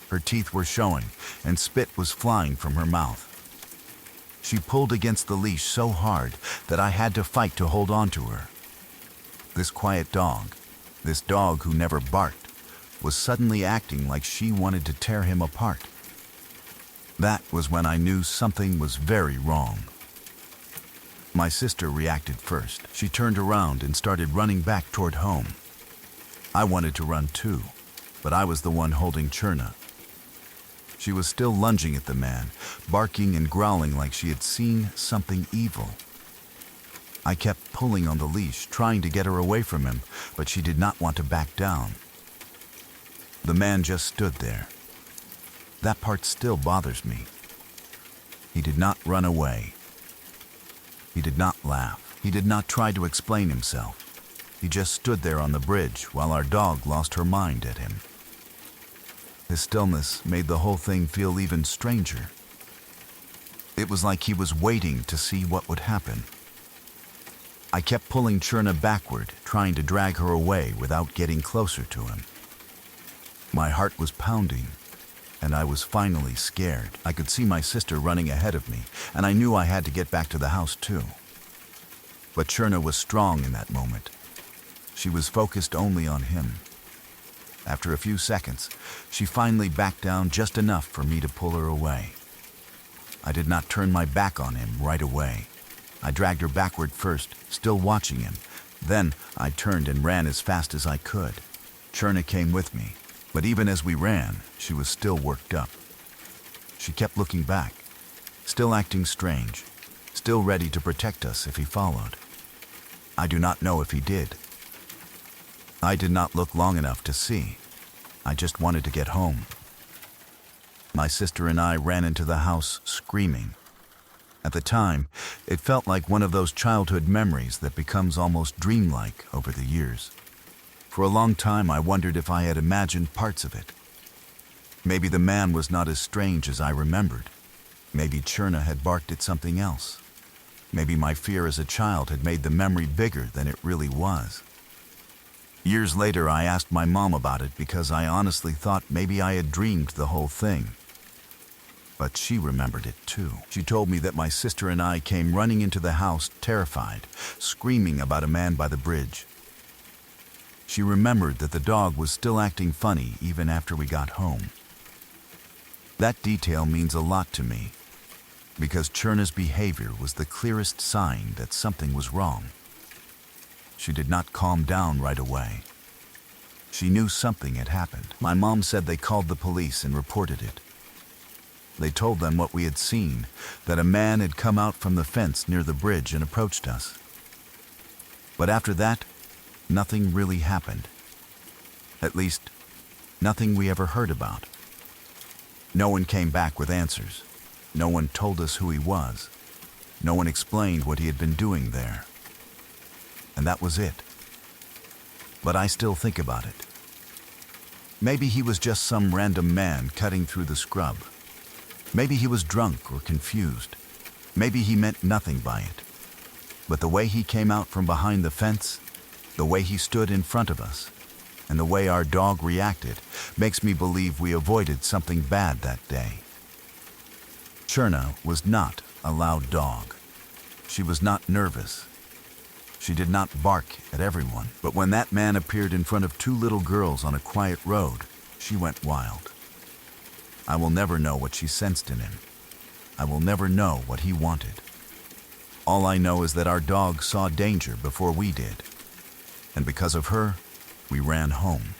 S1: Her teeth were showing, and spit was flying from her mouth. She pulled against the leash so hard that I had to fight to hold on to her. This quiet dog, this dog who never barked, was suddenly acting like she wanted to tear him apart. That was when I knew something was very wrong. My sister reacted first. She turned around and started running back toward home. I wanted to run too, but I was the one holding Churna. She was still lunging at the man, barking and growling like she had seen something evil. I kept pulling on the leash, trying to get her away from him, but she did not want to back down. The man just stood there. That part still bothers me. He did not run away. He did not laugh. He did not try to explain himself. He just stood there on the bridge while our dog lost her mind at him. His stillness made the whole thing feel even stranger. It was like he was waiting to see what would happen. I kept pulling Cherna backward, trying to drag her away without getting closer to him. My heart was pounding, and I was finally scared. I could see my sister running ahead of me, and I knew I had to get back to the house too. But Cherna was strong in that moment. She was focused only on him. After a few seconds, she finally backed down just enough for me to pull her away. I did not turn my back on him right away. I dragged her backward first, still watching him. Then I turned and ran as fast as I could. Cherna came with me, but even as we ran, she was still worked up. She kept looking back, still acting strange, still ready to protect us if he followed. I do not know if he did. I did not look long enough to see. I just wanted to get home. My sister and I ran into the house screaming. At the time, it felt like one of those childhood memories that becomes almost dreamlike over the years. For a long time, I wondered if I had imagined parts of it. Maybe the man was not as strange as I remembered. Maybe Cherna had barked at something else. Maybe my fear as a child had made the memory bigger than it really was. Years later, I asked my mom about it because I honestly thought maybe I had dreamed the whole thing. But she remembered it too. She told me that my sister and I came running into the house terrified, screaming about a man by the bridge. She remembered that the dog was still acting funny even after we got home. That detail means a lot to me, because Cherna's behavior was the clearest sign that something was wrong. She did not calm down right away. She knew something had happened. My mom said they called the police and reported it. They told them what we had seen, that a man had come out from the fence near the bridge and approached us. But after that, nothing really happened. At least, nothing we ever heard about. No one came back with answers. No one told us who he was. No one explained what he had been doing there. And that was it. But I still think about it. Maybe he was just some random man cutting through the scrub. Maybe he was drunk or confused. Maybe he meant nothing by it. But the way he came out from behind the fence, the way he stood in front of us, and the way our dog reacted makes me believe we avoided something bad that day. Cherna was not a loud dog. She was not nervous. She did not bark at everyone. But when that man appeared in front of two little girls on a quiet road, she went wild. I will never know what she sensed in him. I will never know what he wanted. All I know is that our dog saw danger before we did. And because of her, we ran home.